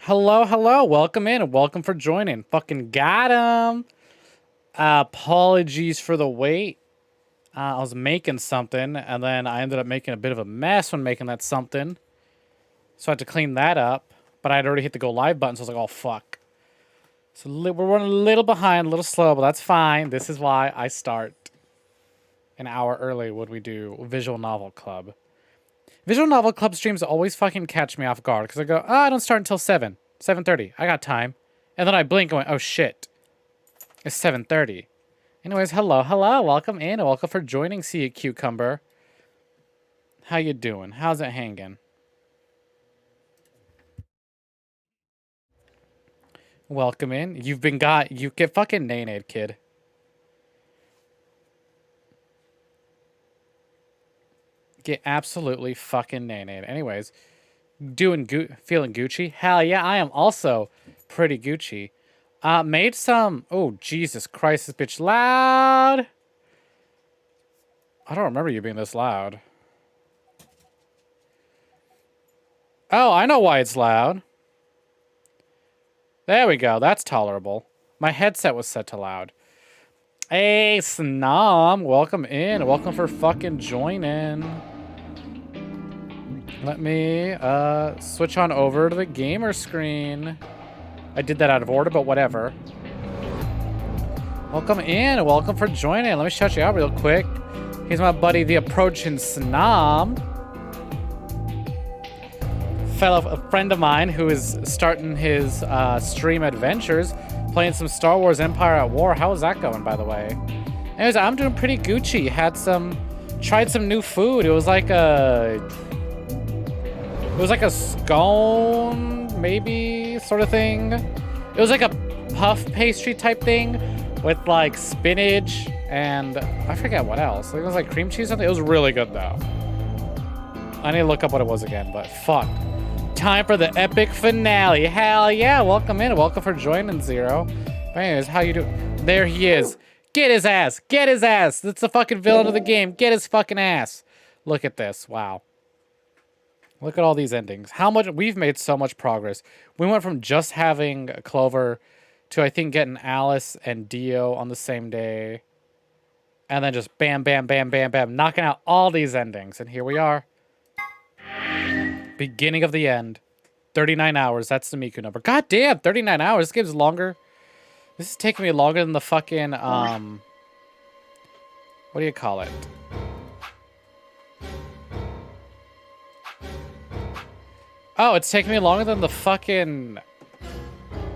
Hello, hello. Welcome in and welcome for joining. Fucking got him. Apologies for the wait. I was making something and then I ended up making a bit of a mess when making that something. So I had to clean that up. But I had already hit the go live button, so I was like, oh, fuck. So we're running a little behind, a little slow, but that's fine. This is why I start an hour early when we do Visual Novel Club. Visual Novel Club streams always fucking catch me off guard because I go, oh, I don't start until 7:30. I got time. And then I blink and went, oh shit. It's 7:30. Anyways, hello, hello. Welcome in and welcome for joining See a Cucumber. How you doing? How's it hanging? Welcome in. You get fucking nay-nayed, kid. Get absolutely fucking nay-nayed. Anyways, feeling Gucci? Hell yeah, I am also pretty Gucci. Made some... Oh, Jesus Christ, this bitch loud. I don't remember you being this loud. Oh, I know why it's loud. There we go. That's tolerable. My headset was set to loud. Hey, Snom. Welcome in. Welcome for fucking joining. Let me switch on over to the gamer screen. I did that out of order, but whatever. Welcome in. Welcome for joining. Let me shout you out real quick. Here's my buddy, the approaching Snom. A friend of mine who is starting his stream adventures, playing some Star Wars Empire at War. How is that going, by the way? Anyways, I'm doing pretty Gucci. Tried some new food. It was like a scone, maybe, sort of thing. It was like a puff pastry type thing with like spinach and I forget what else. It was like cream cheese or something. It was really good though. I need to look up what it was again, but fuck. Time for the epic finale. Hell yeah, welcome in. Welcome for joining, Zero. But anyways, how you doing? There he is. Get his ass. Get his ass. That's the fucking villain of the game. Get his fucking ass. Look at this. Wow. Look at all these endings. We've made so much progress. We went from just having Clover to, I think, getting Alice and Dio on the same day. And then just bam, bam, bam, bam, bam, knocking out all these endings. And here we are. Beginning of the end. 39 hours. That's the Miku number. God damn, 39 hours. This game's longer. This is taking me longer than the fucking, what do you call it? Oh, it's taking me longer than the fucking...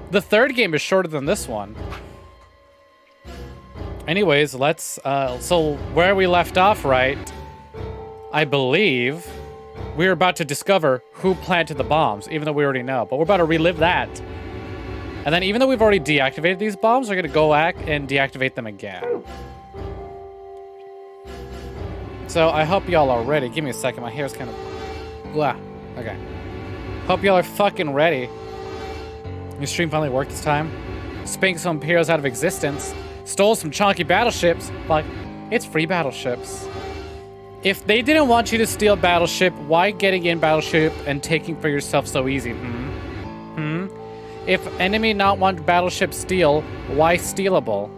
The third game is shorter than this one. Anyways, let's... So, where we left off, right? I believe... We're about to discover who planted the bombs, even though we already know. But we're about to relive that. And then even though we've already deactivated these bombs, we're going to go back and deactivate them again. So I hope y'all are ready. Give me a second. My hair's kind of... Blah. Okay. Hope y'all are fucking ready. Your stream finally worked this time. Spanked some Imperials out of existence. Stole some chunky battleships. Like, it's free battleships. If they didn't want you to steal Battleship, why getting in Battleship and taking for yourself so easy? If enemy not want Battleship steal, why stealable?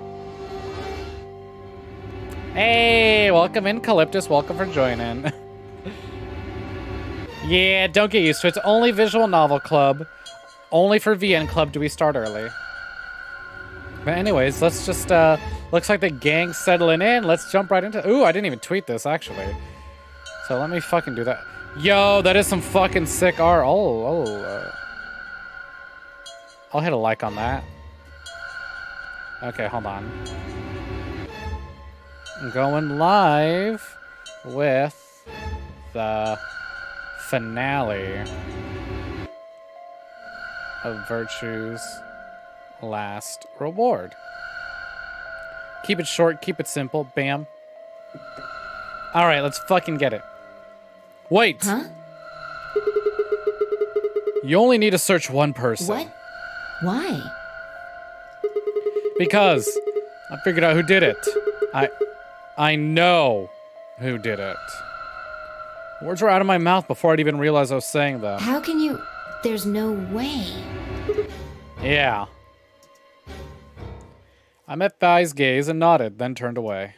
Hey, welcome in, Calyptus. Welcome for joining. Yeah, don't get used to it. It's only Visual Novel Club. Only for VN Club do we start early. But anyways, let's just, looks like the gang's settling in. Let's jump right into... Ooh, I didn't even tweet this, actually. So let me fucking do that. Yo, that is some fucking sick art. I'll hit a like on that. Okay, hold on. I'm going live with the finale of Virtue's Last Reward. Keep it short, keep it simple. Bam. Alright, let's fucking get it. Wait! Huh? You only need to search one person. What? Why? Because I figured out who did it. I know who did it. Words were out of my mouth before I'd even realized I was saying them. How can you... There's no way. Yeah. I met Thigh's gaze and nodded, then turned away.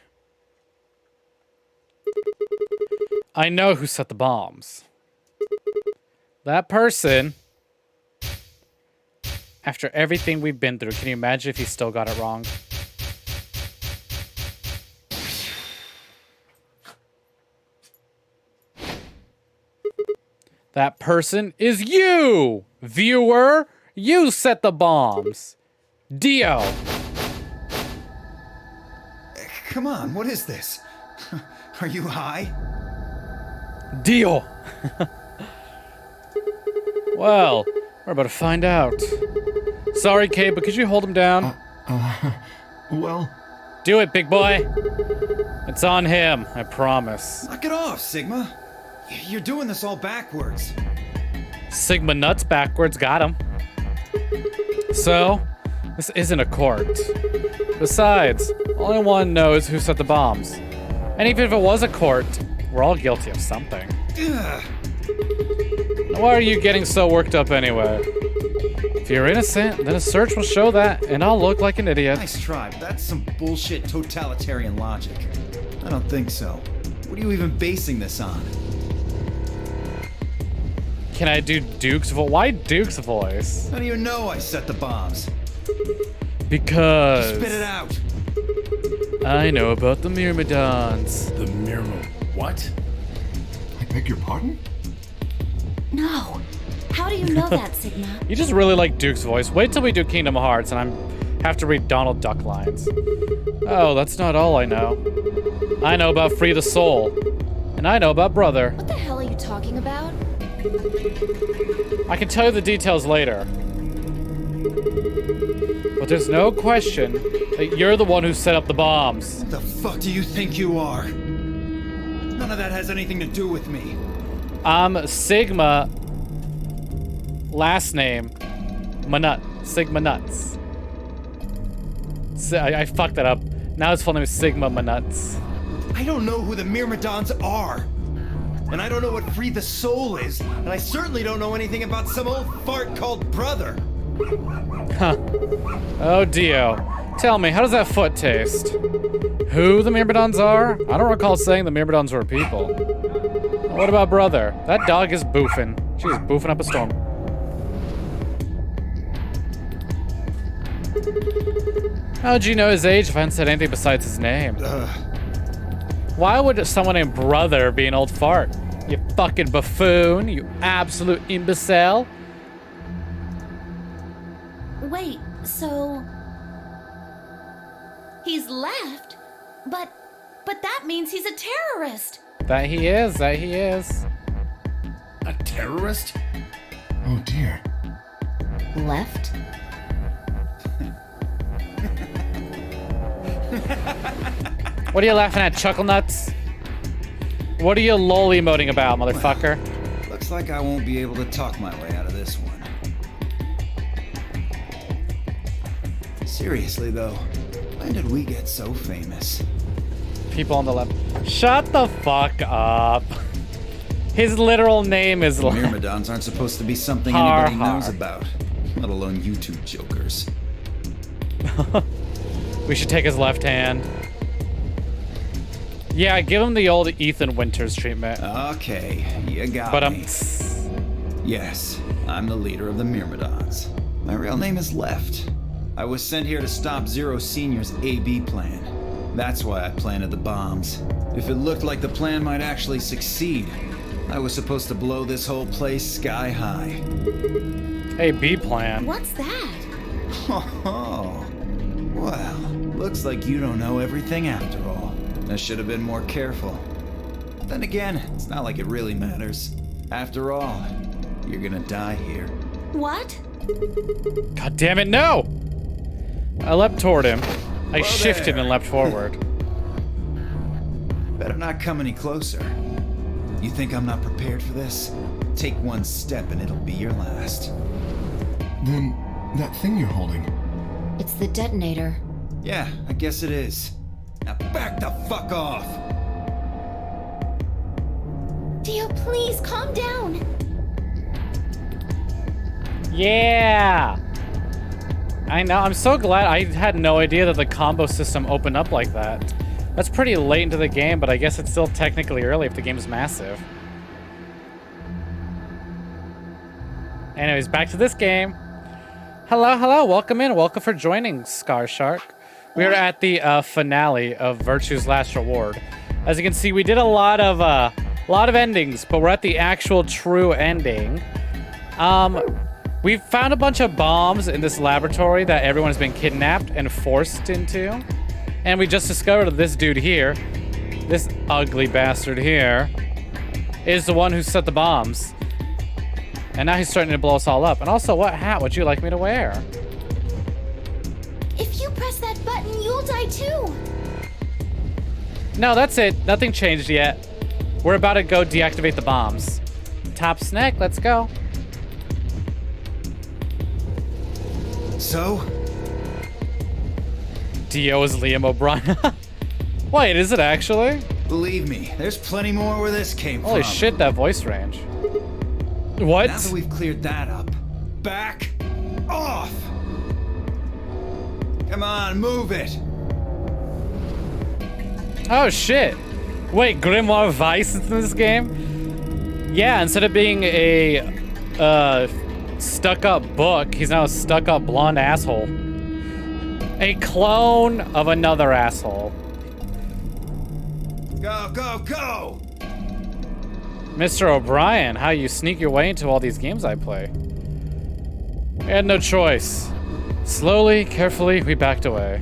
I know who set the bombs. That person... After everything we've been through, can you imagine if he still got it wrong? That person is you! Viewer, you set the bombs. Dio. Come on, what is this? Are you high? Dio. Well, we're about to find out. Sorry, Kate, but could you hold him down? Well... Do it, big boy. It's on him, I promise. Knock it off, Sigma. You're doing this all backwards. Sigma nuts backwards, got him. So, this isn't a court. Besides, all I want to know is who set the bombs. And even if it was a court, we're all guilty of something. Ugh. Why are you getting so worked up anyway? If you're innocent, then a search will show that, and I'll look like an idiot. Nice try, but that's some bullshit totalitarian logic. I don't think so. What are you even basing this on? Can I do Duke's voice? Why Duke's voice? How do you know I set the bombs? Because... Spit it out! I know about the Myrmidons. The Myrmidon... What? I beg your pardon? No. How do you know that, Sigma? You just really like Duke's voice. Wait till we do Kingdom Hearts and I have to read Donald Duck lines. Oh, that's not all I know. I know about Free the Soul. And I know about Brother. What the hell are you talking about? I can tell you the details later. But there's no question that you're the one who set up the bombs. What the fuck do you think you are? None of that has anything to do with me. I'm Sigma. Last name, Manut. Sigma Nuts. I fucked that up. Now his full name is Sigma Manuts. I don't know who the Myrmidons are. And I don't know what Free the Soul is. And I certainly don't know anything about some old fart called Brother. Huh. Oh, Dio. Tell me, how does that foot taste? Who the Myrmidons are? I don't recall saying the Myrmidons were people. What about Brother? That dog is boofing. She's boofing up a storm. How'd you know his age if I hadn't said anything besides his name? Why would someone named Brother be an old fart? You fucking buffoon, you absolute imbecile. Wait, so... He's left? But that means he's a terrorist. That he is. A terrorist? Oh dear. Left? What are you laughing at, Chuckle Nuts? What are you lol emoting about, motherfucker? Looks like I won't be able to talk my way out of this one. Seriously though, when did we get so famous? People on the left. Shut the fuck up. His literal name is Myrmidons aren't supposed to be something Har, anybody knows har. about, let alone YouTube jokers. We should take his left hand. Yeah, give him the old Ethan Winters treatment. Okay, you got But me. Yes, I'm the leader of the Myrmidons. My real name is Left. I was sent here to stop Zero Senior's AB plan. That's why I planted the bombs. If it looked like the plan might actually succeed, I was supposed to blow this whole place sky high. Hey, B plan. What's that? Oh, well, looks like you don't know everything after all. I should have been more careful. Then again, it's not like it really matters. After all, you're gonna die here. What? God damn it, no! I leapt toward him. I Hello shifted there. and leapt forward. Better not come any closer. You think I'm not prepared for this? Take one step and it'll be your last. Then, that thing you're holding. It's the detonator. Yeah, I guess it is. Now back the fuck off! Dio, please, calm down. Yeah! I know. I'm so glad. I had no idea that the combo system opened up like that. That's pretty late into the game, but I guess it's still technically early if the game is massive. Anyways, back to this game. Hello, hello. Welcome in. Welcome for joining, Scar Shark. We are at the finale of Virtue's Last Reward. As you can see, we did a lot of endings, but we're at the actual true ending. We've found a bunch of bombs in this laboratory that everyone has been kidnapped and forced into. And we just discovered that this dude here, this ugly bastard here, is the one who set the bombs. And now he's starting to blow us all up. And also, what hat would you like me to wear? If you press that button, you'll die too. No, that's it. Nothing changed yet. We're about to go deactivate the bombs. Top snack, let's go. So? Dio is Liam O'Brien. Wait, is it actually? Believe me, there's plenty more where this came Holy from. shit, that voice range. What? Now that we've cleared that up, back off! Come on, move it! Oh shit. Wait, Grimoire Weiss is in this game? Yeah, instead of being a stuck-up book, he's now a stuck-up blonde asshole. A clone of another asshole. Go, go, go! Mr. O'Brien, how you sneak your way into all these games I play? We had no choice. Slowly, carefully, we backed away.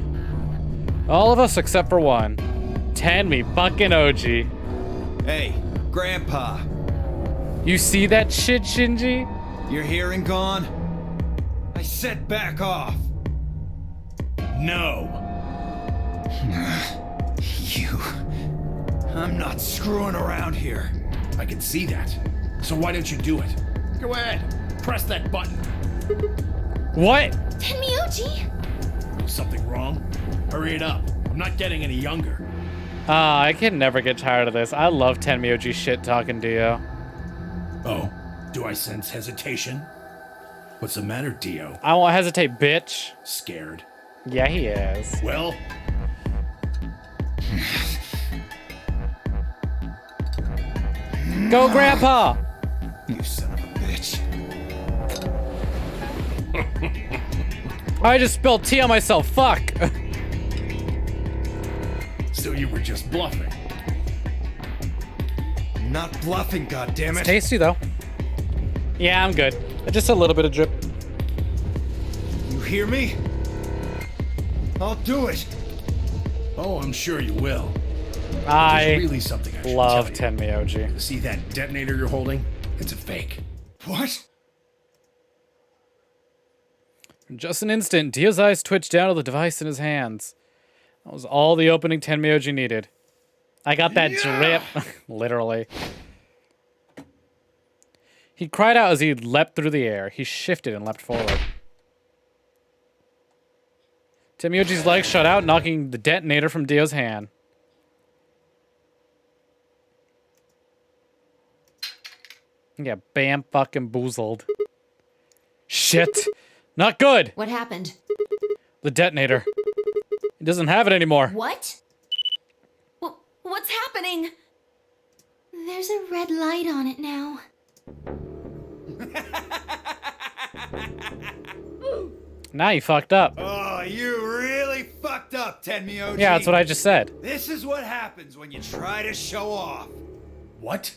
All of us except for one. Tenmi fucking OG. Hey, Grandpa, You see that shit, Shinji? your hearing gone? I said back off! No. You... I'm not screwing around here. I can see that. So why don't you do it? Go ahead. Press that button. What? Tenmyoji! Something wrong? Hurry it up. I'm not getting any younger. I can never get tired of this. I love Tenmyoji shit talking Dio. Oh, do I sense hesitation? What's the matter, Dio? I won't hesitate, bitch. Scared? Yeah, he is. Well, Go, Grandpa! You son of a bitch. I just spilled tea on myself. Fuck. so you were just bluffing. Not bluffing, goddammit. Tasty though. Yeah, I'm good. Just a little bit of drip. You hear me? I'll do it. Oh, I'm sure you will. There's I really something I should love tell you. Tenmyoji. See that detonator you're holding? It's a fake. What? For just an instant, Dio's eyes twitched down to the device in his hands. That was all the opening Tenmyoji needed. I got that drip. Literally. He cried out as he leapt through the air. He shifted and leapt forward. Tenmyoji's legs shot out, knocking the detonator from Dio's hand. Yeah, bam fucking boozled. Shit. Not good. What happened? The detonator. He doesn't have it anymore. What? What's happening? There's a red light on it now. Now you fucked up. Oh, you really fucked up, Tenmyoji. Yeah, that's what I just said. This is what happens when you try to show off. What?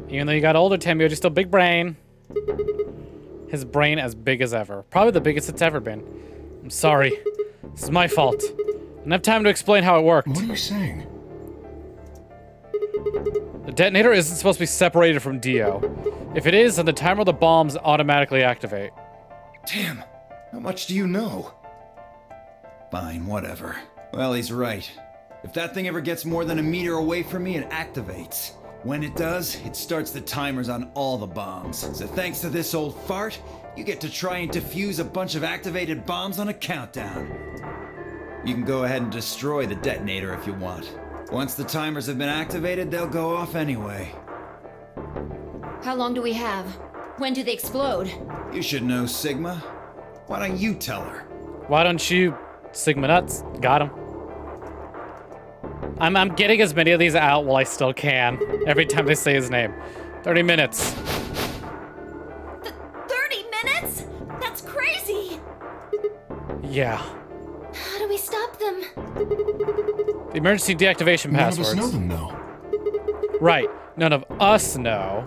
Even though you got older, Tenmyoji's still big brain. His brain as big as ever. Probably the biggest it's ever been. I'm sorry. This is my fault. I don't have time to explain how it worked. What are you saying? The detonator isn't supposed to be separated from Dio. If it is, then the timer of the bombs automatically activate. Damn, how much do you know? Fine, whatever. Well, he's right. If that thing ever gets more than a meter away from me, it activates. When it does, it starts the timers on all the bombs. So thanks to this old fart, you get to try and defuse a bunch of activated bombs on a countdown. You can go ahead and destroy the detonator if you want. Once the timers have been activated, they'll go off anyway. How long do we have? When do they explode? You should know, Sigma. Why don't you tell her? Why don't you, Sigma Nuts? Got him. I'm getting as many of these out while I still can. Every time they say his name. 30 minutes. 30 minutes? That's crazy! Yeah. How do we stop them? The emergency deactivation None of passwords. us know them, though. Right. None of us know.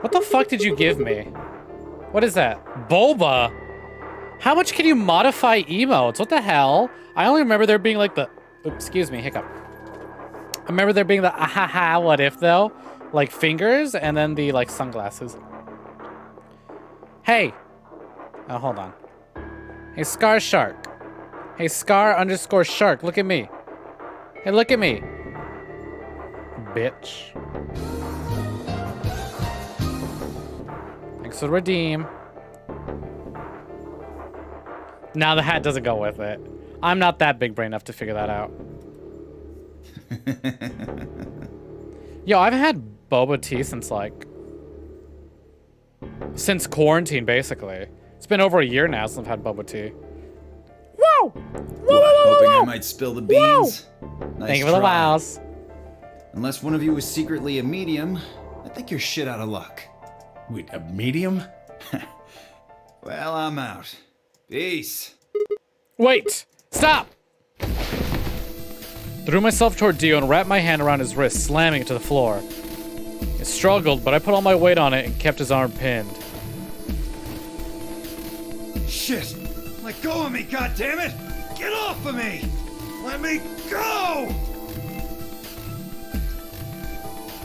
What the fuck did you give me? What is that? Boba? How much can you modify emotes? What the hell? I only remember there being like the... Oops, excuse me, hiccup. I remember there being the ahaha what if though. Like fingers and then the like sunglasses. Hey. Oh, hold on. Hey, Scar Shark. Hey, Scar_Shark. Look at me. Hey, look at me. Bitch. Thanks for the redeem. Now the hat doesn't go with it. I'm not that big brain enough to figure that out. Yo, I've had boba tea since quarantine, basically. It's been over a year now since I've had boba tea. Whoa! Hoping I might spill the beans. Nice Thank you for the try. wows. Unless one of you is secretly a medium, I think you're shit out of luck. Wait, a medium? Well, I'm out. Peace. Wait! Stop! Threw myself toward Dio and wrapped my hand around his wrist, slamming it to the floor. He struggled, but I put all my weight on it and kept his arm pinned. Shit! Let go of me, goddammit! Get off of me! Let me go!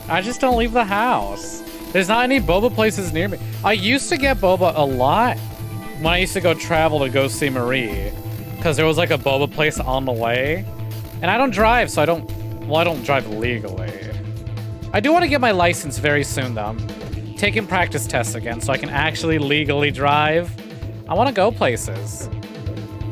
I just don't leave the house. There's not any boba places near me. I used to get boba a lot when I used to go travel to go see Marie. Because there was like a boba place on the way. And I don't drive, so I don't drive legally. I do want to get my license very soon, though. I'm taking practice tests again, so I can actually legally drive. I want to go places.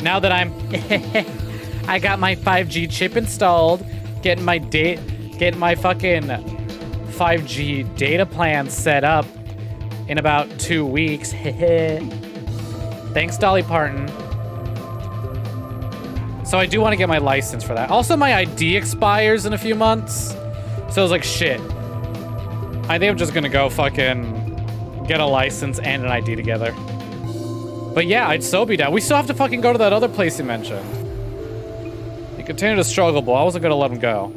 Now that I got my 5G chip installed, getting my fucking 5G data plan set up in about 2 weeks. Thanks, Dolly Parton. So I do want to get my license for that. Also, my ID expires in a few months. So I was like, shit. I think I'm just gonna go fucking get a license and an ID together. But yeah, I'd so be down. We still have to fucking go to that other place you mentioned. He continued to struggle, but I wasn't gonna let him go.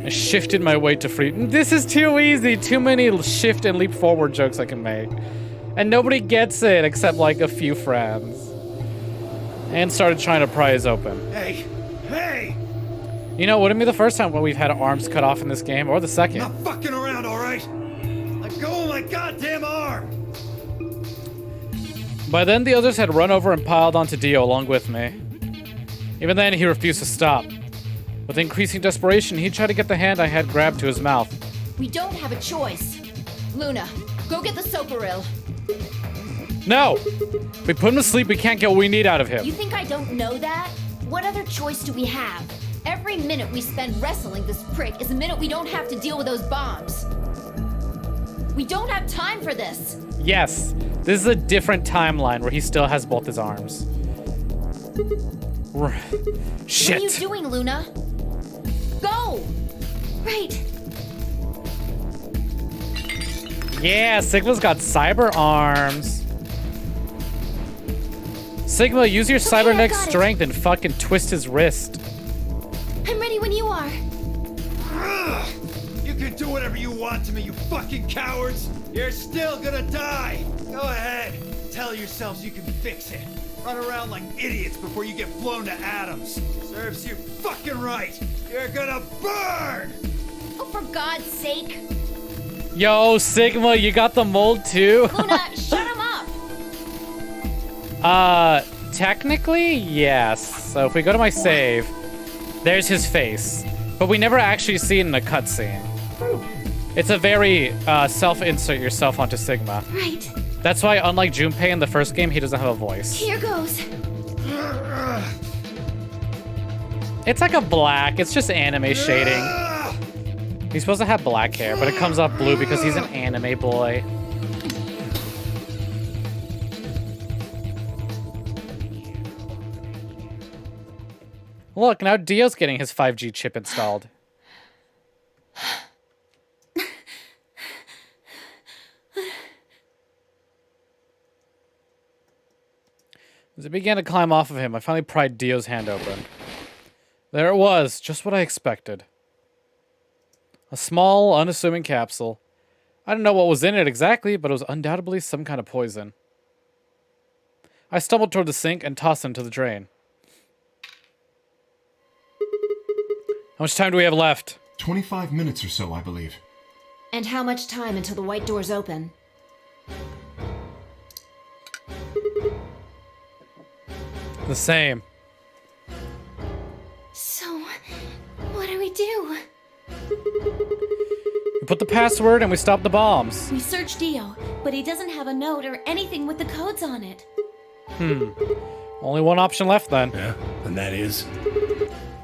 I shifted my weight to free. This is too easy. Too many shift and leap forward jokes I can make. And nobody gets it except like a few friends. And started trying to pry his open. Hey! Hey! You know, wouldn't be the first time when we've had arms cut off in this game, or the second. Not fucking around, alright? Let go of my goddamn arm! By then, the others had run over and piled onto Dio along with me. Even then, he refused to stop. With increasing desperation, he tried to get the hand I had grabbed to his mouth. We don't have a choice. Luna, go get the Soparil. No! If we put him to sleep, we can't get what we need out of him. You think I don't know that? What other choice do we have? Every minute we spend wrestling this prick is a minute we don't have to deal with those bombs. We don't have time for this. Yes, this is a different timeline where he still has both his arms. Shit. What are you doing, Luna? Go! Right. Yeah, Sigma's got cyber arms. Sigma, use your Okay, I cybernetic got it. strength and fucking twist his wrist. I'm ready when you are. Ugh. You can do whatever you want to me, you fucking cowards! You're still gonna die! Go ahead, tell yourselves you can fix it. Run around like idiots before you get blown to atoms. Serves you fucking right! You're gonna burn! Oh, for God's sake. Yo, Sigma, you got the mold too? Luna, shut him up. Technically, yes. So if we go to my save, there's his face. But we never actually see it in a cutscene. It's a very self-insert yourself onto Sigma. Right. That's why, unlike Junpei in the first game, he doesn't have a voice. Here goes. It's like a black, it's just anime shading. He's supposed to have black hair, but it comes off blue because he's an anime boy. Look, now Dio's getting his 5G chip installed. As it began to climb off of him, I finally pried Dio's hand open. There it was, just what I expected. A small, unassuming capsule. I didn't know what was in it exactly, but it was undoubtedly some kind of poison. I stumbled toward the sink and tossed it into the drain. How much time do we have left? 25 minutes or so, I believe. And how much time until the white doors open? The same. So, what do we do? We put the password and we stop the bombs. We search Dio, but he doesn't have a note or anything with the codes on it. Only one option left then. Yeah, and that is?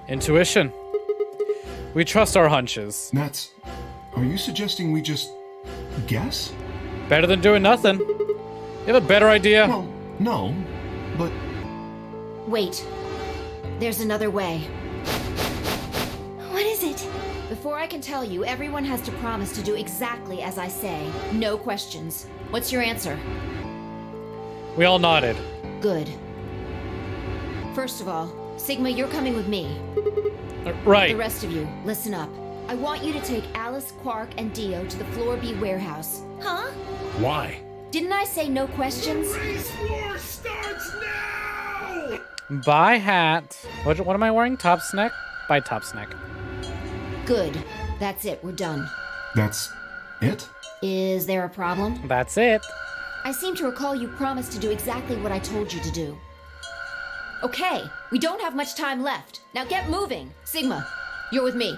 Intuition. We trust our hunches. Nats, are you suggesting we just guess? Better than doing nothing. You have a better idea? Well, no, but Wait. There's another way. What is it? Before I can tell you, everyone has to promise to do exactly as I say. No questions. What's your answer? We all nodded. Good. First of all, Sigma, you're coming with me. Right. The rest of you, listen up. I want you to take Alice, Quark, and Dio to the Floor B warehouse. Huh? Why? Didn't I say no questions? Race war starts now! Bye, hat. What am I wearing? Top snack? Bye, top snack. Good. That's it. We're done. that's it? Is there a problem? That's it. I seem to recall you promised to do exactly what I told you to do. Okay, we don't have much time left. Now get moving. Sigma, you're with me.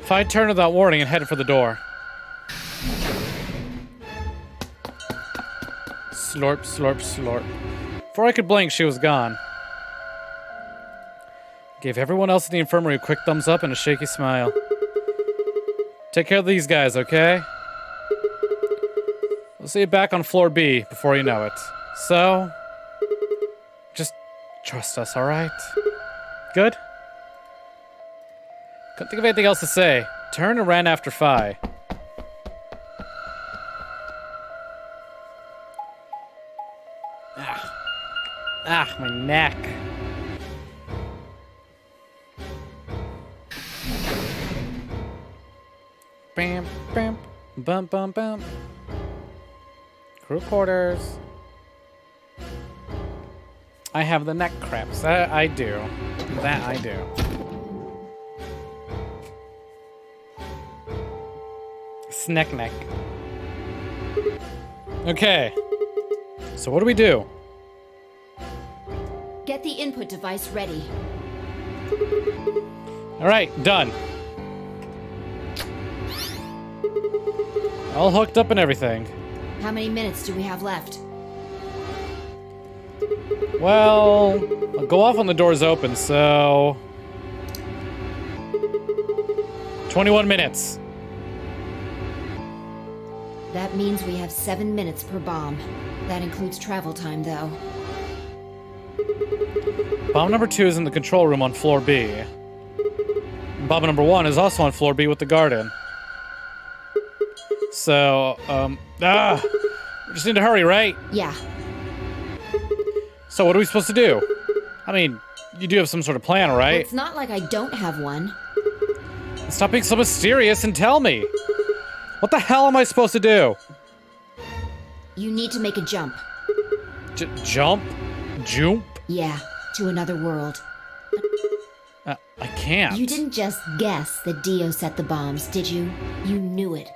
Fi turned without warning and headed for the door. Slurp, slurp, slurp. Before I could blink, she was gone. Gave everyone else in the infirmary a quick thumbs up and a shaky smile. Take care of these guys, okay? We'll see you back on floor B before you know it. So, just trust us, alright? Good? Couldn't think of anything else to say. Turned and ran after Fi. Ah, my neck. Bam, bam, bum, bum, bum. Crew quarters. I have the neck cramps. That I do. That I do. Snack neck. Okay. So what do we do? Get the input device ready. All right, done. All hooked up and everything. How many minutes do we have left? Well, I'll go off when the door's open, so 21 minutes. That means we have 7 minutes per bomb. That includes travel time, though. Bomb number 2 is in the control room on floor B. Bomb number 1 is also on floor B with the garden. So, we just need to hurry, right? Yeah. So what are we supposed to do? I mean, you do have some sort of plan, Well, right? it's not like I don't have one. Stop being so mysterious and tell me. What the hell am I supposed to do? You need to make a jump. Jump? Jump? Yeah, to another world. I can't. You didn't just guess that Dio set the bombs, did you? You knew it.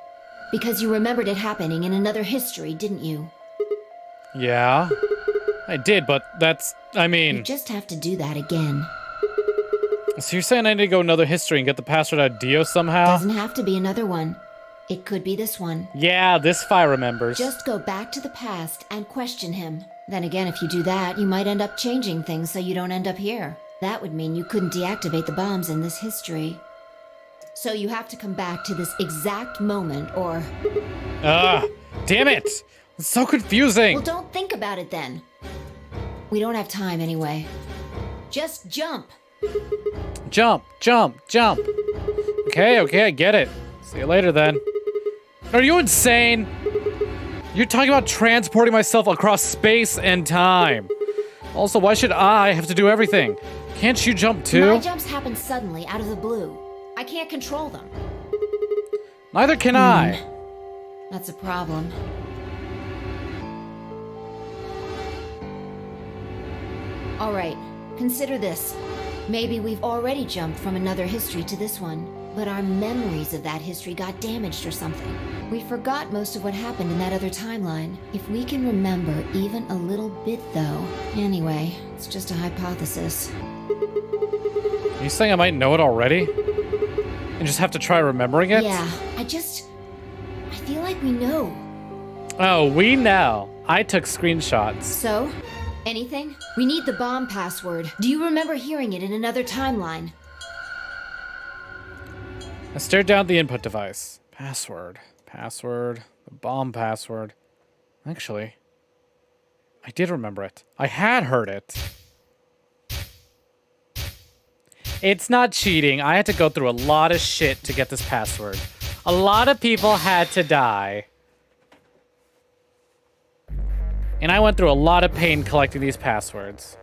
Because you remembered it happening in another history, didn't you? Yeah, I did, but that's, I You mean... just have to do that again. So you're saying I need to go another history and get the password out of Dio somehow? Doesn't have to be another one. It could be this one. Yeah, this Fi remembers. Just go back to the past and question him. Then again, if you do that, you might end up changing things so you don't end up here. That would mean you couldn't deactivate the bombs in this history. So you have to come back to this exact moment, or... Damn it! It's so confusing! Well, don't think about it then. We don't have time anyway. Just jump. Jump, jump, jump. Okay, I get it. See you later then. Are you insane? You're talking about transporting myself across space and time. Also, why should I have to do everything? Can't you jump too? My jumps happen suddenly out of the blue. I can't control them. Neither can I. That's a problem. All right, consider this. Maybe we've already jumped from another history to this one, but our memories of that history got damaged or something. We forgot most of what happened in that other timeline. If we can remember even a little bit, though. Anyway, it's just a hypothesis. Are you saying I might know it already? And just have to try remembering it? Yeah, I feel like we know. Oh, we know. I took screenshots. So, anything? We need the bomb password. Do you remember hearing it in another timeline? I stared down at the input device. Password. The bomb password. Actually, I did remember it. I had heard it. It's not cheating. I had to go through a lot of shit to get this password. A lot of people had to die. And I went through a lot of pain collecting these passwords.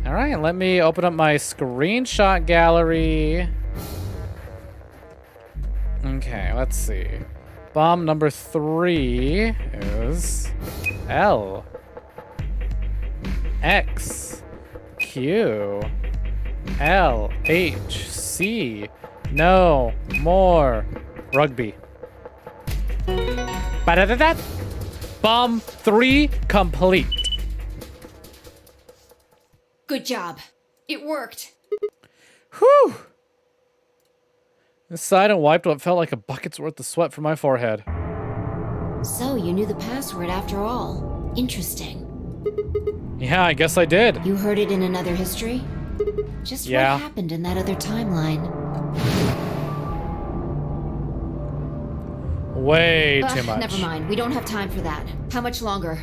Alright, let me open up my screenshot gallery. Okay, let's see. Bomb number 3 is L X Q L H C. No more rugby. Ba-da-da-da. Bomb 3 complete. Good job. It worked. Whew. I sighed and wiped what felt like a bucket's worth of sweat from my forehead. So, you knew the password after all. Interesting. Yeah, I guess I did. You heard it in another history? Just Yeah. what happened in that other timeline? Way too much. Never mind. We don't have time for that. How much longer?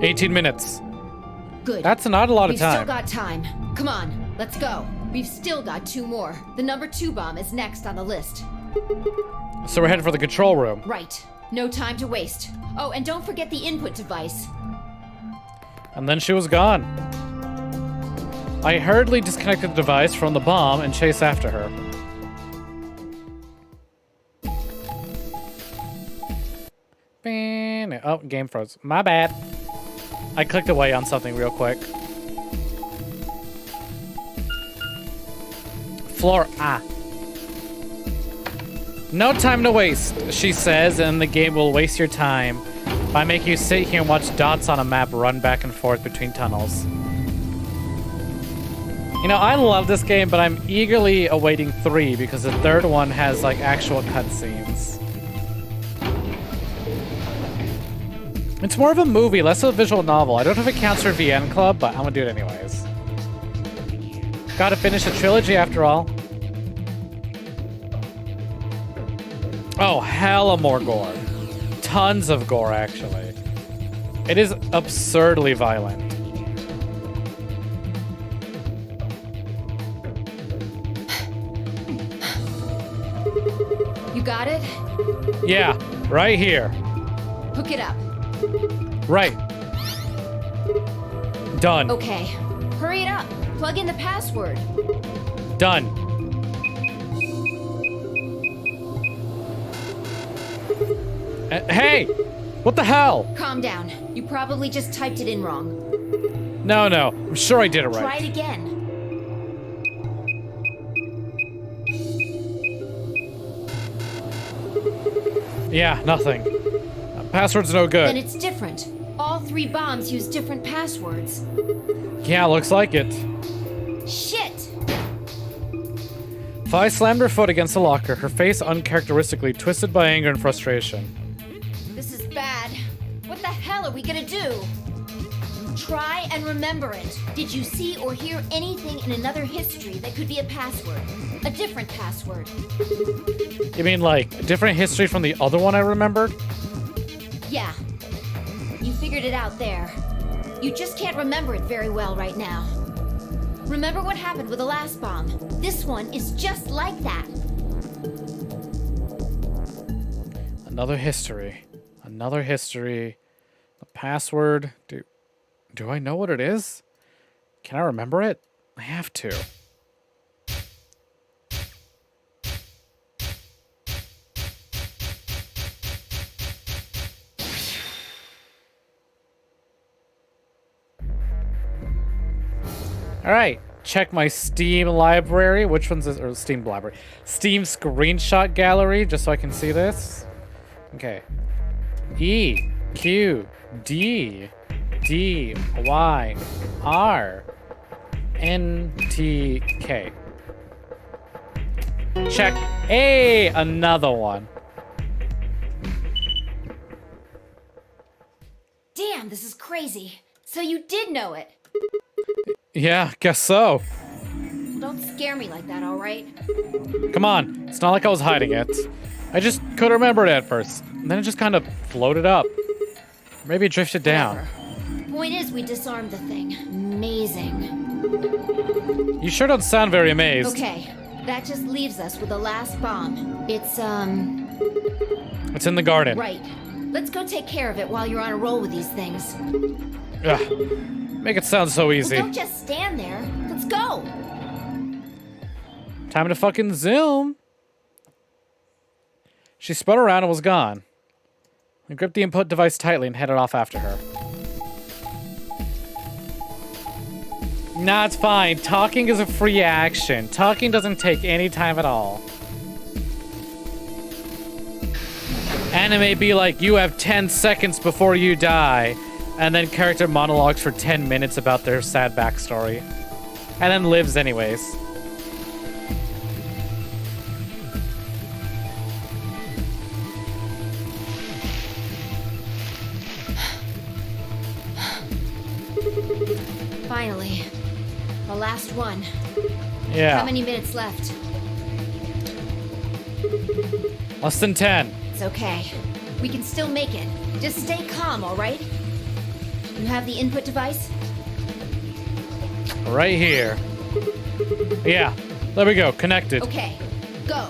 18 minutes. Good. That's not a lot of We've still time. got time. Come on, let's go. We've still got 2 more. The number 2 bomb is next on the list. So we're headed for the control room. Right. No time to waste. Oh, and don't forget the input device. And then she was gone. I hurriedly disconnected the device from the bomb and chased after her. Oh, game froze. My bad. I clicked away on something real quick. Floor. No time to waste, she says, and the game will waste your time by making you sit here and watch dots on a map run back and forth between tunnels. You know, I love this game, but I'm eagerly awaiting 3 because the 3rd one has, like, actual cutscenes. It's more of a movie, less of a visual novel. I don't know if it counts for VN Club, but I'm gonna do it anyways. Gotta finish the trilogy after all. Oh, hella more gore. Tons of gore, actually. It is absurdly violent. You got it? Yeah, right here. Hook it up. Right. Done. Okay. Hurry it up. Plug in the password. Done. Hey! What the hell? Calm down. You probably just typed it in wrong. No, I'm sure I did it Try right. it again. Yeah, nothing. Password's no Then good. it's different. All 3 bombs use different passwords. Yeah, looks like it. Shit! Fi slammed her foot against the locker, her face uncharacteristically twisted by anger and frustration. This is bad. What the hell are we gonna do? Try and remember it. Did you see or hear anything in another history that could be a password? A different password. You mean like a different history from the other one I remembered? Yeah. You figured it out there. You just can't remember it very well right now. Remember what happened with the last bomb? This one is just like that. Another history. Another history. The password. Do I know what it is? Can I remember it? I have to. All right, check my Steam library. Which one's this? Or Steam library? Steam screenshot gallery, just so I can see this. Okay. E, Q, D, D, Y, R, N, T, K. Check. Hey, another one. Damn, this is crazy. So you did know it. Yeah, guess so. Don't scare me like that, all right? Come on, it's not like I was hiding it. I just couldn't remember it at first. And then it just kind of floated up. Maybe it drifted down. Whatever. Point is, we disarmed the thing. Amazing. You sure don't sound very amazed. Okay, that just leaves us with the last bomb. It's It's in the garden. right. Let's go take care of it while you're on a roll with these things. Ugh. Make it sound so easy. Well, don't just stand there. Let's go. Time to fucking zoom. She spun around and was gone. I gripped the input device tightly and headed off after her. Nah, it's fine. Talking is a free action. Talking doesn't take any time at all. Anime be like, you have 10 seconds before you die, and then character monologues for 10 minutes about their sad backstory. And then lives anyways. Finally. The last one. Yeah. How many minutes left? Less than 10. It's okay. We can still make it. Just stay calm, all right? You have the input device? Right here. Yeah. There we go. Connected. Okay. Go.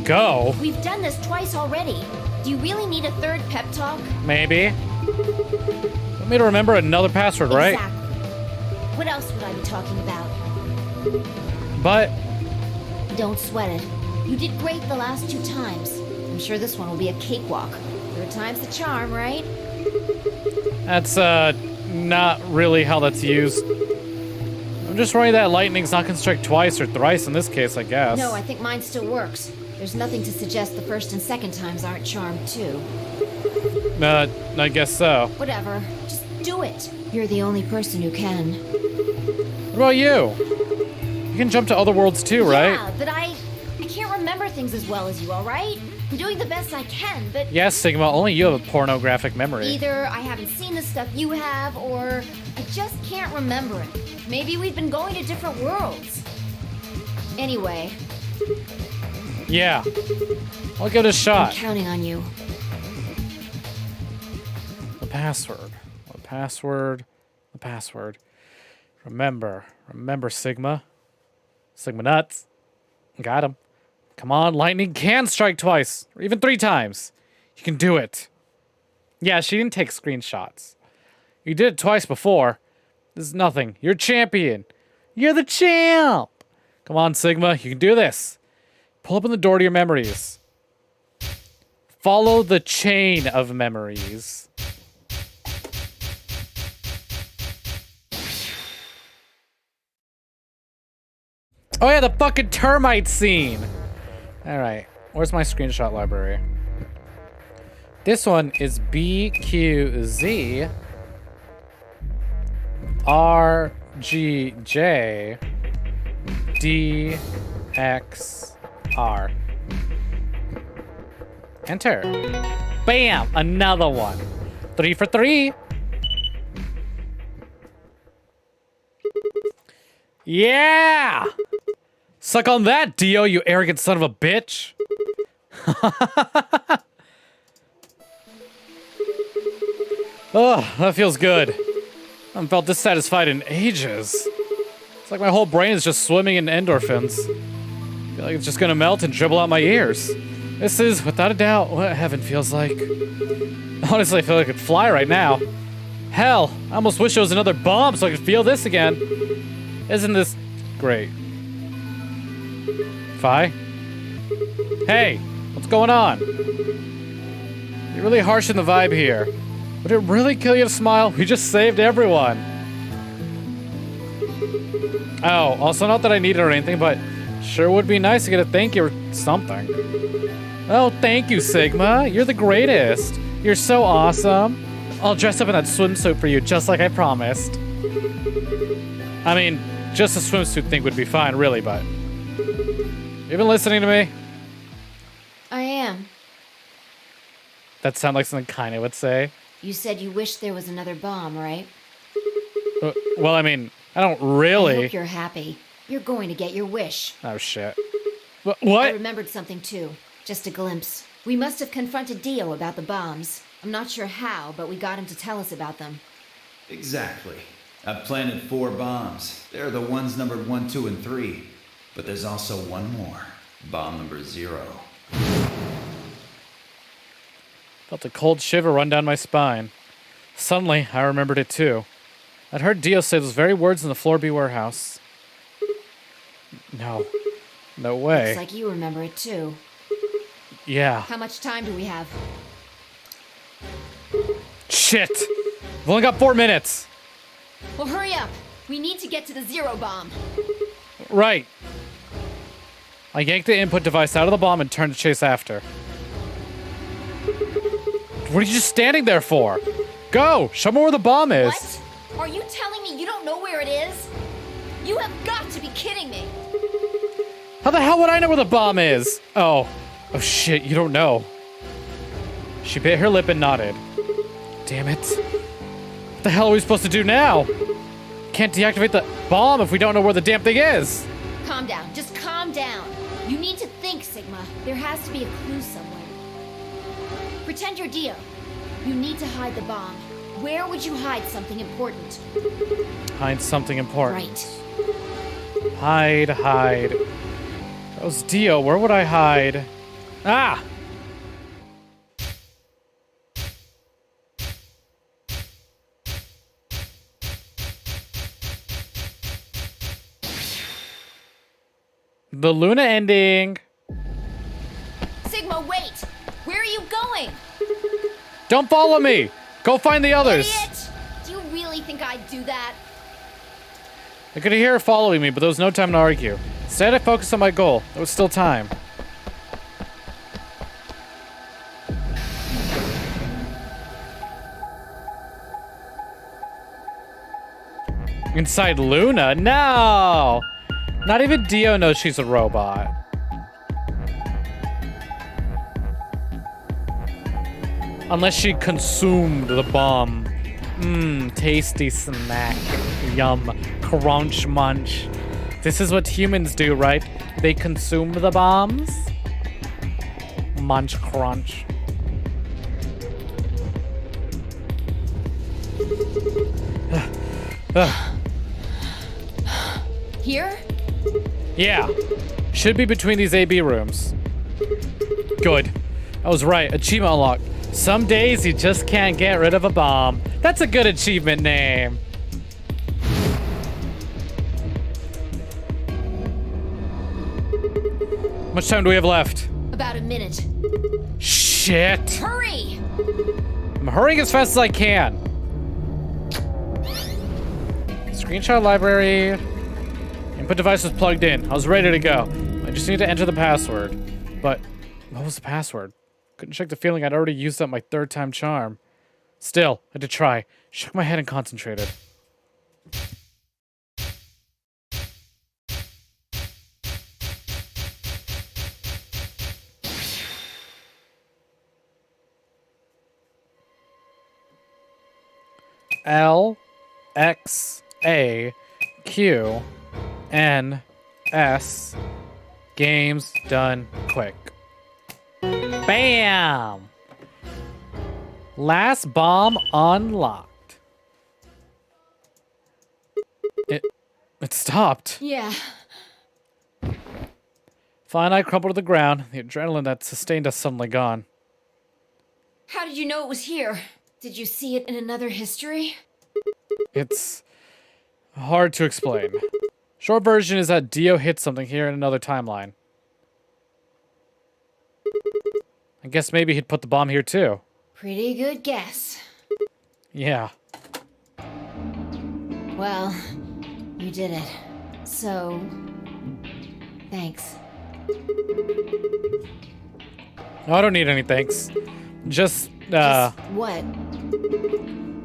Go. We've done this twice already. Do you really need a third pep talk? Maybe. Want me to remember another password, right? Exactly. What else would I be talking about? But Don't sweat it. You did great the last 2 times. I'm sure this one will be a cakewalk. 3rd time's the charm, right? that's not really how that's used. I'm just worried that lightning's not gonna strike twice or thrice in this case, I guess. No, I think mine still works. There's nothing to suggest the 1st and 2nd times aren't charmed too. I guess so. Whatever. Just do it. You're the only person who can. What about you? You can jump to other worlds too, right? Yeah, but I can't remember things as well as you, all right? I'm doing the best I can, but Yes, Sigma, only you have a pornographic memory. either I haven't seen the stuff you have, or I just can't remember it. Maybe we've been going to different worlds. Anyway, Yeah. I'll give it a I'm shot. counting on you. The password. The password. The password. Remember. Remember, Sigma. Sigma nuts. Got him. Come on, lightning can strike twice. Or even 3 times. You can do it. Yeah, she didn't take screenshots. You did it twice before. This is nothing. You're champion. You're the champ. Come on, Sigma. You can do this. Pull open the door to your memories. Follow the chain of memories. Oh yeah, the fucking termite scene. All right, where's my screenshot library? This one is BQZ RGJ DXR. Enter. Bam! Another one. 3 for 3. Yeah! Suck on that, Dio, you arrogant son of a bitch. Oh, that feels good. I haven't felt dissatisfied in ages. It's like my whole brain is just swimming in endorphins. I feel like it's just gonna melt and dribble out my ears. This is, without a doubt, what heaven feels like. Honestly, I feel like I could fly right now. Hell, I almost wish there was another bomb so I could feel this again. Isn't this great? Fi? Hey, what's going on? You're really harsh in the vibe here. Would it really kill you to smile? We just saved everyone. Oh, also not that I need it or anything, but sure would be nice to get a thank you or something. Oh, thank you, Sigma. You're the greatest. You're so awesome. I'll dress up in that swimsuit for you, just like I promised. I mean, just a swimsuit thing would be fine, really, but... You been listening to me? I am. That sounds like something Kaine would say. You said you wish there was another bomb, right? Well, I mean, I don't I really... hope you're happy. You're going to get your wish. Oh, shit. I What? remembered something too. Just a glimpse. We must have confronted Dio about the bombs. I'm not sure how, but we got him to tell us about them. Exactly. I've planted 4 bombs. They're the ones numbered 1, 2, and 3. But there's also one more. Bomb number 0. Felt a cold shiver run down my spine. Suddenly, I remembered it too. I'd heard Dio say those very words in the Floor B warehouse. No. No way. Looks like you remember it too. Yeah. How much time do we have? Shit! We've only got 4 minutes! Well, hurry up! We need to get to the 0 bomb. Right. I yanked the input device out of the bomb and turned to chase after. What are you just standing there for? Go! Show me where the bomb is! What? Are you telling me you don't know where it is? You have got to be kidding me! How the hell would I know where the bomb is? Oh. Oh shit, you don't know. She bit her lip and nodded. Damn it. What the hell are we supposed to do now? Can't deactivate the bomb if we don't know where the damn thing is. Calm down. Just calm down. You need to think, Sigma. There has to be a clue somewhere. Pretend you're Dio. You need to hide the bomb. Where would you hide something important? Hide something important. Right. Hide. If I was Dio, where would I hide? Ah! The Luna ending. Sigma, wait! Where are you going? Don't follow me. Go find the others. Idiot! Do you really think I'd do that? I could hear her following me, but there was no time to argue. Instead, I focused on my goal. There was still time. Inside Luna? No! Not even Dio knows she's a robot. Unless she consumed the bomb. Mmm, tasty snack. Yum. Crunch munch. This is what humans do, right? They consume the bombs? Munch crunch. Here? Yeah. Should be between these AB rooms. Good. I was right. Achievement unlocked. Some days you just can't get rid of a bomb. That's a good achievement name. How much time do we have left? About a minute. Shit. Hurry! I'm hurrying as fast as I can. Screenshot library. Input device was plugged in. I was ready to go. I just need to enter the password. But what was the password? Couldn't shake the feeling I'd already used up my 3rd time charm. Still, I had to try. Shook my head and concentrated. L X A Q N S. Games done quick. Bam! Last bomb unlocked. It stopped. Yeah. Fine, I crumpled to the ground. The adrenaline that sustained us suddenly gone. How did you know it was here? Did you see it in another history? It's hard to explain. Short version is that Dio hit something here in another timeline. I guess maybe he'd put the bomb here too. Pretty good guess. Yeah. Well, you did it. So, thanks. Oh, I don't need any thanks. Just What?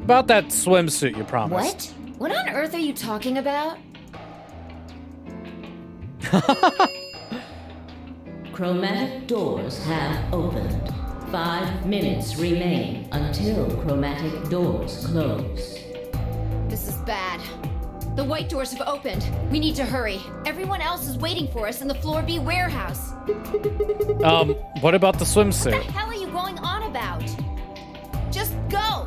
about that swimsuit you promised. What? What on earth are you talking about? Chromatic doors have opened. 5 minutes remain until chromatic doors close. This is bad. The white doors have opened. We need to hurry. Everyone else is waiting for us in the Floor B warehouse. What about the What the swimsuit? hell are you going on about? Just go!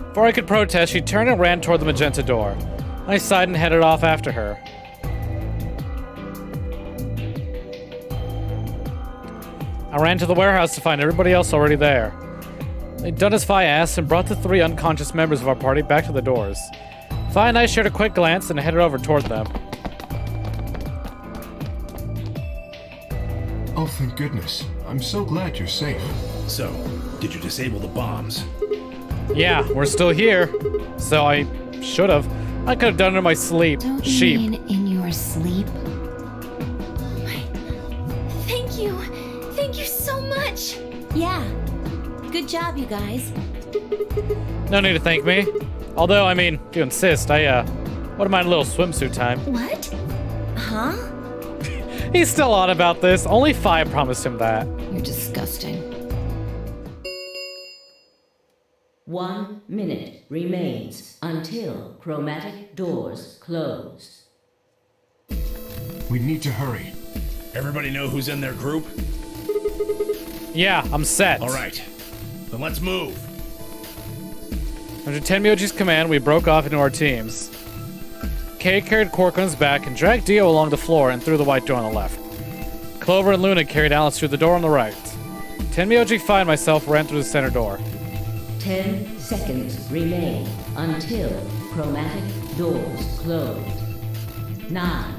Before I could protest, she turned and ran toward the magenta door. I sighed and headed off after her. I ran to the warehouse to find everybody else already there. They'd done as Fi asked and brought the 3 unconscious members of our party back to the doors. Fi and I shared a quick glance and headed over toward them. Oh, thank goodness. I'm so glad you're safe. So, did you disable the bombs? Yeah, we're still here. So I should have. I could have done it in my sleep. Don't you Sheep. mean in your sleep? Thank you. Thank you so much. Yeah. Good job, you guys. No need to thank me. Although, I mean, if you insist, I wouldn't mind a little swimsuit time. What? Huh? He's still on about this. Only Fi promised him that. You're disgusting. 1 minute remains until chromatic doors close. We need to hurry. Everybody know who's in their group? Yeah, I'm set. All right. Then let's move. Under Tenmyoji's command, we broke off into our teams. Kay carried Quark on his back and dragged Dio along the floor and through the white door on the left. Clover and Luna carried Alice through the door on the right. Tenmyoji, Fi, and myself ran through the center door. 10 seconds remain until chromatic doors close. 9,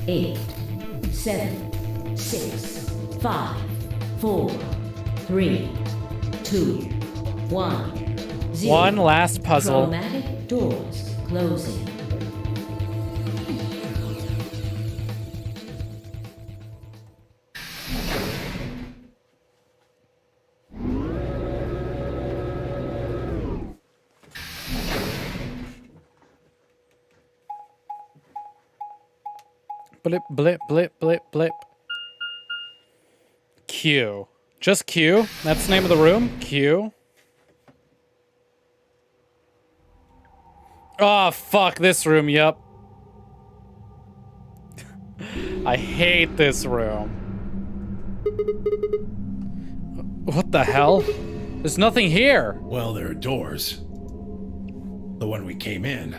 8, 7, 6, 5, 4, 3, 2, 1, 0. One last puzzle. Chromatic doors closing. Blip, blip, blip, blip, blip. Q. Just Q? That's the name of the room? Q? Oh, fuck this room, yup. I hate this room. What the hell? There's nothing here. Well, there are doors. The one we came in.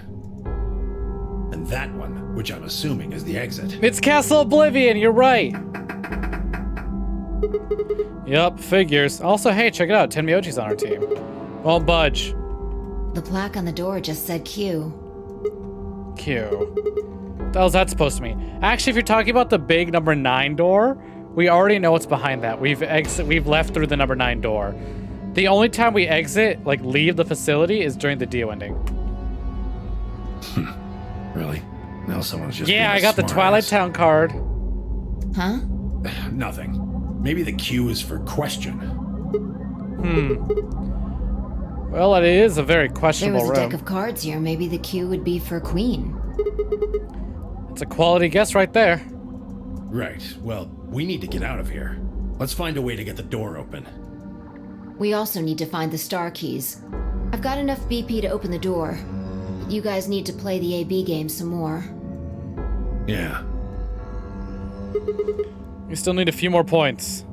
And that one, which I'm assuming is the exit. It's Castle Oblivion, you're right. Yup, figures. Also, hey, check it out. Tenmyoji's on our team. Won't budge. The plaque on the door just said Q. Q. What the hell's that supposed to mean? Actually, if you're talking about the big number 9 door, we already know what's behind that. We've left through the number 9 door. The only time we exit, like leave the facility, is during the Dio ending. Really? Now someone's just Yeah, I being a got the Twilight smartass. Town card. Huh? Nothing. Maybe the Q is for question. Well, it is a very There questionable was a room. deck of cards here. Maybe the Q would be for Queen. It's a quality guess right there. Right. Well, we need to get out of here. Let's find a way to get the door open. We also need to find the star keys. I've got enough BP to open the door. But you guys need to play the AB game some more. Yeah. We still need a few more points.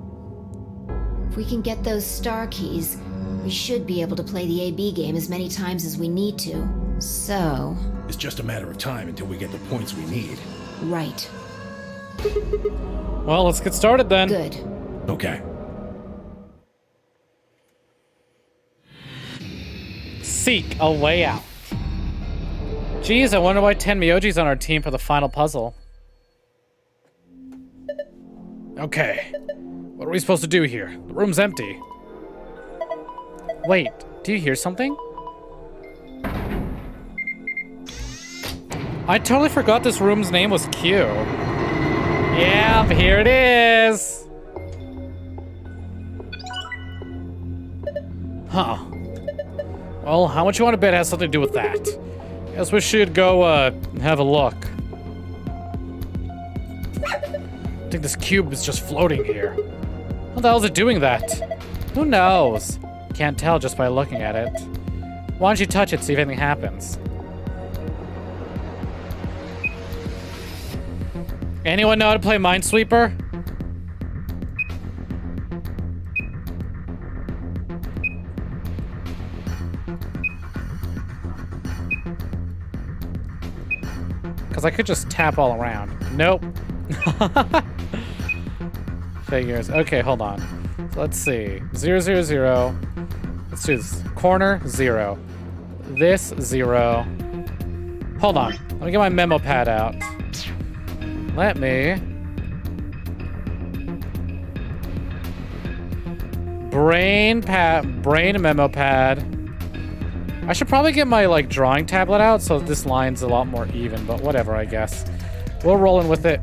If we can get those star keys, we should be able to play the AB game as many times as we need to. So, It's just a matter of time until we get the points we need. right. Well, let's get started then. Good. Okay. Seek a way out. Geez, I wonder why Tenmyoji's on our team for the final puzzle. Okay. What are we supposed to do here? The room's empty. Wait, do you hear something? I totally forgot this room's name was Q. Yeah, here it is. Huh. Well, how much you want to bet has something to do with that. Guess we should go, have a look. I think this cube is just floating here. How the hell is it doing that? Who knows? Can't tell just by looking at it. Why don't you touch it, see if anything happens? Anyone know how to play Minesweeper? Because I could just tap all around. Nope. Figures. Okay, hold on. So let's see. 0, 0, 0. Let's do this. Corner, 0. This, 0. Hold on. Let me get my memo pad out. Let me... Brain memo pad. I should probably get my, like, drawing tablet out so this line's a lot more even, but whatever, I guess. We're rolling with it.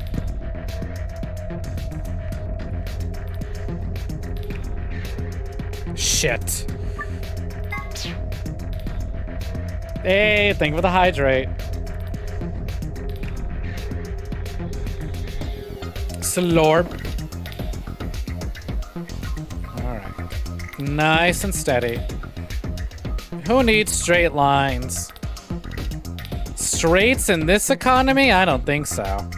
Shit. Hey, thank you for the hydrate. Slorp. Alright. Nice and steady. Who needs straight lines? Straights in this economy? I don't think so. I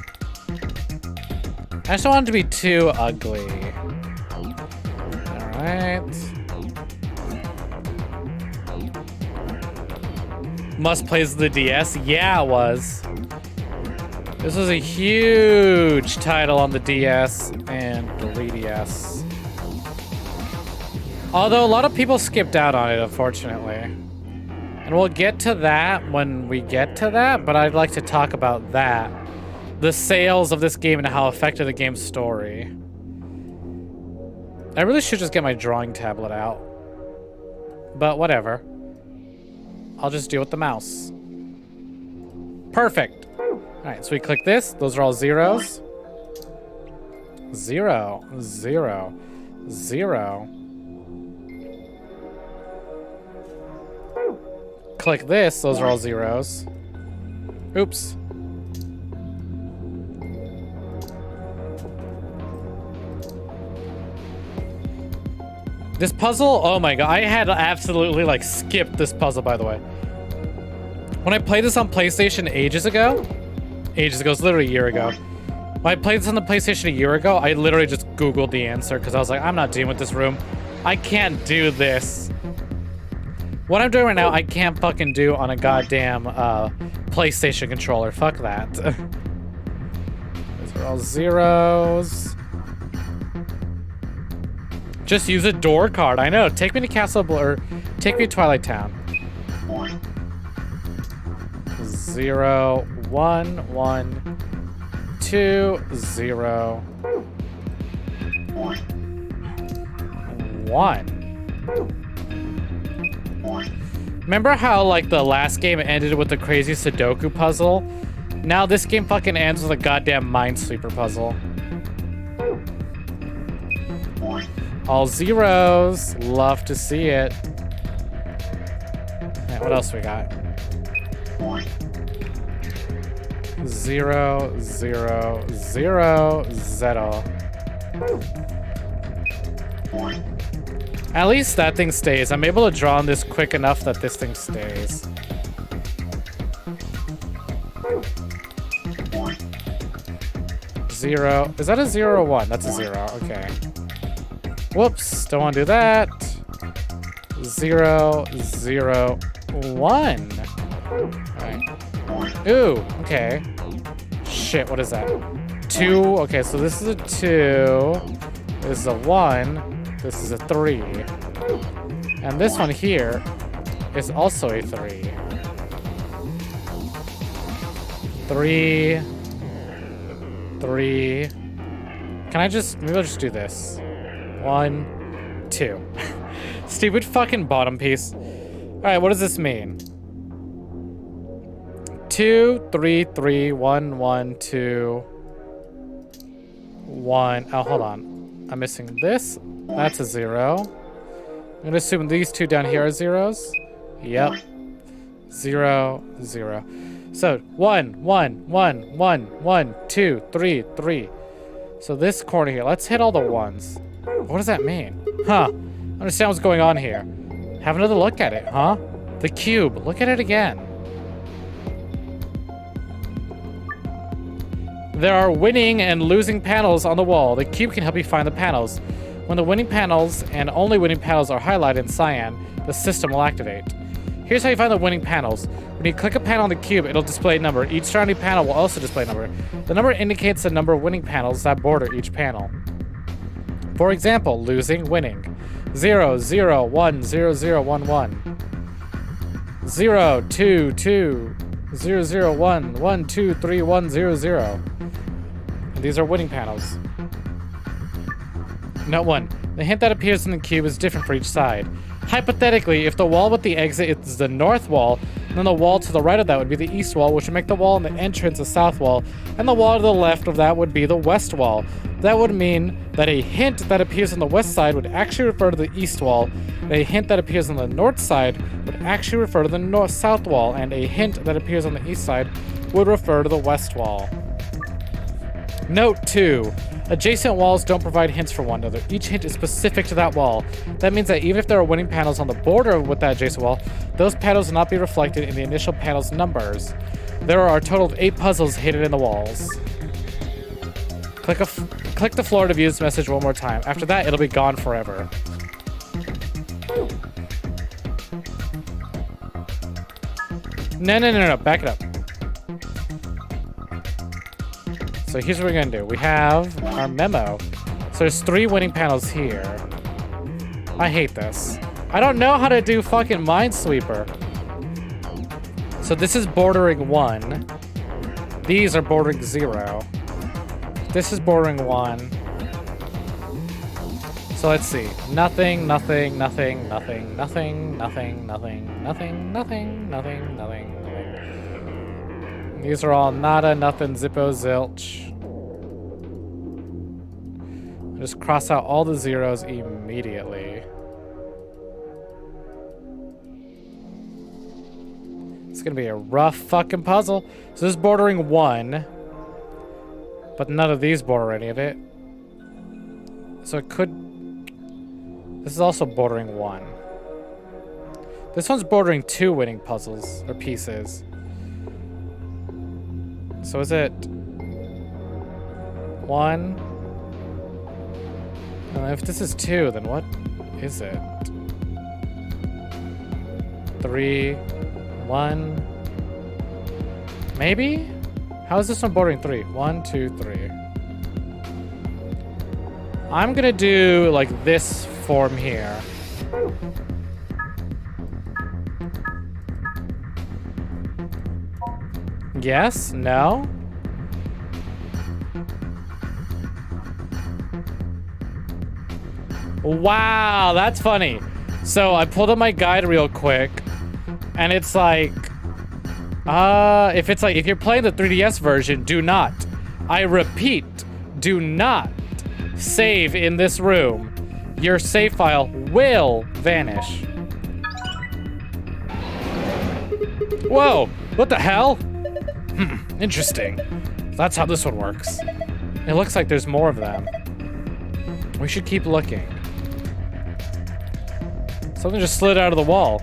just don't want it to be too ugly. Alright. Must plays the DS? Yeah, it was. This was a huge title on the DS and the 3DS. Although a lot of people skipped out on it, unfortunately. And we'll get to that when we get to that, but I'd like to talk about that. The sales of this game and how it affected the game's story. I really should just get my drawing tablet out. But whatever. I'll just deal with the mouse. Perfect. Alright, so we click this. Those are all zeros. 0, 0, 0. Click this. Those are all zeros. Oops. This puzzle, oh my god, I had absolutely like skipped this puzzle, by the way. When I played this on PlayStation ages ago, it's literally a year ago. When I played this on the PlayStation a year ago, I literally just Googled the answer because I was like, I'm not dealing with this room. I can't do this. What I'm doing right now, I can't fucking do on a goddamn PlayStation controller. Fuck that. Those are all zeros. Just use a door card. I know. Take me to Castle Blur. Take me to Twilight Town. 0, 1, 1, 2, 0, 1. Remember how, like, the last game ended with the crazy Sudoku puzzle? Now this game fucking ends with a goddamn Minesweeper puzzle. All zeros. Love to see it. Alright, what else we got? 0, 0, 0, 0. At least that thing stays. I'm able to draw on this quick enough that this thing stays. Zero. Is that a 0 or 1? That's a 0. Okay. Whoops. Don't want to do that. 0, 0, 1. Alright. Ooh, okay. Shit, what is that? 2. Okay, so this is a 2. This is a 1. This is a 3. And this one here is also a 3. 3. 3. Can I just... Maybe I'll just do this. 1, 2. Stupid fucking bottom piece. Alright, what does this mean? 2, 3, 3, 1, 1, 2, 1. Oh, hold on. I'm missing this. That's a 0. I'm gonna assume these two down here are zeros. Yep. 0, 0. So 1, 1, 1, 1, 1, 2, 3, 3. So this corner here, let's hit all the ones. What does that mean? Huh. I understand what's going on here. Have another look at it, huh? The cube. Look at it again. There are winning and losing panels on the wall. The cube can help you find the panels. When the winning panels and only winning panels are highlighted in cyan, the system will activate. Here's how you find the winning panels. When you click a panel on the cube, it'll display a number. Each surrounding panel will also display a number. The number indicates the number of winning panels that border each panel. For example, losing, winning. 0, 0, 1, 0, 0, 1, 1. 0, 2, 2, 0, 0, 1, 1, 2, 3, 1, 0, 0. And these are winning panels. Note 1. The hint that appears in the cube is different for each side. Hypothetically, if the wall with the exit is the north wall, then the wall to the right of that would be the east wall, which would make the wall in the entrance the south wall, and the wall to the left of that would be the west wall. That would mean that a hint that appears on the west side would actually refer to the east wall, and a hint that appears on the north side would actually refer to the north-south wall, and a hint that appears on the east side would refer to the west wall. Note 2. Adjacent walls don't provide hints for one another. Each hint is specific to that wall. That means that even if there are winning panels on the border with that adjacent wall, those panels will not be reflected in the initial panel's numbers. There are a total of 8 puzzles hidden in the walls. Click the floor to view this message one more time. After that, it'll be gone forever. No. Back it up. So here's what we're gonna do. We have our memo. So there's 3 winning panels here. I hate this. I don't know how to do fucking Minesweeper. So this is bordering 1. These are bordering 0. This is bordering 1. So let's see. Nothing, nothing, nothing, nothing, nothing, nothing, nothing, nothing, nothing, nothing, nothing. These are all nada, nothing, zippo, zilch. Just cross out all the zeros immediately. It's gonna be a rough fucking puzzle. So this is bordering 1, but none of these border any of it. So it could... This is also bordering 1. This one's bordering 2 winning puzzles, or pieces. So is it 1? And if this is 2, then what is it? 3, 1. Maybe? How is this one bordering 3? 1, 2, 3. I'm gonna do like this form here. Yes? No? Wow, that's funny. So I pulled up my guide real quick, and it's like, if you're playing the 3DS version, do not. I repeat, do not save in this room. Your save file will vanish. Whoa, what the hell? Interesting. That's how this one works. It looks like there's more of them. We should keep looking. Something just slid out of the wall.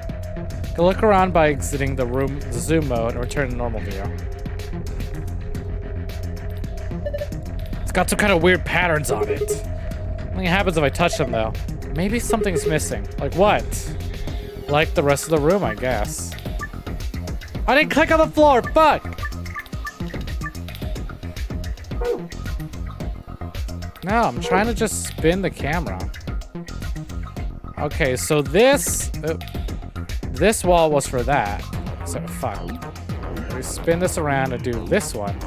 Go look around by exiting the zoom mode and return to normal view. It's got some kind of weird patterns on it. Nothing happens if I touch them though. Maybe something's missing. Like what? Like the rest of the room, I guess. I didn't click on the floor, fuck! No, I'm trying to just spin the camera. Okay, so this wall was for that. So fuck. We spin this around and do this one.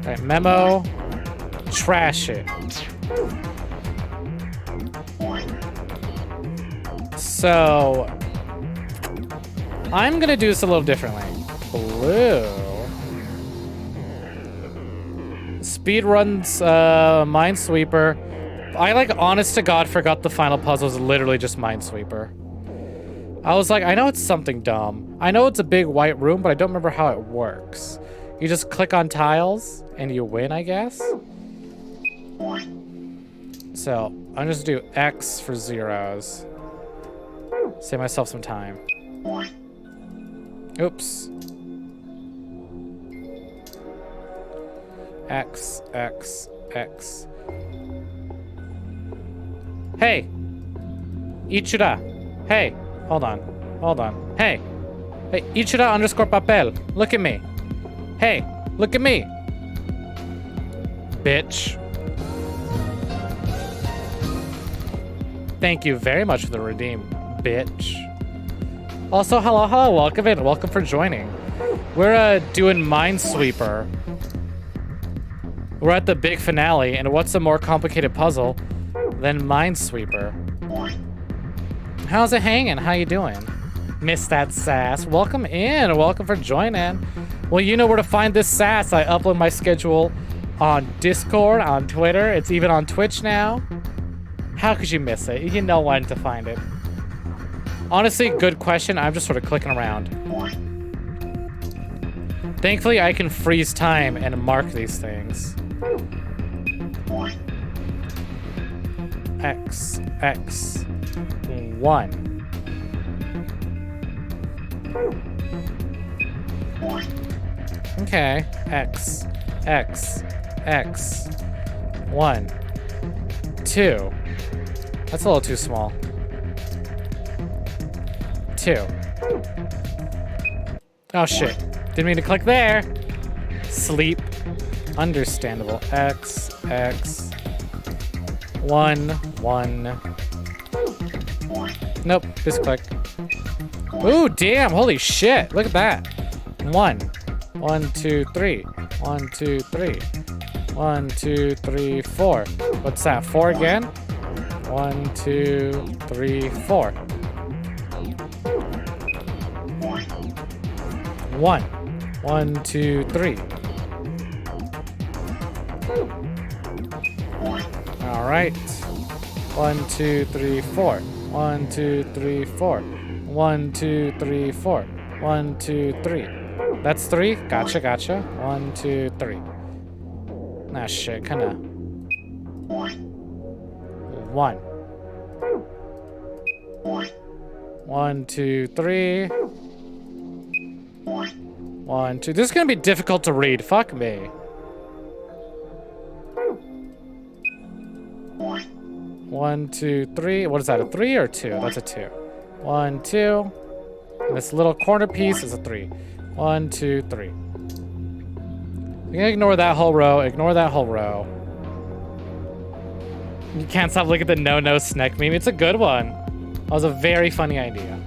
Alright, memo. Trash it. So I'm gonna do this a little differently. Blue. Speed runs Minesweeper. I like honest to God forgot the final puzzle is literally just Minesweeper. I was like, I know it's something dumb. I know it's a big white room, but I don't remember how it works. You just click on tiles and you win, I guess. So I'm just gonna do X for zeros. Save myself some time. Oops. X, X, X. Hey! Ichida! Hey! Hold on. Hold on. Hey! Hey, Ichida underscore papel. Look at me. Hey! Look at me! Bitch. Thank you very much for the redeem, bitch. Also, hello, hello, welcome in. Welcome for joining. We're doing Minesweeper. We're at the big finale, and what's a more complicated puzzle than Minesweeper? How's it hanging? How you doing? Miss that sass. Welcome in. Welcome for joining. Well, you know where to find this sass. I upload my schedule on Discord, on Twitter. It's even on Twitch now. How could you miss it? You know when to find it. Honestly, good question. I'm just sort of clicking around. Thankfully, I can freeze time and mark these things. X, X, 1. Okay, X, X, X, 1, 2. That's a little too small. 2. Oh shit. Didn't mean to click there. Sleep. Understandable. X, X. 1, 1. Nope, just click. Ooh, damn, holy shit. Look at that. 1. 1, 2, 3. 1, 2, 3. 1, 2, 3, 4. What's that? 4 again? 1, 2, 3, 4. 1. 1, 2, 3. All right. 1, 2, 3, 4. 1, 2, 3, 4. 1, 2, 3, 4. 1, 2, 3. That's 3? Gotcha, gotcha. 1, 2, 3. Nah, shit, kinda. 1. 1, 2, 3. 1, 2. This is gonna be difficult to read. Fuck me. 1, 2, 3. What is that? A 3 or 2? That's a 2. 1, 2. And this little corner piece is a 3. 1, 2, 3. You can ignore that whole row. Ignore that whole row. You can't stop looking at the no snack meme. It's a good one. That was a very funny idea.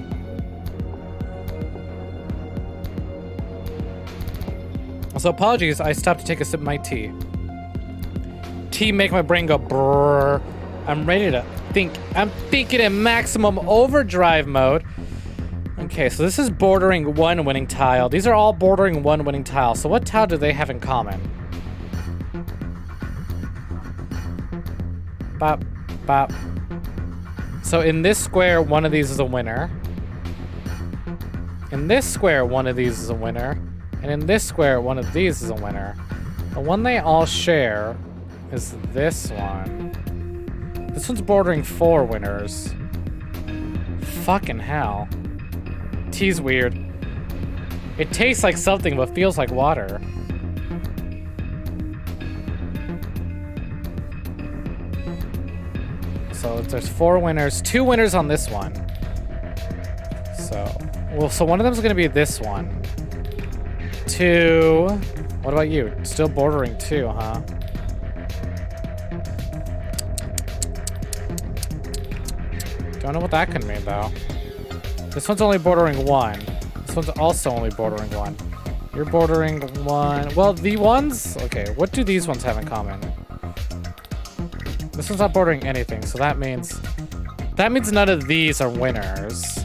Also, apologies. I stopped to take a sip of my tea. Tea make my brain go brrr. I'm ready to think. I'm thinking in maximum overdrive mode. Okay, so this is bordering 1 winning tile. These are all bordering 1 winning tile. So what tile do they have in common? Bop, bop. So in this square, one of these is a winner. In this square, one of these is a winner. And in this square, one of these is a winner. The one they all share is this one. This one's bordering 4 winners. Fucking hell. Tea's weird. It tastes like something, but feels like water. So there's 4 winners, 2 winners on this one. So, well, so one of them is gonna be this one. 2. What about you? Still bordering 2, huh? Don't know what that could mean, though. This one's only bordering 1. This one's also only bordering 1. You're bordering 1. Well, the ones... Okay, what do these ones have in common? This one's not bordering anything, so that means... That means none of these are winners.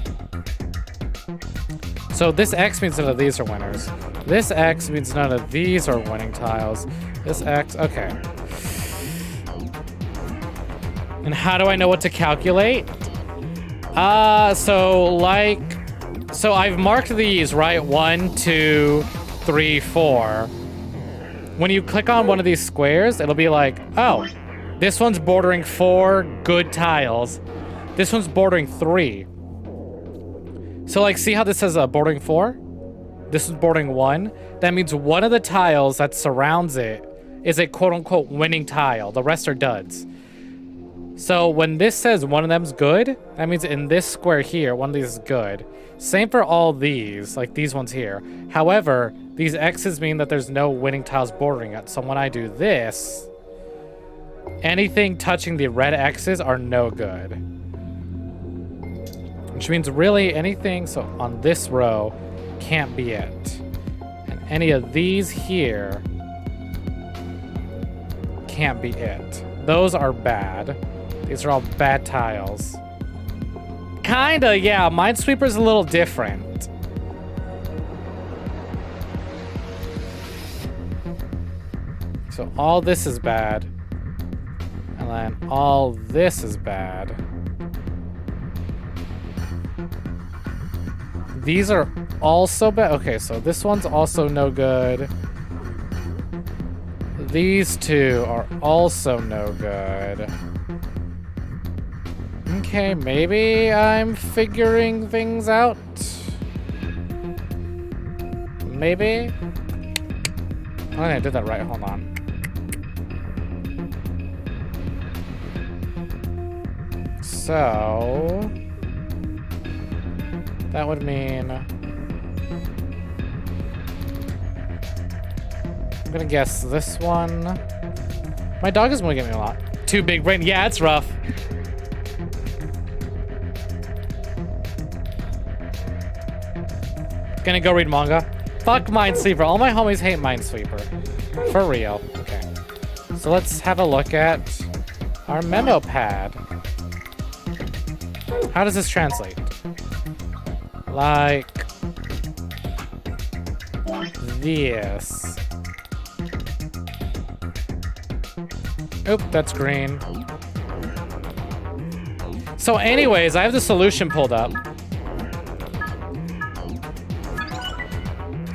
So this X means none of these are winners. This X means none of these are winning tiles. This X... Okay. And how do I know what to calculate? So I've marked these, right? 1, 2, 3, 4. When you click on one of these squares, it'll be like, oh, this one's bordering 4 good tiles. This one's bordering 3. So like, see how this says bordering 4? This is bordering 1. That means one of the tiles that surrounds it is a quote-unquote winning tile. The rest are duds. So when this says one of them's good, that means in this square here, one of these is good. Same for all these, like these ones here. However, these X's mean that there's no winning tiles bordering it. So when I do this, anything touching the red X's are no good. Which means really anything, so on this row, can't be it. And any of these here can't be it. Those are bad. These are all bad tiles. Kinda, yeah. Minesweeper's a little different. So all this is bad. And then all this is bad. These are also bad. Okay, so this one's also no good. These two are also no good. Okay, maybe I'm figuring things out. Maybe? Oh, I did that right. Hold on. So... that would mean... I'm gonna guess this one. My dog is gonna get me a lot. Too big brain. Yeah, it's rough. Gonna go read manga. Fuck Minesweeper. All my homies hate Minesweeper. For real. Okay. So let's have a look at our memo pad. How does this translate? Like this. Oop, that's green. So anyways, I have the solution pulled up.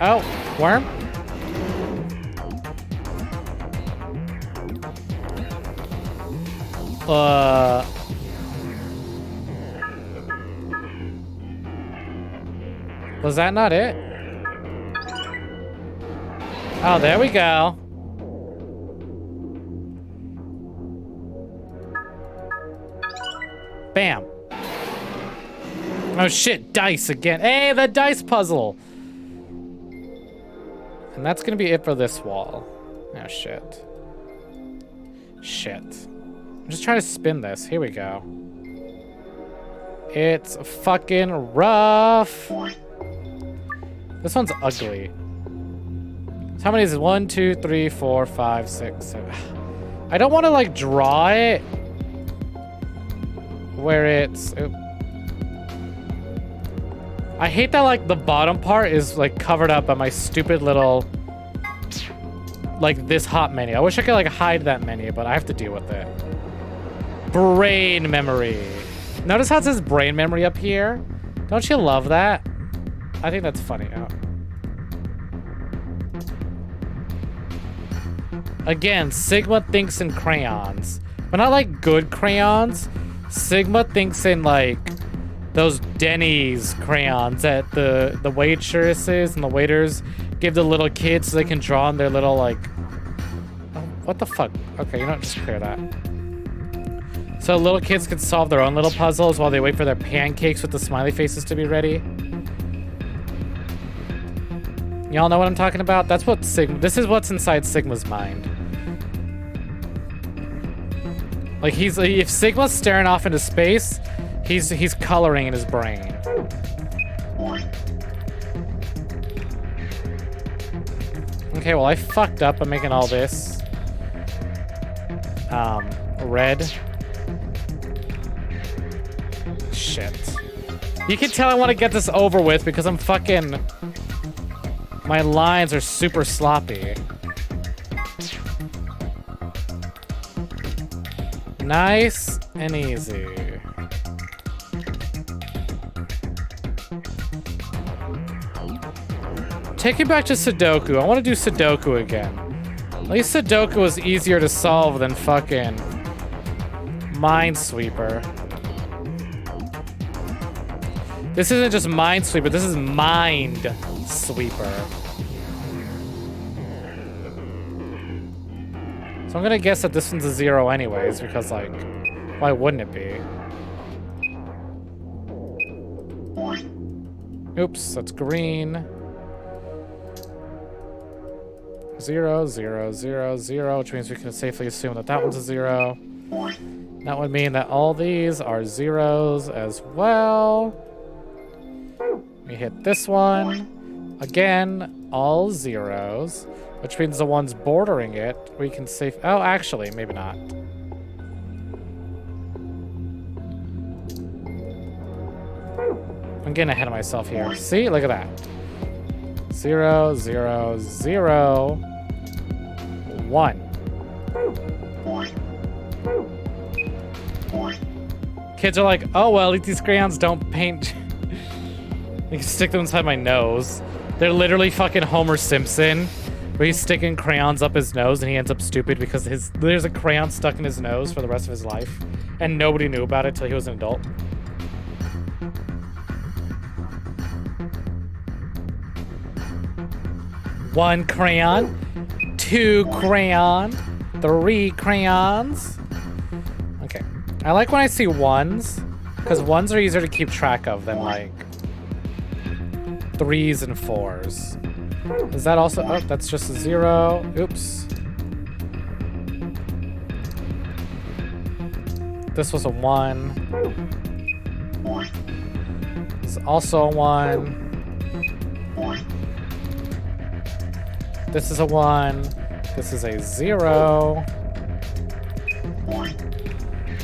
Oh, worm? Was that not it? Oh, there we go. Bam. Oh shit, dice again. Hey, the dice puzzle. And that's gonna be it for this wall. Oh shit. Shit. I'm just trying to spin this. Here we go. It's fucking rough. This one's ugly. So how many is it? 1, 2, 3, 4, 5, 6, 7. I don't want to like draw it where it's... Oop. I hate that like the bottom part is like covered up by my stupid little like this hot menu. I wish I could like hide that menu, but I have to deal with it. Brain memory. Notice how it says brain memory up here? Don't you love that? I think that's funny. Oh. Again, Sigma thinks in crayons, but not like good crayons. Sigma thinks in like those Denny's crayons that the waitresses and the waiters give the little kids so they can draw on their little like... Oh, what the fuck? Okay, you know what? Just clear that. So little kids can solve their own little puzzles while they wait for their pancakes with the smiley faces to be ready. Y'all know what I'm talking about? That's what this is what's inside Sigma's mind. Like if Sigma's staring off into space, he's coloring in his brain. Okay, well I fucked up by making all this red. Shit. You can tell I want to get this over with because I'm fucking... My lines are super sloppy. Nice and easy. Take me back to Sudoku. I want to do Sudoku again. At least Sudoku was easier to solve than fucking Minesweeper. This isn't just Minesweeper, this is Mind-Sweeper. So I'm gonna guess that this one's a 0 anyways, because like, why wouldn't it be? Oops, that's green. 0, 0, 0, 0, which means we can safely assume that that one's a 0. That would mean that all these are 0s as well. We hit this one. Again, all 0s, which means the ones bordering it, we can safe... Oh, actually, maybe not. I'm getting ahead of myself here. See? Look at that. 0, 0, 0, 1. Kids are like, oh, well, at least these crayons don't paint... You can stick them inside my nose. They're literally fucking Homer Simpson, where he's sticking crayons up his nose and he ends up stupid because there's a crayon stuck in his nose for the rest of his life. And nobody knew about it till he was an adult. One crayon, 2 crayon, 3 crayons. Okay. I like when I see ones, because ones are easier to keep track of than like 3s and 4s. Is that also... Oh, that's just a 0. Oops. This was a 1. This is also a 1. This is a 1. This is a 0.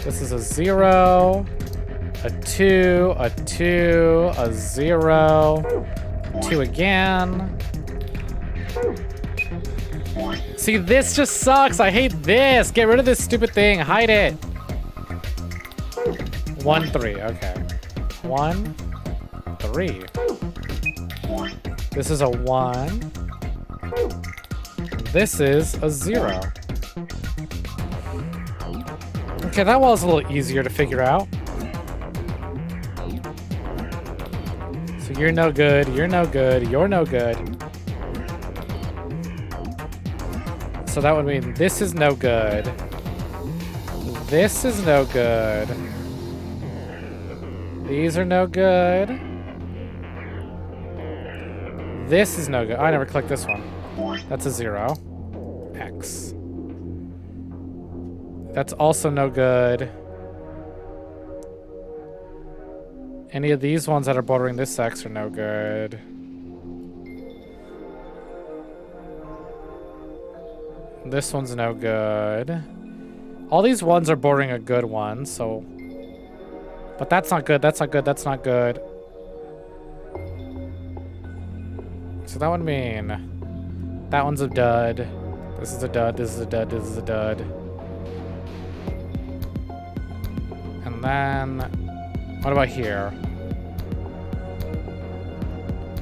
This is a 0. A 2. A 2. A 0. 2 again. See, this just sucks. I hate this. Get rid of this stupid thing. Hide it. 1, 3. Okay. 1, 3. This is a 1. This is a 0. Okay, that was a little easier to figure out. So you're no good, you're no good, you're no good. So that would mean this is no good. This is no good. These are no good. This is no good. Oh, I never clicked this one. That's a 0. X. That's also no good. Any of these ones that are bordering this X are no good. This one's no good. All these ones are bordering a good one, so... But that's not good, that's not good, that's not good. So that would mean... That one's a dud. This is a dud, this is a dud, this is a dud. And then... What about here?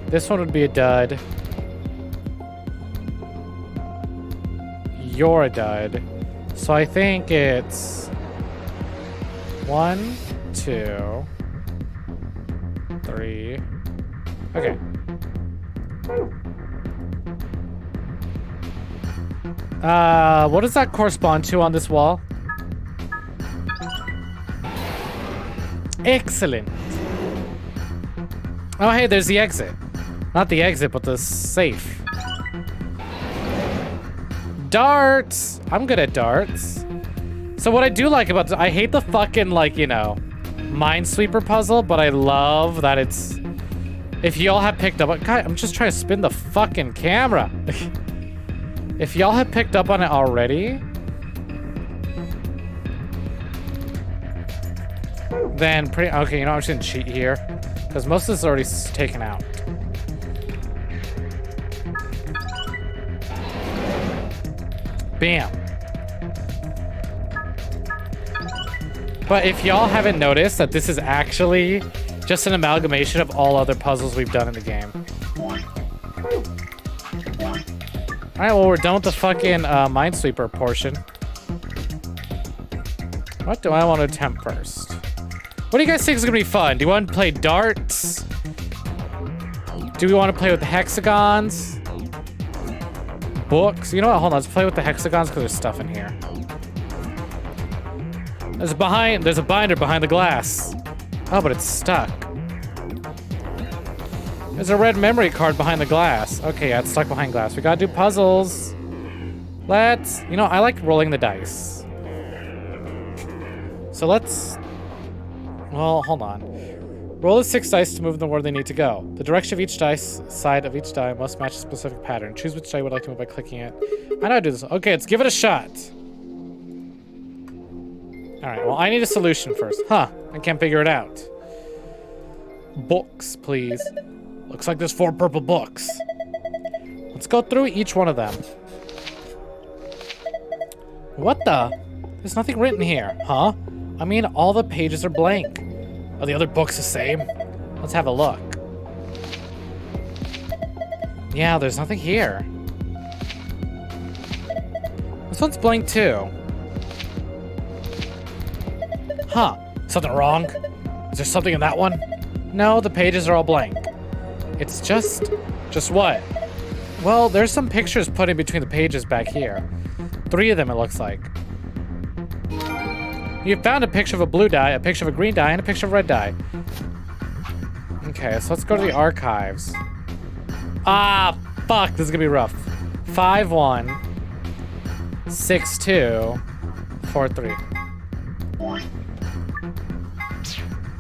This one would be a dud. You're a dud. So I think it's... 1, 2, 3. Okay. What does that correspond to on this wall? Excellent. Oh, hey, there's the exit. Not the exit, but the safe. Darts! I'm good at darts. So what I do like about this, I hate the fucking, like, you know, Minesweeper puzzle, but I love that it's... If y'all have picked up... God, I'm just trying to spin the fucking camera. If y'all have picked up on it already... Then pretty... Okay, you know, I'm just gonna cheat here. Because most of this is already taken out. Bam. But if y'all haven't noticed that this is actually just an amalgamation of all other puzzles we've done in the game. Alright, well, we're done with the fucking Minesweeper portion. What do I want to attempt first? What do you guys think is going to be fun? Do you want to play darts? Do we want to play with the hexagons? Books? You know what? Hold on. Let's play with the hexagons because there's stuff in here. There's a binder behind the glass. Oh, but it's stuck. There's a red memory card behind the glass. Okay, yeah, it's stuck behind glass. We gotta do puzzles. You know, I like rolling the dice. So let's, well, hold on. Roll the 6 dice to move them where they need to go. The direction of each side of each die must match a specific pattern. Choose which die you would like to move by clicking it. I know how to do this. Okay, let's give it a shot. Alright, well, I need a solution first. Huh, I can't figure it out. Books, please. Looks like there's 4 purple books. Let's go through each one of them. What the? There's nothing written here, huh? I mean, all the pages are blank. Are the other books the same? Let's have a look. Yeah, there's nothing here. This one's blank too. Huh, something wrong? Is there something in that one? No, the pages are all blank. It's just what? Well, there's some pictures put in between the pages back here. 3 of them, it looks like. You found a picture of a blue die, a picture of a green die, and a picture of a red die. Okay, so let's go to the archives. Ah, fuck, this is gonna be rough. 5-1, 6-2, 4-3.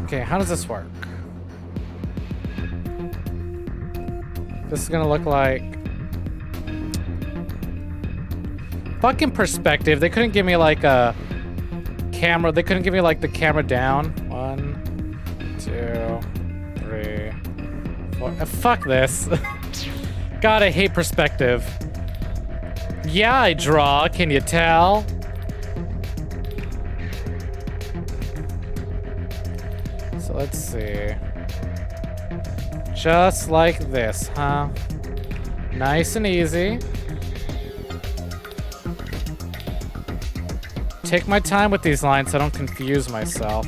Okay, how does this work? This is gonna look like... Fucking perspective. They couldn't give me like a camera. They couldn't give me like the camera down. 1, 2, 3, 4. Fuck this. God, I hate perspective. Yeah, I draw. Can you tell? So let's see. Just like this, huh? Nice and easy. Take my time with these lines so I don't confuse myself.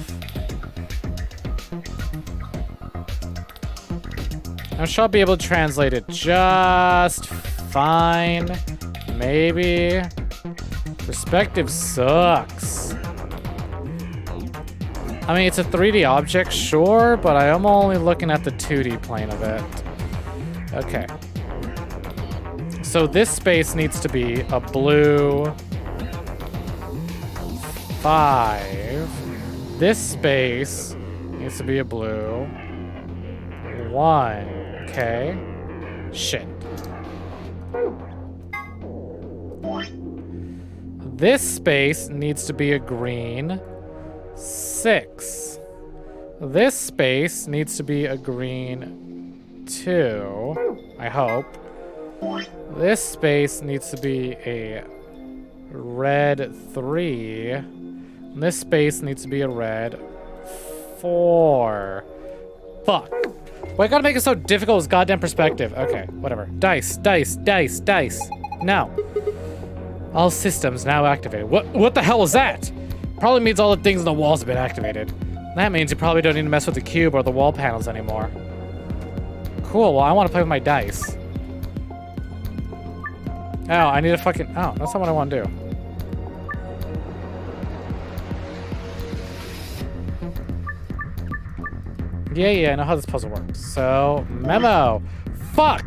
I'm sure I'll be able to translate it just fine. Maybe. Perspective sucks. I mean, it's a 3D object, sure, but I am only looking at the 2D plane of it. Okay. So this space needs to be a blue 5. This space needs to be a blue 1. Okay. Shit. This space needs to be a green 6. This space needs to be a green 2, I hope. This space needs to be a red 3. And this space needs to be a red 4. Fuck. Why gotta make it so difficult with goddamn perspective? Okay, whatever. Dice, dice, dice, dice. No. All systems now activated. What the hell was that? Probably means all the things in the walls have been activated. That means you probably don't need to mess with the cube or the wall panels anymore. Cool, well I want to play with my dice. Oh, I need a fucking... Oh, that's not what I want to do. Yeah, I know how this puzzle works. So, memo. Fuck!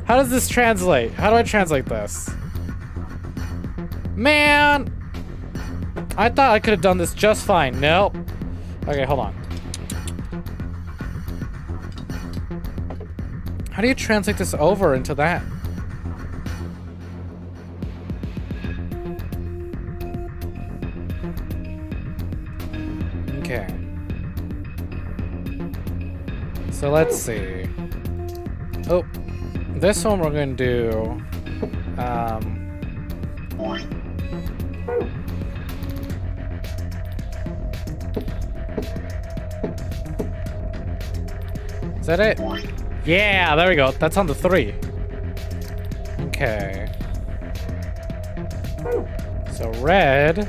How does this translate? How do I translate this? Man! I thought I could have done this just fine. Nope. Okay, hold on. How do you translate this over into that? Okay. So let's see. Oh, this one we're gonna do. Is that it? Yeah, there we go. That's on the 3. Okay. So red.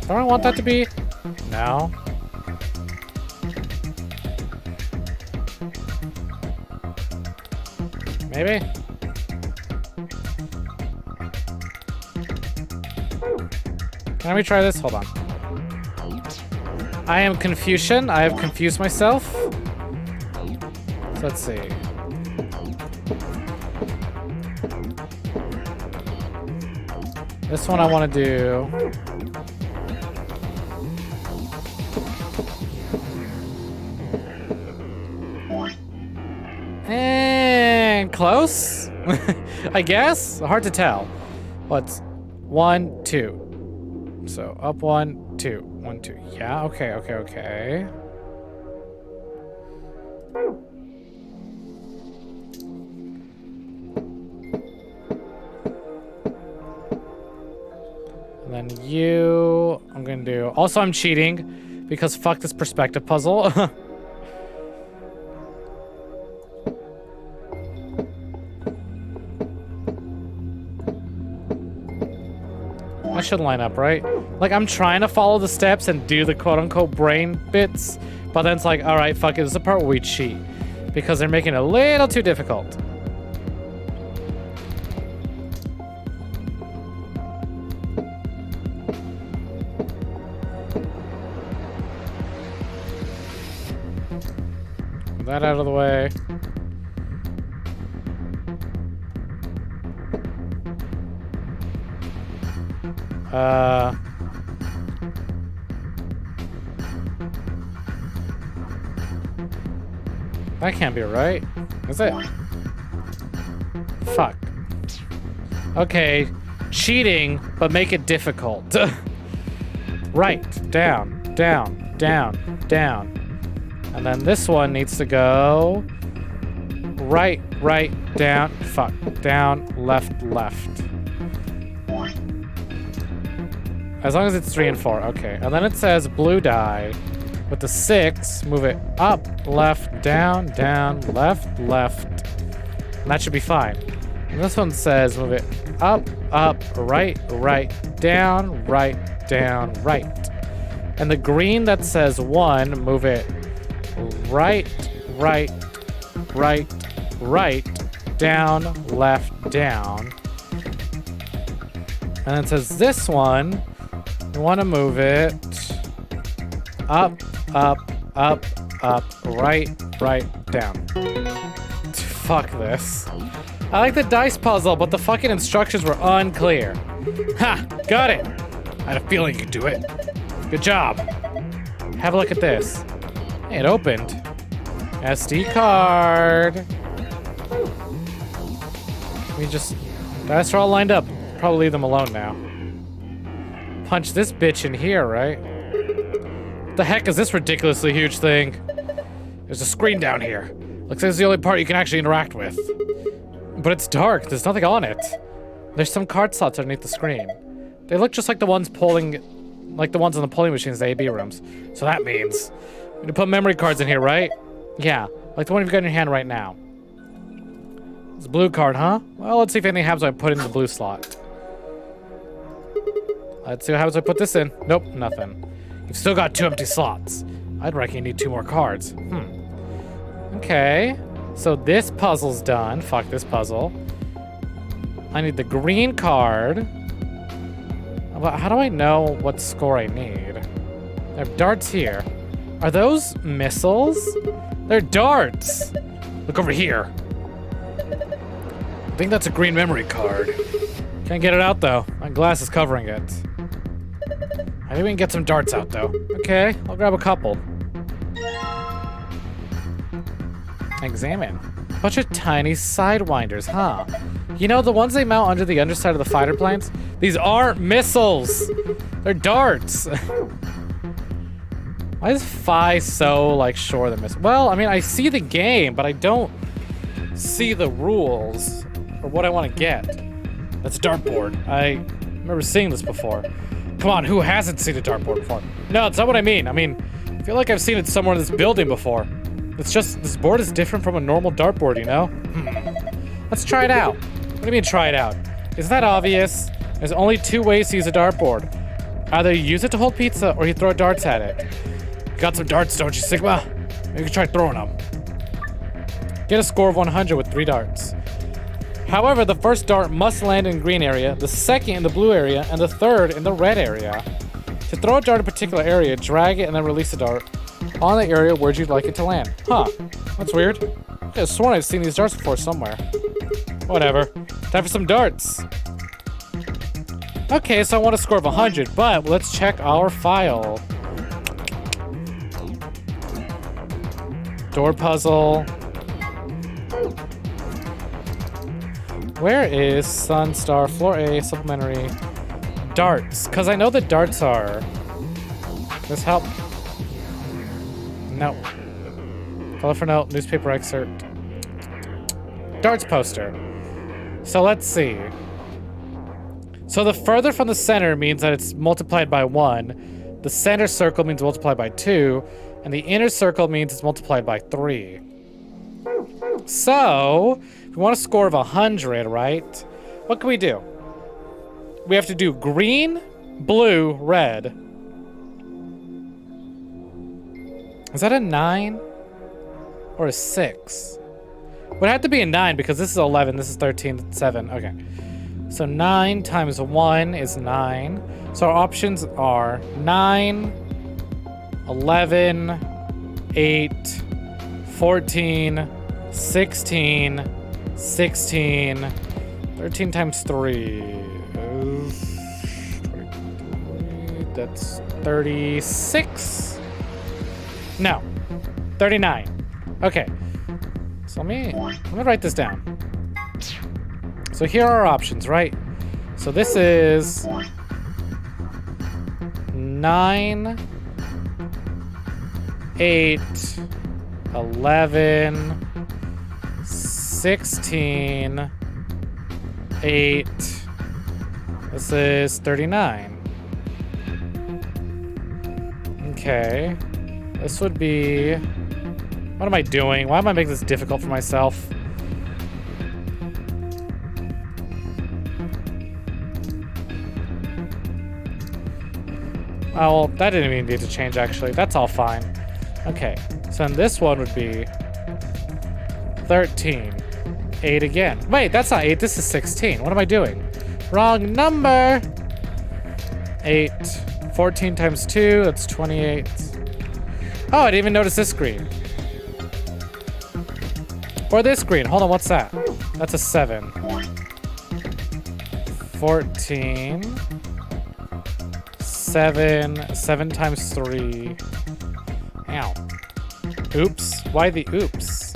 Don't I want that to be? No. Maybe? Can we try this? Hold on. I am Confucian. I have confused myself. So let's see. This one I want to do. And close? I guess? Hard to tell. What's 1, 2. So up 1, 2. 1, 2. Yeah, okay, okay, okay. And then you, I'm gonna do. Also, I'm cheating because fuck this perspective puzzle. I should line up, right? Like, I'm trying to follow the steps and do the quote-unquote brain bits, but then it's like, all right, fuck it, this is the part where we cheat because they're making it a little too difficult. Get that out of the way. That can't be right. Is it? Fuck. Okay. Cheating, but make it difficult. Right. Down. Down. Down. Down. And then this one needs to go... Right. Right. Down. Fuck. Down. Left. Left. As long as it's 3 and 4, okay. And then it says blue die. With the 6, move it up, left, down, down, left, left. And that should be fine. And this one says move it up, up, right, right, down, right, right. And the green that says 1, move it right, right, right, right, down, left, down. And then it says this one, you want to move it up, up, up, up, right, right, down. Fuck this. I like the dice puzzle, but the fucking instructions were unclear. Ha! Got it! I had a feeling you could do it. Good job. Have a look at this. Hey, it opened. SD card. We just... Dice are all lined up. Probably leave them alone now. Punch this bitch in here, right? What the heck is this ridiculously huge thing? There's a screen down here. Looks like it's the only part you can actually interact with. But it's dark. There's nothing on it. There's some card slots underneath the screen. They look just like the ones polling... Like the ones on the polling machines in the AB rooms. So that means... You can put memory cards in here, right? Yeah. Like the one you've got in your hand right now. It's a blue card, huh? Well, let's see if anything happens when I put it in the blue slot. Let's see what happens when I put this in. Nope, nothing. You've still got 2 empty slots. I'd reckon you need 2 more cards. Okay. So this puzzle's done. Fuck this puzzle. I need the green card. But how do I know what score I need? I have darts here. Are those missiles? They're darts. Look over here. I think that's a green memory card. Can't get it out though. My glass is covering it. I think we can get some darts out though. Okay, I'll grab a couple. Examine. Bunch of tiny sidewinders, huh? You know, the ones they mount under the underside of the fighter planes? These aren't missiles! They're darts! Why is Phi so, like, sure they're missiles? Well, I mean, I see the game, but I don't see the rules or what I want to get. That's a dartboard. I remember seeing this before. Come on, who hasn't seen a dartboard before? No, that's not what I mean. I mean, I feel like I've seen it somewhere in this building before. It's just, this board is different from a normal dartboard, you know? Let's try it out. What do you mean try it out? Is that obvious? There's only 2 ways to use a dartboard. Either you use it to hold pizza or you throw darts at it. You got some darts, don't you, Sigma? Maybe you can try throwing them. Get a score of 100 with 3 darts. However, the first dart must land in the green area, the second in the blue area, and the third in the red area. To throw a dart in a particular area, drag it and then release the dart on the area where you'd like it to land. Huh, that's weird. I could have sworn I've seen these darts before somewhere. Whatever. Time for some darts. Okay, so I want a score of 100, but let's check our file. Door puzzle. Where is Sunstar? Floor A, supplementary. Darts, because I know the darts are. This help? No. Color for note, newspaper excerpt. Darts poster. So let's see. So the further from the center means that it's multiplied by 1. The center circle means multiplied by 2. And the inner circle means it's multiplied by 3. So, we want a score of 100, right? What can we do? We have to do green, blue, red. Is that a 9? Or a 6? Would have to be a 9 because this is 11, this is 13, 7. Okay. So 9 times 1 is 9. So our options are 9, 11, 8, 14, 16, 16, 13 times 3 is 23, that's 36. No, 39. Okay, so let me write this down. So here are our options, right? So this is 9, 8, 11, 16, 8. This is 39. Okay. This would be... What am I doing? Why am I making this difficult for myself? Oh, well, that didn't even need to change, actually. That's all fine. Okay, so then this one would be 13. 8 again. Wait, that's not 8. This is 16. What am I doing? Wrong number! 8. 14 times 2, that's 28. Oh, I didn't even notice this screen. Or this screen. Hold on, what's that? That's a 7. 14. 7. 7 times 3. Ow. Oops. Why the oops?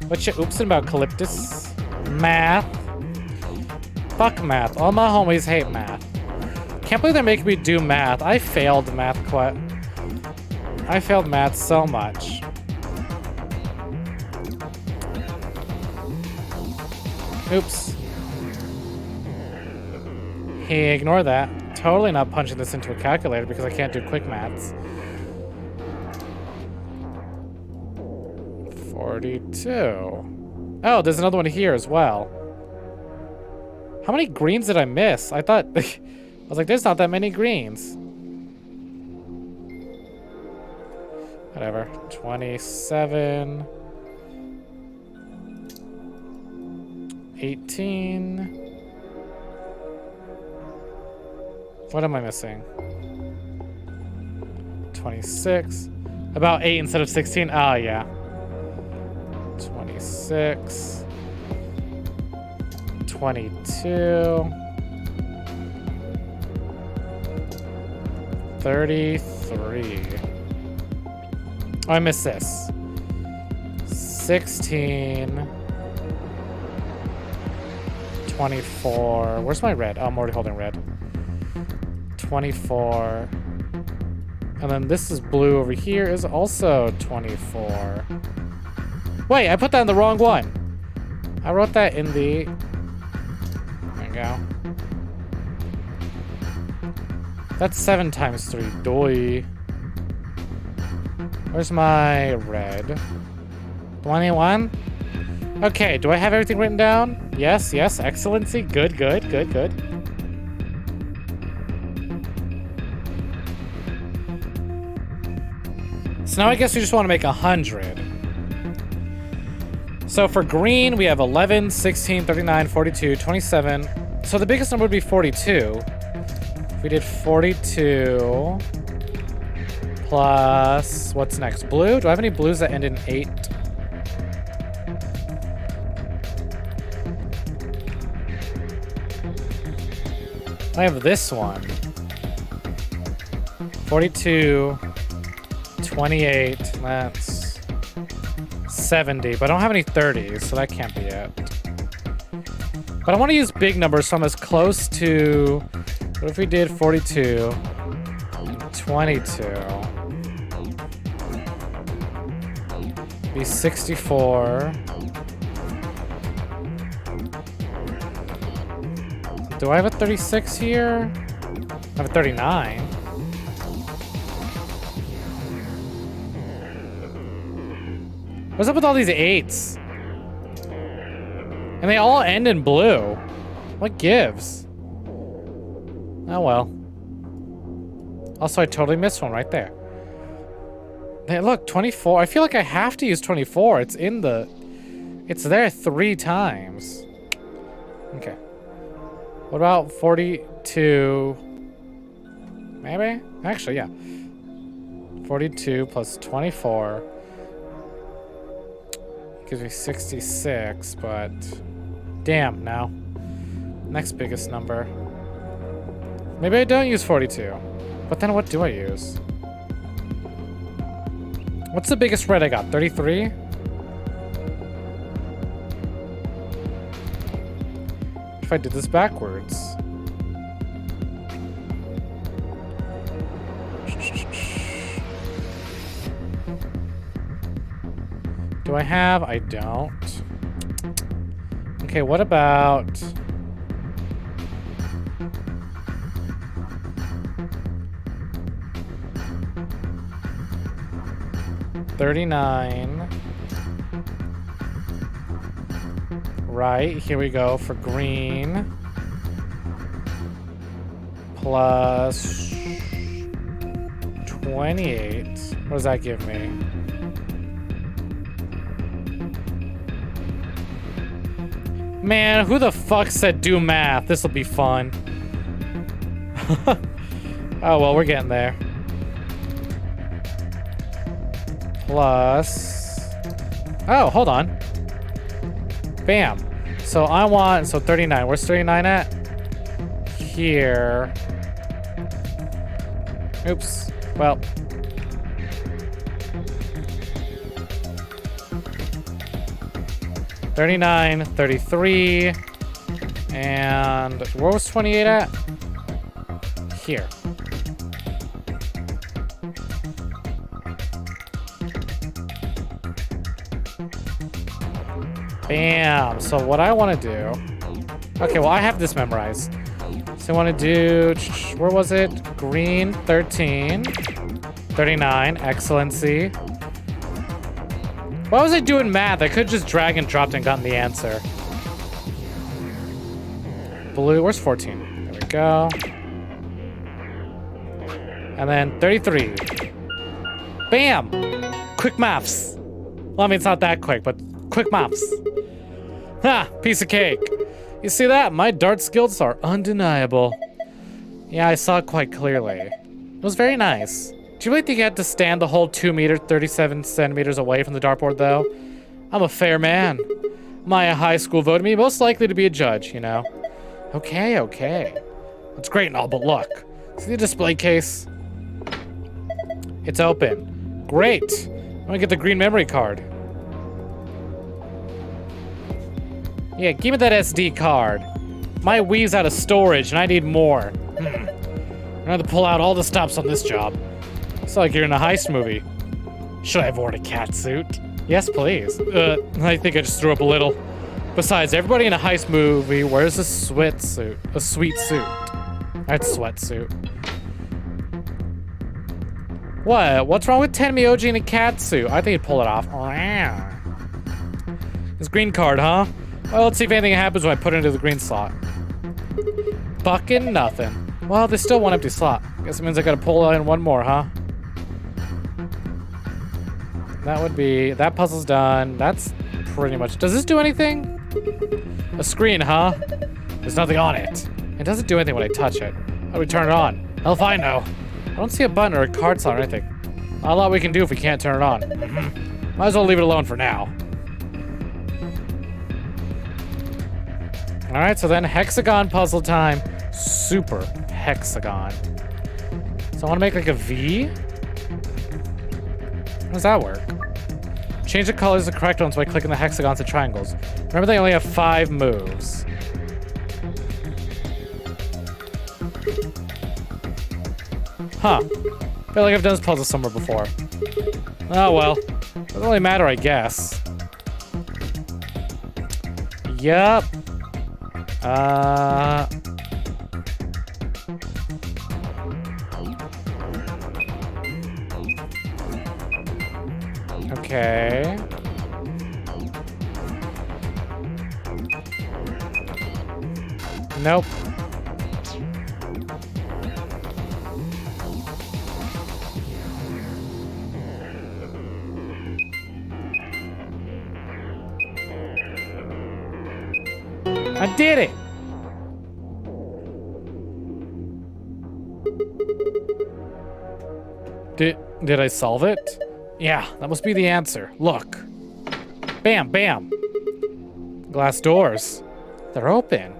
What you oopsing about, Calyptus? Math. Fuck math. All my homies hate math. Can't believe they're making me do math. I failed math I failed math so much. Oops. Hey, ignore that. Totally not punching this into a calculator because I can't do quick maths. 42. Oh, there's another one here as well. How many greens did I miss? I thought... I was like, there's not that many greens. Whatever. 27. 18. What am I missing? 26. About 8 instead of 16? Oh, yeah. 26. 22. 33. Oh, I missed this. 16. 24. Where's my red? Oh, I'm already holding red. 24. And then this is blue over here is also 24. Wait, I put that in the wrong one. I wrote that in the... There you go. That's 7 times 3. Doi. Where's my red? 21? Okay, do I have everything written down? Yes, yes, excellency. Good, good, good, good. So now I guess we just want to make 100. So for green, we have 11, 16, 39, 42, 27. So the biggest number would be 42. If we did 42 plus, what's next? Blue? Do I have any blues that end in 8? I have this one. 42, 28, that's 70, but I don't have any 30s, so that can't be it. But I want to use big numbers, so I'm as close to, what if we did 42, 22, be 64. Do I have a 36 here? I have a 39. What's up with all these 8s? And they all end in blue. What gives? Oh well. Also, I totally missed one right there. Hey, look, 24. I feel like I have to use 24. It's in the... It's there 3 times. Okay. What about 42? Maybe? Actually, yeah. 42 plus 24 gives me 66, but damn, now. Next biggest number. Maybe I don't use 42. But then what do I use? What's the biggest red I got? 33? If I did this backwards. Do I have? I don't. Okay, what about... $39. Right, here we go for green. Plus 28. What does that give me? Man, who the fuck said do math? This'll be fun. Oh well, we're getting there. Plus... Oh, hold on. Bam. So I want... So 39. Where's 39 at? Here. Oops. Well. $39, 33, and where was 28 at? Here. Bam. So what I want to do... Okay, well, I have this memorized. So I want to do... Where was it? Green, 13. 39. Excellency. Why was I doing math? I could just drag and dropped and gotten the answer. Blue. Where's 14? There we go. And then 33. Bam! Quick maths. Well, I mean, it's not that quick, but quick maths. Ha! Piece of cake. You see that? My dart skills are undeniable. Yeah, I saw it quite clearly. It was very nice. Do you really think you had to stand the whole 2 meter, 37 centimeters away from the dartboard, though? I'm a fair man. My high school voted me most likely to be a judge, you know? Okay, okay. That's great and all, but look. See the display case? It's open. Great. I'm gonna get the green memory card. Yeah, give me that SD card. My Wii's out of storage and I need more. I'm gonna have to pull out all the stops on this job. It's like you're in a heist movie. Should I have worn a cat suit? Yes, please. I think I just threw up a little. Besides, everybody in a heist movie wears a sweatsuit. A sweet suit. That's sweatsuit. What? What's wrong with Tenmyoji in a cat suit? I think he'd pull it off. This green card, huh? Well, let's see if anything happens when I put it into the green slot. Fucking nothing. Well, there's still one empty slot. Guess it means I gotta pull in one more, huh? That would be... That puzzle's done. That's pretty much... Does this do anything? A screen, huh? There's nothing on it. It doesn't do anything when I touch it. How do we turn it on? Hell if I know. I don't see a button or a card slot or anything. Not a lot we can do if we can't turn it on. Might as well leave it alone for now. Alright, so then hexagon puzzle time. Super hexagon. So I want to make like a V. How does that work? Change the colors to the correct ones by clicking the hexagons and triangles. Remember they only have 5 moves. Huh. Feel like I've done this puzzle somewhere before. Oh well. Doesn't really matter, I guess. Yup. Okay. Nope. I did it! Did I solve it? Yeah, that must be the answer. Look. Bam, bam. Glass doors. They're open.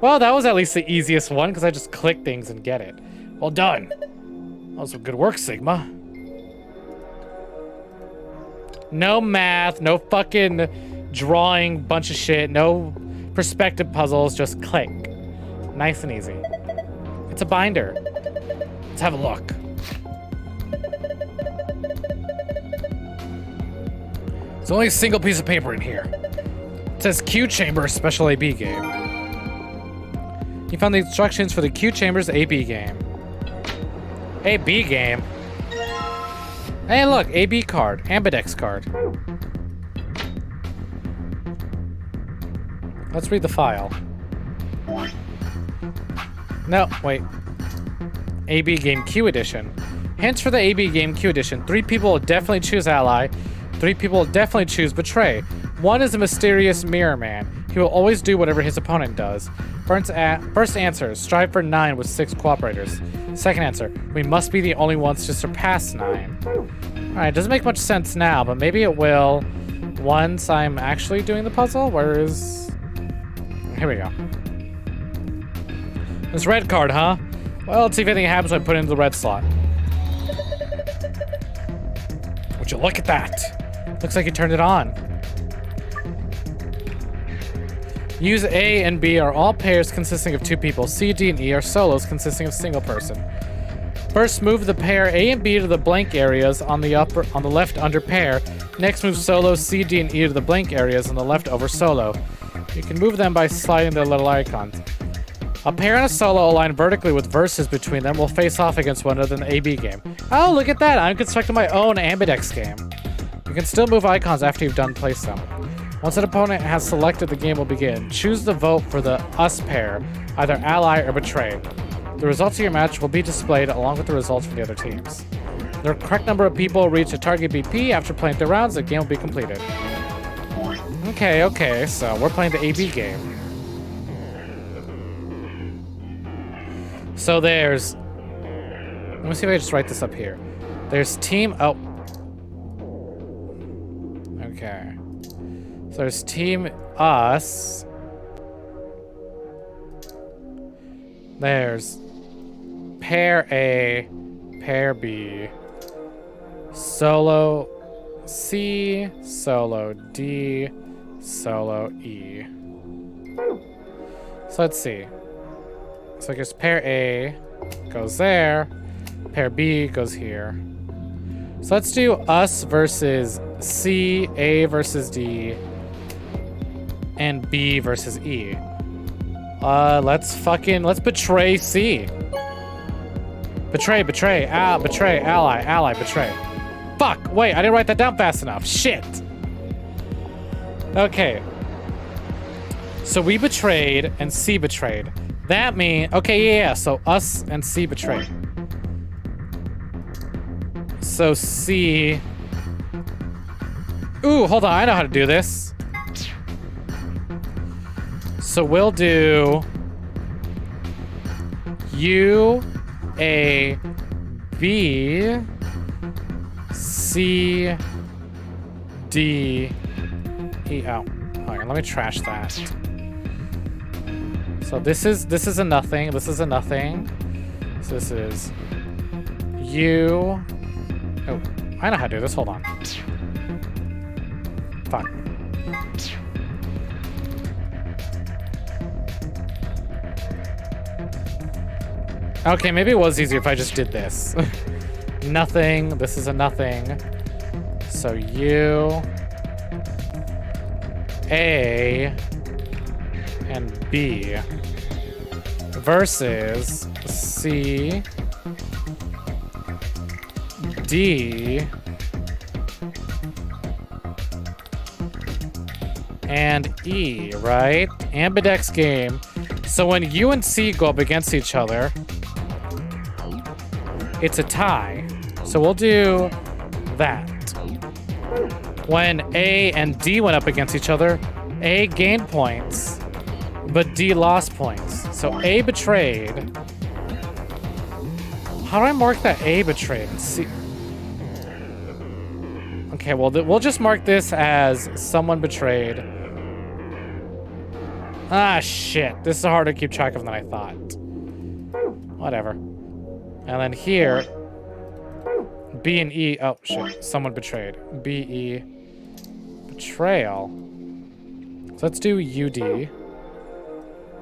Well, that was at least the easiest one because I just click things and get it. Well done. That was some good work, Sigma. No math, no fucking drawing bunch of shit, no perspective puzzles, just click. Nice and easy. It's a binder. Let's have a look. There's only a single piece of paper in here. It says Q Chamber Special AB Game. You found the instructions for the Q Chambers AB game. AB game? Hey look, AB card, Ambidex card. Let's read the file. No, wait. AB Game Q Edition. Hints for the AB Game Q Edition. 3 people will definitely choose Ally. 3 people will definitely choose Betray. 1 is a mysterious mirror man. He will always do whatever his opponent does. First answer, strive for 9 with 6 cooperators. Second answer, we must be the only ones to surpass 9. Alright, doesn't make much sense now, but maybe it will once I'm actually doing the puzzle. Where is... Here we go. This red card, huh? Well, let's see if anything happens when I put it into the red slot. Would you look at that? Looks like you turned it on. Use A and B are all pairs consisting of 2 people. C, D, and E are solos consisting of single person. First, move the pair A and B to the blank areas on the left under pair. Next, move solo C, D, and E to the blank areas on the left over solo. You can move them by sliding their little icons. A pair and a solo aligned vertically with verses between them will face off against one another in the AB game. Oh, look at that! I'm constructing my own Ambidex game. You can still move icons after you've done place them. Once an opponent has selected, the game will begin. Choose the vote for the us pair, either Ally or Betray. The results of your match will be displayed along with the results from the other teams. The correct number of people reach a target BP after playing 3 rounds, the game will be completed. Okay, so we're playing the AB game. So there's... Let me see if I just write this up here. There's team... Oh. Okay. So there's team us. There's pair A, pair B, solo C, solo D, solo E. So let's see. So I guess pair A goes there, pair B goes here. So let's do us versus C, A versus D, and B versus E. Let's betray C. Betray, ally, betray. Fuck, wait, I didn't write that down fast enough. Shit. Okay. So we betrayed and C betrayed. That means, okay, yeah, so us and C betrayed. So C. Ooh, hold on, I know how to do this. So we'll do U, A, B, C, D, E. Oh, hold on, let me trash that. So this is a nothing. This is a nothing. So this is U. Oh, I know how to do this. Hold on. Fuck. Okay, maybe it was easier if I just did this. Nothing. This is a nothing. So U, A, and B versus C, D, and E, right? Ambidex game. So when U and C go up against each other, it's a tie. So we'll do that. When A and D went up against each other, A gained points, but D lost points. So A betrayed. How do I mark that A betrayed? C. Okay, well, we'll just mark this as someone betrayed. Ah, shit. This is harder to keep track of than I thought. Whatever. And then here, B and E. Oh, shit. Someone betrayed. B, E. Betrayal. So let's do UD.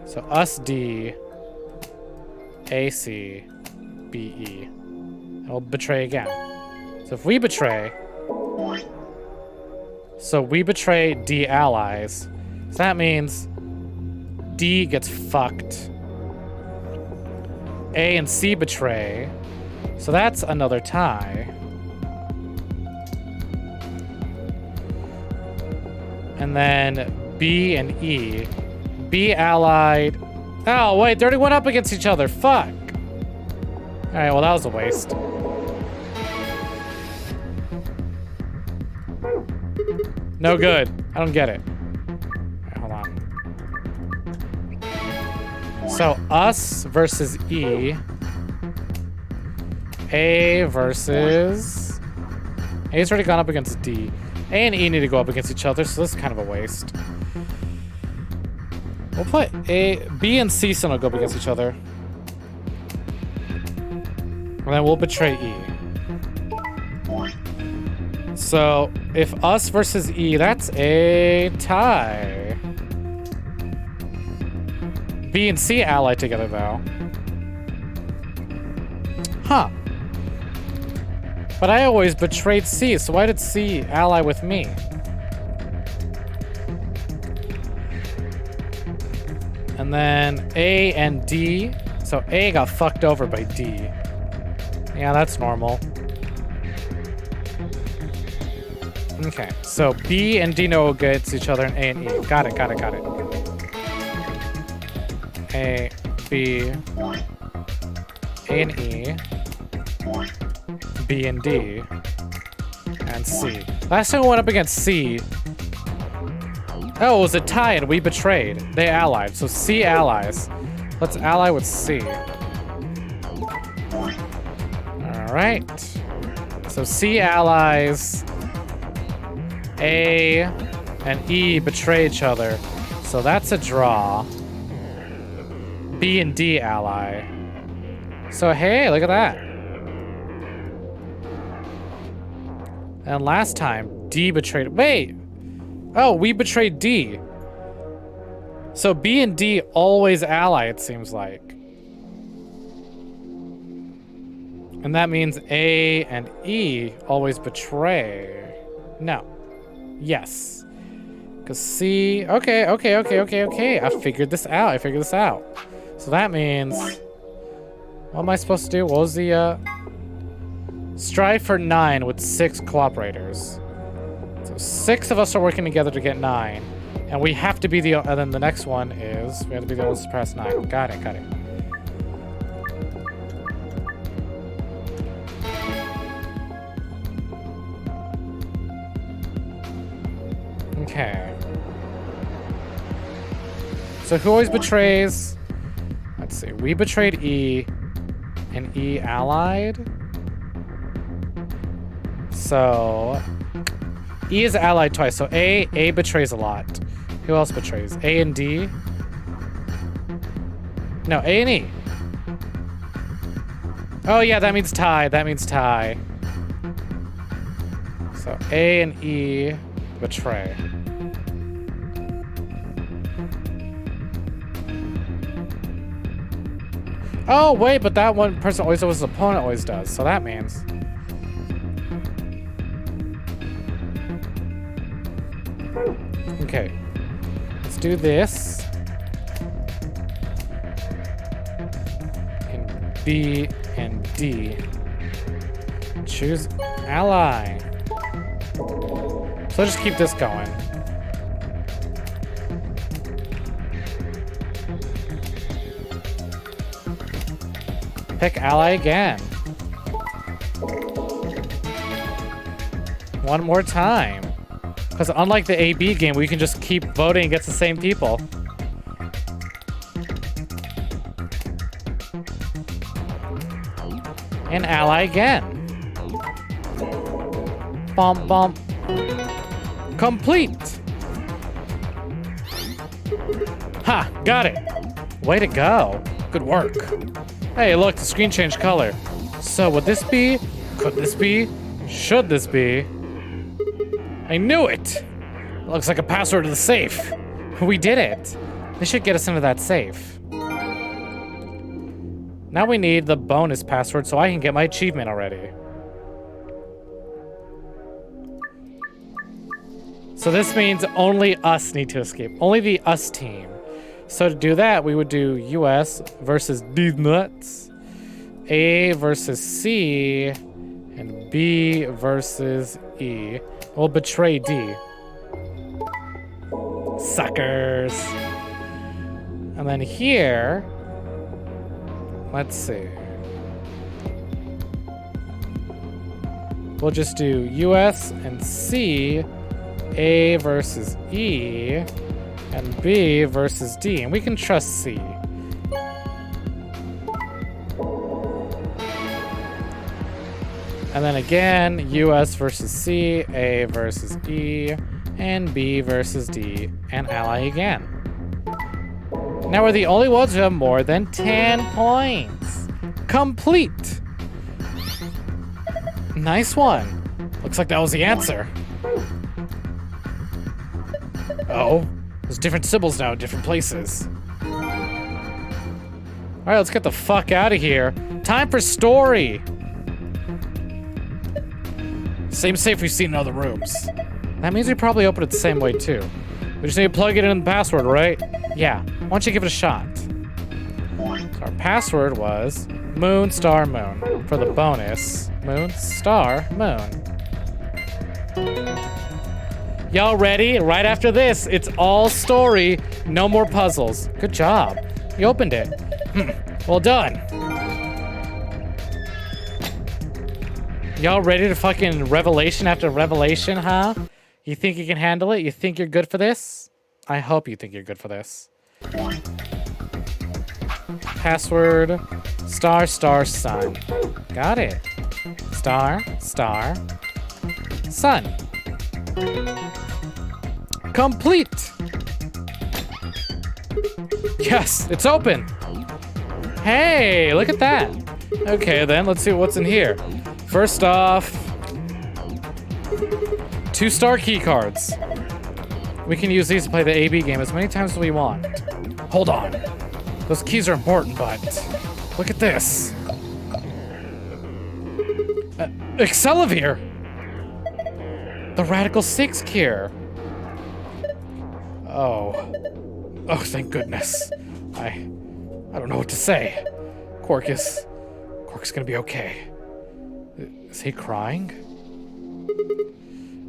So us D, AC, BE. And we'll betray again. So if we betray, so we betray D allies. So that means D gets fucked. A and C betray. So that's another tie. And then B and E. B allied. Oh, wait, they already went up against each other. Fuck. Alright, well, that was a waste. No good. I don't get it. Alright, hold on. So, us versus E. A versus... A's already gone up against D. A and E need to go up against each other, so this is kind of a waste. We'll put B and C still go up against each other. And then we'll betray E. So, if us versus E, that's a tie. B and C ally together, though. Huh. But I always betrayed C, so why did C ally with me? And then A and D. So A got fucked over by D. Yeah, that's normal. Okay, so B and D know against each other, and A and E. Got it. A, B, A and E, B and D, and C. Last time we went up against C. Oh, it was a tie and we betrayed. They allied, so C allies. Let's ally with C. Alright. So C allies. A and E betray each other. So that's a draw. B and D ally. So hey, look at that. And last time, D betrayed... Wait! Oh, we betrayed D. So B and D always ally, it seems like. And that means A and E always betray. No. Yes. Because C... Okay. I figured this out. So that means... What am I supposed to do? What was the... Strive for 9 with 6 cooperators. So 6 of us are working together to get 9. And we have to be the... And then the next one is... We have to be the ones to press 9. Got it. Okay. So who always betrays? Let's see. We betrayed E. And E allied. So... E is allied twice. So A betrays a lot. Who else betrays? A and D? No, A and E. Oh yeah, that means tie. So A and E betray. Oh wait, but that one person always does what his opponent always does. So that means... Okay. Let's do this. And B and D. Choose ally. So just keep this going. Pick ally again. One more time. Because unlike the AB game, we can just keep voting against the same people. And ally again. Bump. Complete! Ha! Got it! Way to go. Good work. Hey, look, the screen changed color. So would this be? Could this be? Should this be? I knew it! Looks like a password to the safe. We did it. They should get us into that safe. Now we need the bonus password so I can get my achievement already. So this means only us need to escape. Only the us team. So to do that, we would do US versus D nuts, A versus C, and B versus E. We'll betray D. Suckers. And then here, let's see. We'll just do US and C, A versus E, and B versus D. And we can trust C. And then again, US versus C, A versus E, and B versus D, and ally again. Now we're the only ones who have more than 10 points. Complete. Nice one. Looks like that was the answer. Oh, there's different symbols now in different places. All right, let's get the fuck out of here. Time for story. Same safe we've seen in other rooms. That means we probably open it the same way too. We just need to plug it in the password, right? Yeah, why don't you give it a shot? So our password was Moon Star Moon. For the bonus, Moon Star Moon. Y'all ready? Right after this, it's all story, no more puzzles. Good job. You opened it. Well done. Y'all ready to fucking revelation after revelation, huh? You think you can handle it? You think you're good for this? I hope you think you're good for this. Password, **sun. Got it. Star, star, sun. Complete! Yes, it's open! Hey, look at that! Okay then, let's see what's in here. First off, 2-star key cards. We can use these to play the AB game as many times as we want. Hold on. Those keys are important, but look at this. Excelivir! The Radical 6 cure. Oh, thank goodness. I don't know what to say. Quark is gonna be okay. Is he crying?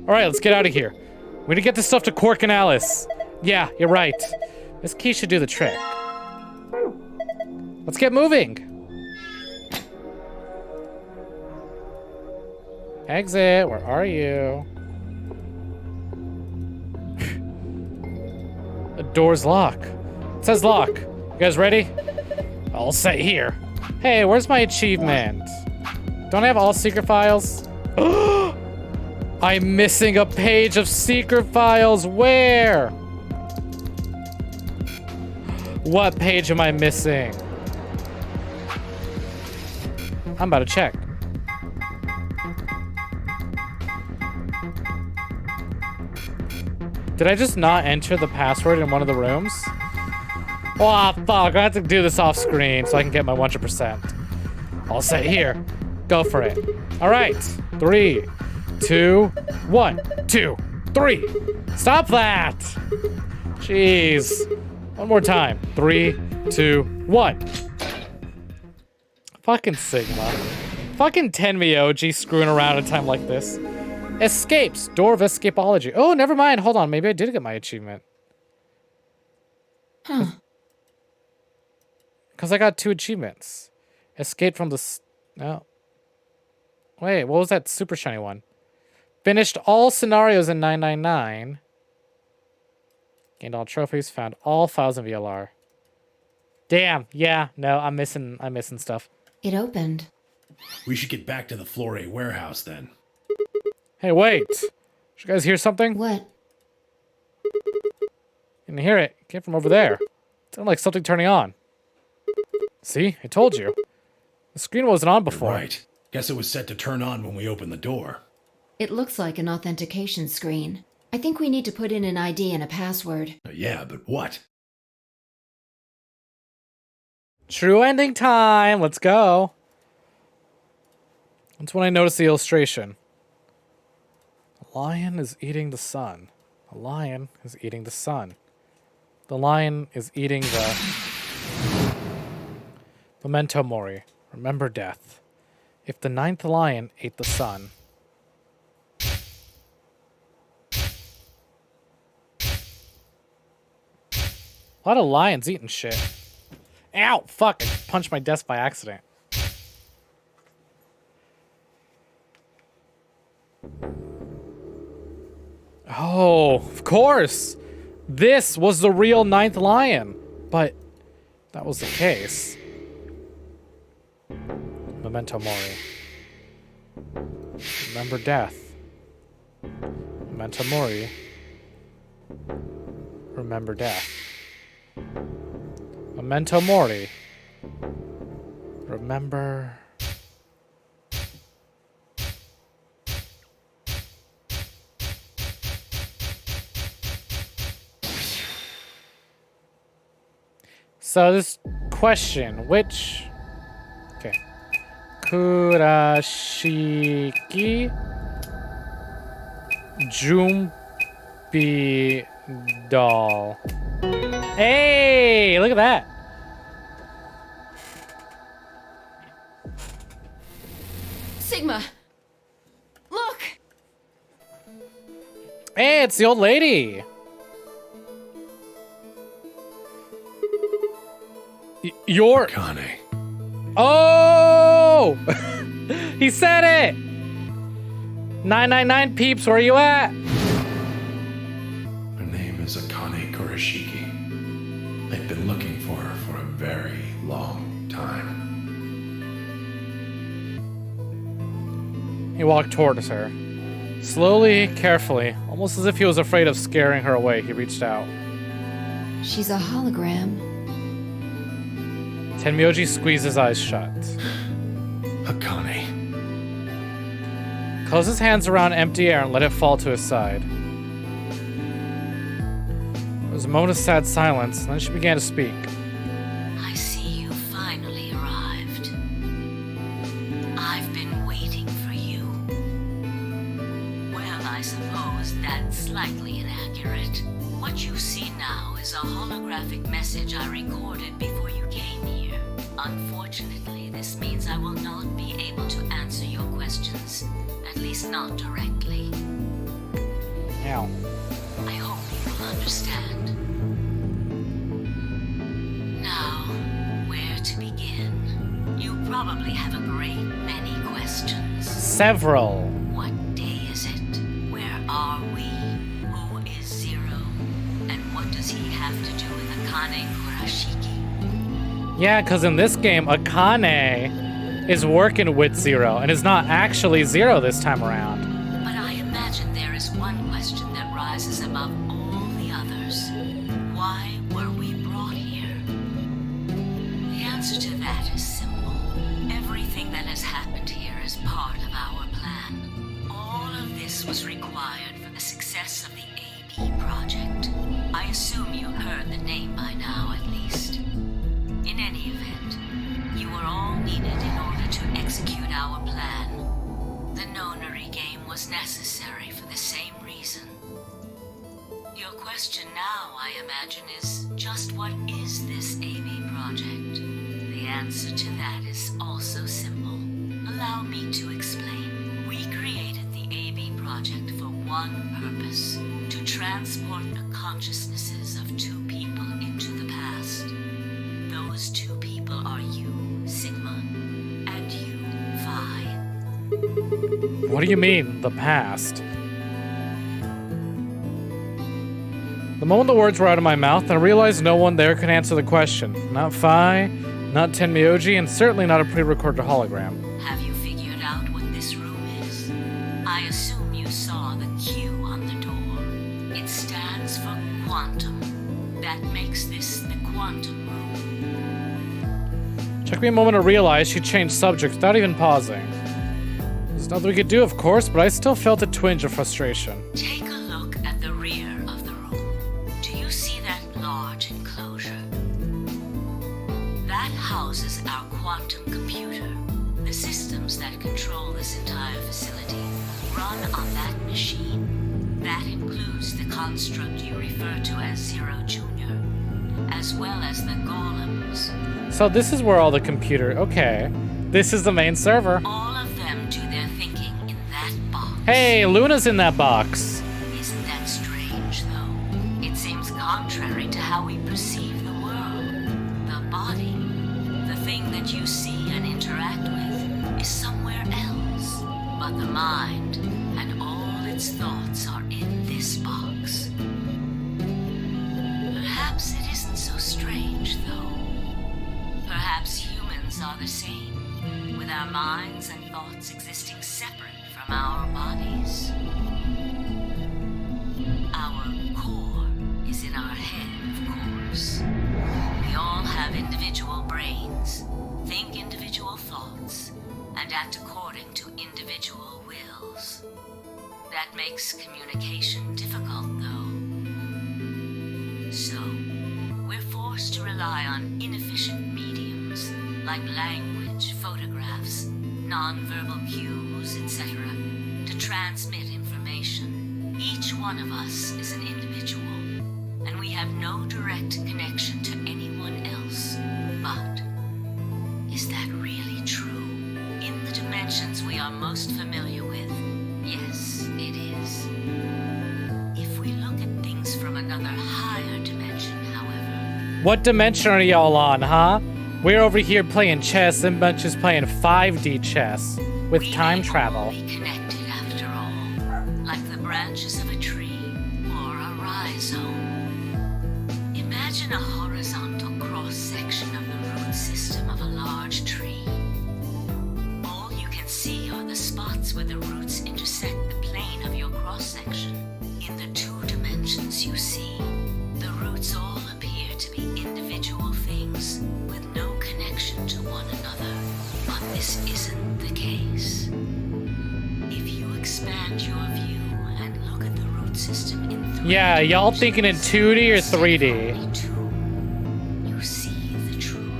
All right, let's get out of here. We need to get this stuff to Quark and Alice. Yeah, you're right. This key should do the trick. Let's get moving. Exit, where are you? The door's locked. It says lock. You guys ready? All set here. Hey, where's my achievement? Don't I have all secret files? I'm missing a page of secret files. Where? What page am I missing? I'm about to check. Did I just not enter the password in one of the rooms? Oh, fuck. I have to do this off screen so I can get my 100%. All set here. Go for it. All right. 3, 2, 1, 2, 3. Stop that. Jeez. One more time. 3, 2, 1. Fucking Sigma. Fucking Tenmi OG screwing around at a time like this. Escapes. Door of Escapology. Oh, never mind. Hold on. Maybe I did get my achievement. Huh. Because I got 2 achievements. Escape from the... No. Wait, what was that super shiny one? Finished all scenarios in 999. Gained all trophies. Found all files in VLR. Damn. Yeah. No, I'm missing stuff. It opened. We should get back to the Flore warehouse then. Hey, wait. Did you guys hear something? What? Didn't hear it. It came from over there. It sounded like something turning on. See? I told you. The screen wasn't on before. Right. Guess it was set to turn on when we opened the door. It looks like an authentication screen. I think we need to put in an ID and a password. Yeah, but what? True ending time. Let's go. That's when I noticed the illustration. A lion is eating the sun. A lion is eating the sun. The lion is eating the... Memento Mori. Remember death. If the 9th lion ate the sun... A lot of lions eating shit. Ow! Fuck! I punched my desk by accident. Oh, of course! This was the real 9th lion. But that was the case. Memento Mori. Remember death. Memento Mori. Remember death. Memento Mori. Remember... So this question, which... Okay. Kurashiki... Jumbi doll. Hey, look at that. Sigma! Look! Hey, it's the old lady. You're... Akane. Oh! He said it! 999 peeps, where are you at? Her name is Akane Kurashiki. I've been looking for her for a very long time. He walked towards her. Slowly, carefully, almost as if he was afraid of scaring her away, he reached out. She's a hologram. Tenmyoji squeezed his eyes shut. Akane. Closed his hands around empty air and let it fall to his side. There was a moment of sad silence, and then she began to speak. I see you finally arrived. I've been waiting for you. Well, I suppose that's slightly inaccurate. What you see now is a holographic message I recorded before you came here. Unfortunately, this means I will not be able to answer your questions, at least not directly. Ow. I hope you will understand. Now, where to begin? You probably have a great many questions. Several. What day is it? Where are we? Who is Zero? And what does he have to do with Akane Kurashiki? Yeah, because in this game, Akane is working with Zero and is not actually Zero this time around. But I imagine there is one question that rises above all the others. Why were we brought here? The answer to that is simple. Everything that has happened here is part of our plan. All of this was required for the success of the AB project. I assume you heard the name by now, at least. In any event, you were all needed in order to execute our plan. The Nonary game was necessary for the same reason. Your question now, I imagine, is just what is this AB project? The answer to that is also simple. Allow me to explain. We created the AB project for one purpose: to transport the consciousnesses of two people into the past. Those two people are you, Sigma, and you, Phi. What do you mean, the past? The moment the words were out of my mouth, I realized no one there could answer the question. Not Phi, not Tenmyoji, and certainly not a pre-recorded hologram. Have you figured out what this room is? I assume you saw the Q on the door. It stands for quantum. That makes this the quantum room. Took me a moment to realize she changed subjects without even pausing. There's nothing we could do, of course, but I still felt a twinge of frustration. Take a look at the rear of the room. Do you see that large enclosure? That houses our quantum computer. The systems that control this entire facility run on that machine. That includes the construct you refer to as Zero Jr., as well as the golems. So this is where all the computer... Okay. This is the main server. All of them do their thinking in that box. Hey, Luna's in that box. Isn't that strange, though? It seems contrary to how we perceive the world. The body, the thing that you see and interact with, is somewhere else. But the mind and all its thoughts are in this box. Perhaps it isn't so strange, though. Perhaps humans are the same, with our minds and thoughts existing separate from our bodies. Our core is in our head, of course. We all have individual brains, think individual thoughts, and act according to individual wills. That makes communication difficult, though. So, we're forced to rely on inefficient mediums, like language, photographs, non-verbal cues, etc., to transmit information. Each one of us is an individual, and we have no direct connection to anyone else. But, is that really true? In the dimensions we are most familiar with, yes, it is. If we look at things from another higher dimension, however... What dimension are y'all on, huh? We're over here playing chess, and Bunch is playing 5D chess with we time may travel. all be connected after all, like the branches of a tree or a rhizome. Imagine a horizontal cross-section of the root system of a large tree. All you can see are the spots where the roots intersect the plane of your cross-section. In the 2 dimensions you see, the roots all appear to be individual things with no connection to one another. But this isn't the case. If you expand your view and look at the root system in 3D, Yeah, y'all thinking in 2D or 3D? you see the truth.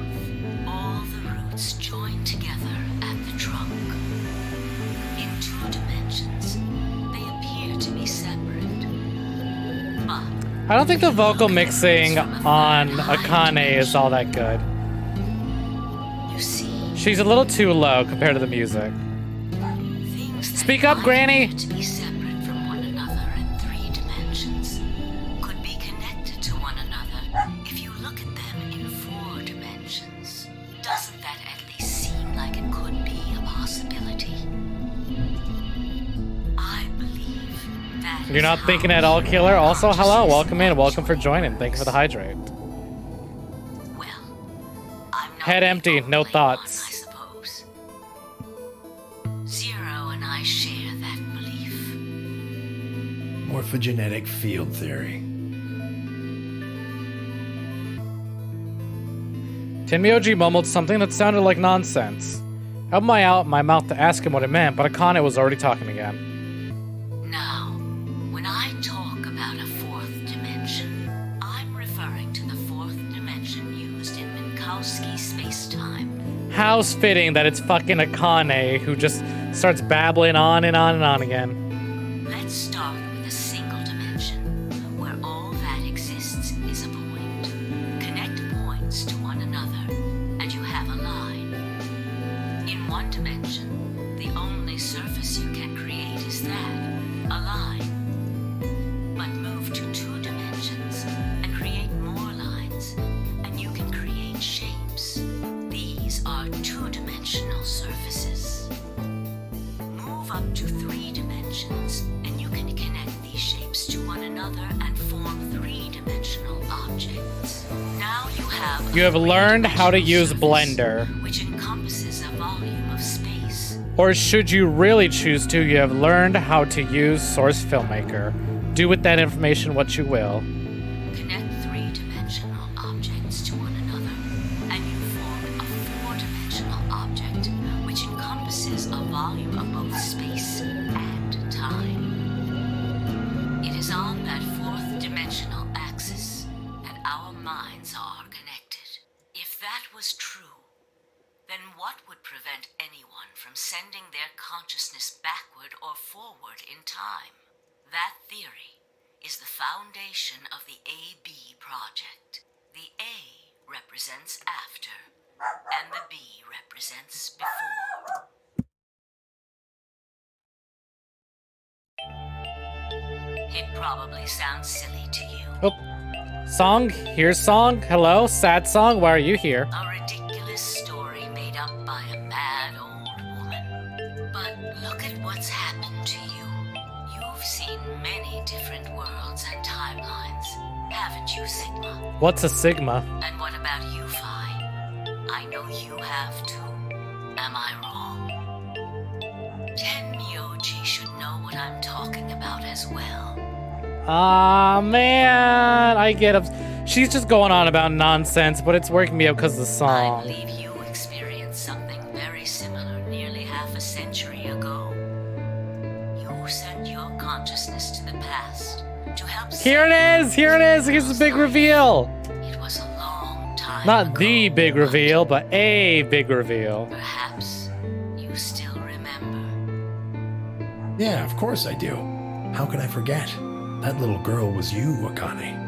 All the roots join together at the trunk. In 2 dimensions, they appear to be separate. But I don't think the vocal mixing on Akane is all that good. you see She's a little too low compared to the music. things that Speak up, might Granny. appear to be separate from one another in 3 dimensions could be connected to one another if you look at them in 4 dimensions. Doesn't that at least seem like it could be a possibility? I believe that You're is not how thinking at all, Killer? Also, hello, consciousness welcome in, welcome for joining. Thank you for the hydrate. Well, I'm not Head the empty, no only thoughts. one, I suppose. Zero and I share that belief. Morphogenetic field theory. Tenmyoji mumbled something that sounded like nonsense. I opened my mouth to ask him what it meant, but Akane was already talking again. Now, when I talk about a 4th dimension, I'm referring to the 4th dimension used in Minkowski space-time. How's fitting that it's fucking Akane who just starts babbling on and on and on again. Let's start with a single dimension, where all that exists is a point. Connect points to one another, and you have a line. In 1 dimension, the only surface you can create is that, a line. But move to 2 dimensions and create more lines, and you can create shapes. These are 2-dimensional surfaces. Move up to 3 dimensions, and you can connect these shapes to one another and form 3-dimensional objects. Now You have learned how to use surface, Blender. which encompasses a volume of space. Or should you really choose to, you have learned how to use Source Filmmaker. Do with that information what you will. Connect 3-dimensional objects to one another, and you form a 4-dimensional object, which encompasses a volume of both space and time. It is on that 4th-dimensional axis that our minds are connected. If that was true, then what would prevent anyone from sending their consciousness backward or forward in time? That theory is the foundation of the AB project. The A represents after, and the B represents before. It probably sounds silly to you. Oh. Song? Here's song? Hello? Sad song? Why are you here? A ridiculous story made up by a mad old woman. But look at what's happened to you. You've seen many different worlds and timelines, haven't you, Sigma? What's a Sigma? And what about you, Phi? I know you have too. Am I wrong? Tenmyoji should know what I'm talking about as well. Ah, man. I get up. She's just going on about nonsense, but it's working me up because of the I song. believe you experienced something very similar nearly half a century ago. You sent your consciousness to the past to help Here it is! Here it is! Here's the big reveal! It was a long time Not ago, the big reveal, but a big reveal. Perhaps you still remember. Yeah, of course I do. How can I forget? That little girl was you, Akane.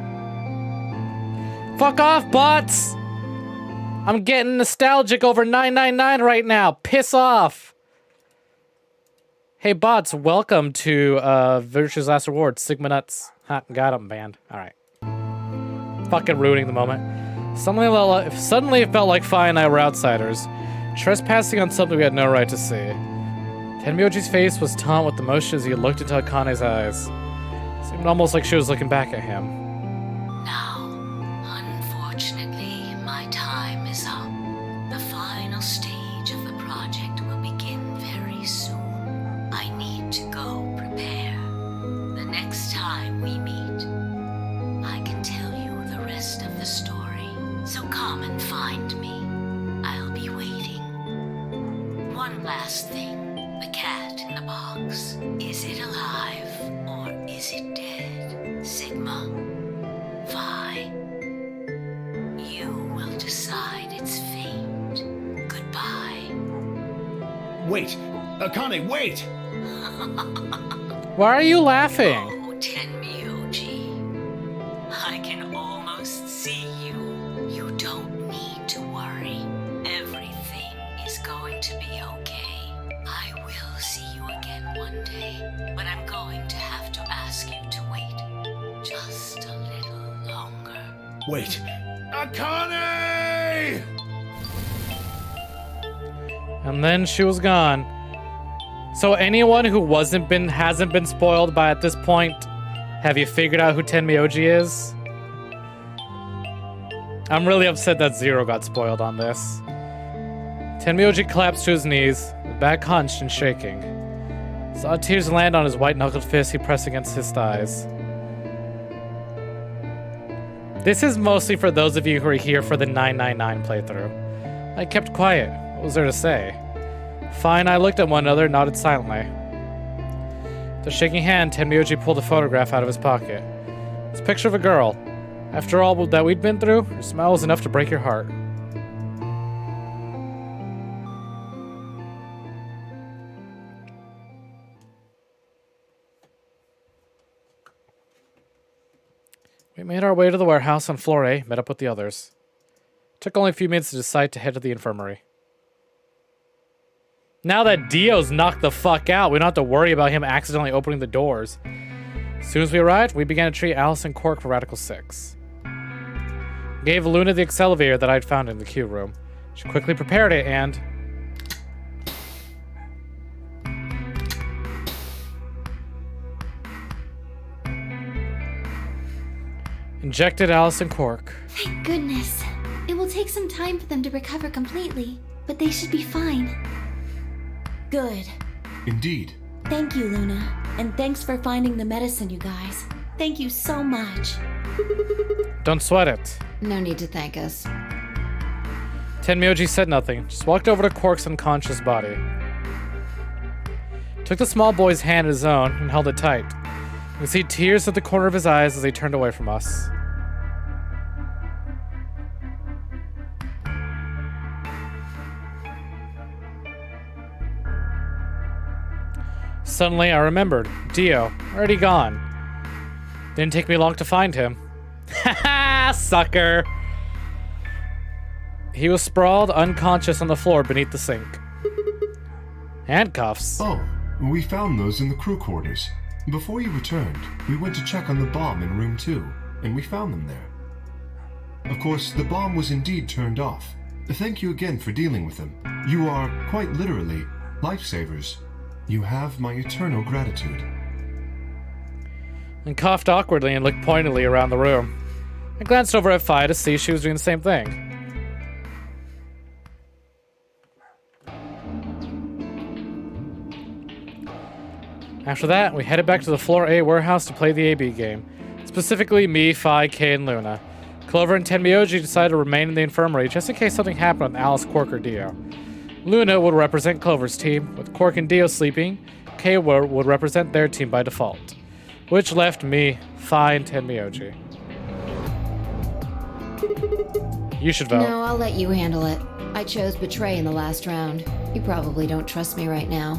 Fuck off, bots! I'm getting nostalgic over 999 right now. Piss off! Hey, bots, welcome to Virtue's Last Reward, Sigma Nuts. Ha, got 'em, banned. Alright. Fucking ruining the moment. Suddenly it felt like Phi and I were outsiders, trespassing on something we had no right to see. Tenmyoji's face was taut with emotion as he looked into Akane's eyes. It seemed almost like she was looking back at him. Now, unfortunately, my time is up. The final stage of the project will begin very soon. knows. Is it alive or is it dead? Sigma, Phi, you will decide its fate. Goodbye. Wait! Akane, wait! Why are you laughing? Oh, Tenmyouji. I can almost see you. You don't need to worry. Everything is going to be okay. I will see you again one day, but I'm going to have to ask you to wait just a little longer. Wait. Akane! And then she was gone. So anyone who hasn't been spoiled by at this point, have you figured out who Tenmyouji is? I'm really upset that Zero got spoiled on this. Tenmyouji collapsed to his knees, his back hunched and shaking. Saw tears land on his white-knuckled fist he pressed against his thighs. This is mostly for those of you who are here for the 999 playthrough. I kept quiet. What was there to say? Phi and I looked at one another, nodded silently. With a shaking hand, Tenmyouji pulled a photograph out of his pocket. It's a picture of a girl. After all that we'd been through, her smile was enough to break your heart. We made our way to the warehouse on floor A, met up with the others. Took only a few minutes to decide to head to the infirmary. Now that Dio's knocked the fuck out, we don't have to worry about him accidentally opening the doors. As soon as we arrived, we began to treat Alice and Quark for Radical 6. Gave Luna the Accelevator that I'd found in the Q room. She quickly prepared it and... injected Alice and Quark. Thank goodness. It will take some time for them to recover completely, but they should be fine. Good. Indeed. Thank you, Luna. And thanks for finding the medicine, you guys. Thank you so much. Don't sweat it. No need to thank us. Tenmyouji said nothing, just walked over to Quark's unconscious body. Took the small boy's hand in his own and held it tight. You could see tears at the corner of his eyes as he turned away from us. Suddenly, I remembered. Dio, already gone. Didn't take me long to find him. Haha, sucker! He was sprawled, unconscious on the floor beneath the sink. Handcuffs. Oh, we found those in the crew quarters. Before you returned, we went to check on the bomb in room 2, and we found them there. Of course, the bomb was indeed turned off. Thank you again for dealing with them. You are, quite literally, lifesavers. You have my eternal gratitude. And coughed awkwardly and looked pointedly around the room. I glanced over at Phi to see she was doing the same thing. After that, we headed back to the Floor A warehouse to play the AB game. Specifically me, Phi, Kay, and Luna. Clover and Tenmyouji decided to remain in the infirmary just in case something happened with Alice, Quark, or Dio. Luna would represent Clover's team, with Quark and Dio sleeping. Kay would represent their team by default, which left me, Phi, and Tenmyouji. You should vote. No, I'll let you handle it. I chose Betray in the last round. You probably don't trust me right now.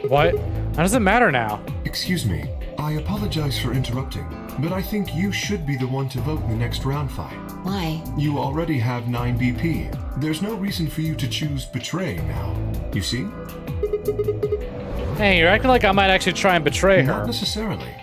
What? How does it matter now? Excuse me, I apologize for interrupting, but I think you should be the one to vote in the next round fight. Why? You already have 9 BP. There's no reason for you to choose Betray now. You see? Hey, you're acting like I might actually try and betray her. Not necessarily.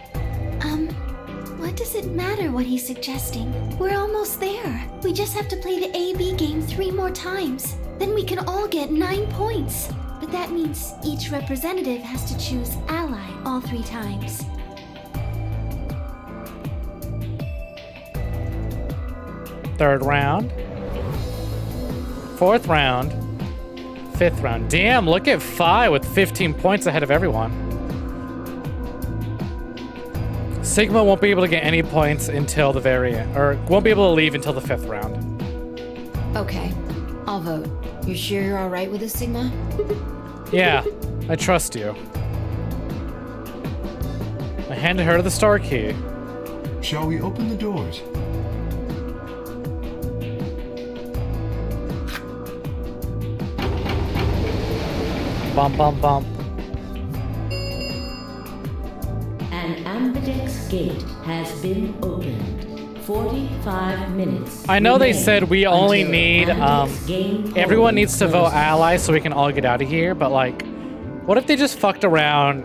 What does it matter what he's suggesting? We're almost there. We just have to play the AB game 3 more times. Then we can all get 9 points. But that means each representative has to choose ally all 3 times. Third round. 4th round. 5th round. Damn, look at Phi with 15 points ahead of everyone. Sigma won't be able to get any points until the very end, or won't be able to leave until the 5th round. Okay, I'll vote. You sure you're alright with this, Sigma? Yeah, I trust you. I handed her the star key. Shall we open the doors? Bump, bump, bump. An ambidex gate has been opened. 45 minutes. I know they remain said we only until need, ambidex game everyone polling needs to vote closes. ally so we can all get out of here, but like, what if they just fucked around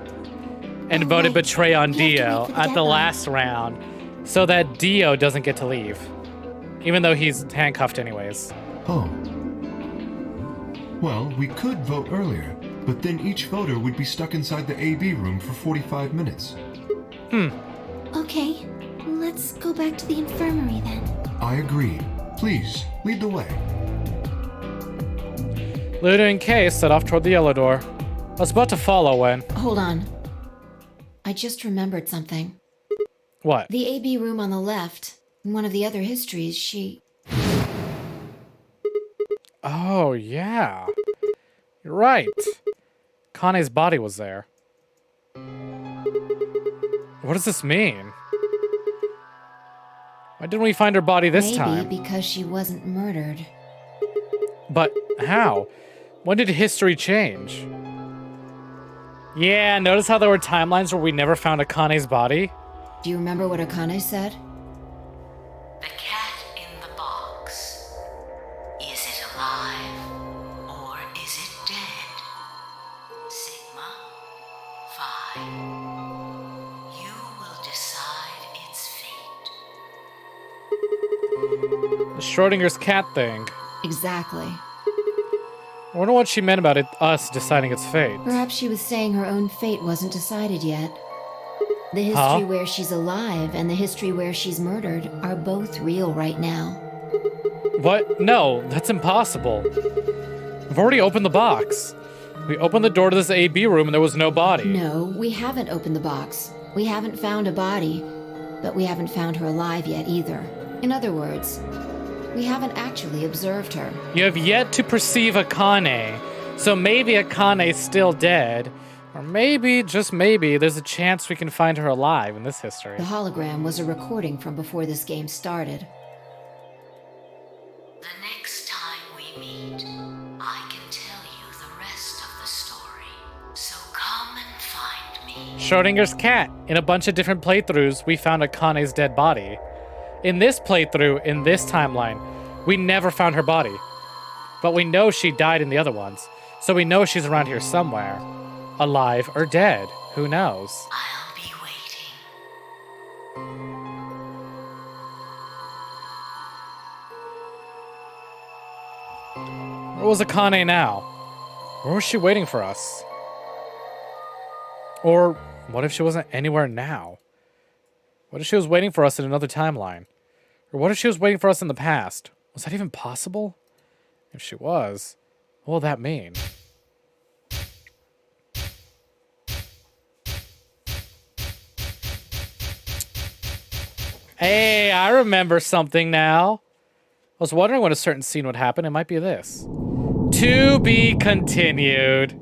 and Oh, voted right. betray on You have to Dio wait for the at the deadline. last round so that Dio doesn't get to leave? Even though he's handcuffed anyways. Oh. Well, we could vote earlier, but then each voter would be stuck inside the AB room for 45 minutes. Okay, let's go back to the infirmary then. I agree. Please, lead the way. Luda and Kay set off toward the yellow door. I was about to follow when... Hold on. I just remembered something. What? The AB room on the left, in one of the other histories, she... Oh, yeah. You're right. Kane's body was there. What does this mean? Why didn't we find her body this Maybe time? because she wasn't murdered. But how? When did history change? Yeah, notice how there were timelines where we never found Akane's body? Do you remember what Akane said? The cat in the box. Is it alive or is it dead? Sigma Phi. You will decide its fate. The Schrodinger's cat thing. Exactly. I wonder what she meant about us deciding its fate. Perhaps she was saying her own fate wasn't decided yet. The history Huh? where she's alive and the history where she's murdered are both real right now. What? No, that's impossible. We've already opened the box. We opened the door to this AB room and there was no body. No, we haven't opened the box. We haven't found a body, but we haven't found her alive yet either. In other words, we haven't actually observed her. You have yet to perceive Akane, so maybe Akane's still dead, or maybe, just maybe, there's a chance we can find her alive in this history. The hologram was a recording from before this game started. The next time we meet, I can tell you the rest of the story. So come and find me. Schrodinger's cat. In a bunch of different playthroughs, we found Akane's dead body. In this playthrough, in this timeline, we never found her body. But we know she died in the other ones, so we know she's around here somewhere. Alive or dead, who knows? I'll be waiting. Where was Akane now? Where was she waiting for us? Or what if she wasn't anywhere now? What if she was waiting for us in another timeline? Or what if she was waiting for us in the past? Was that even possible? If she was, what will that mean? Hey, I remember something now. I was wondering when a certain scene would happen. It might be this. To be continued.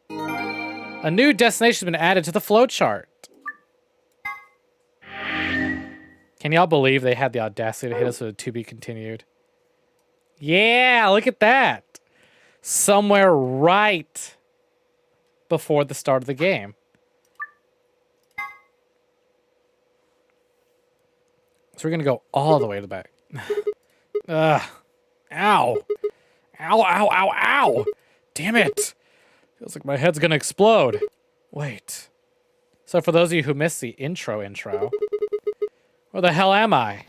A new destination has been added to the flowchart. Can y'all believe they had the audacity to hit us with a to be continued? Yeah, look at that. Somewhere right before the start of the game. So we're gonna go all the way to the back. Ugh. Ow. Ow, ow, ow, ow. Damn it. Feels like my head's gonna explode. Wait. So for those of you who missed the intro, where the hell am I?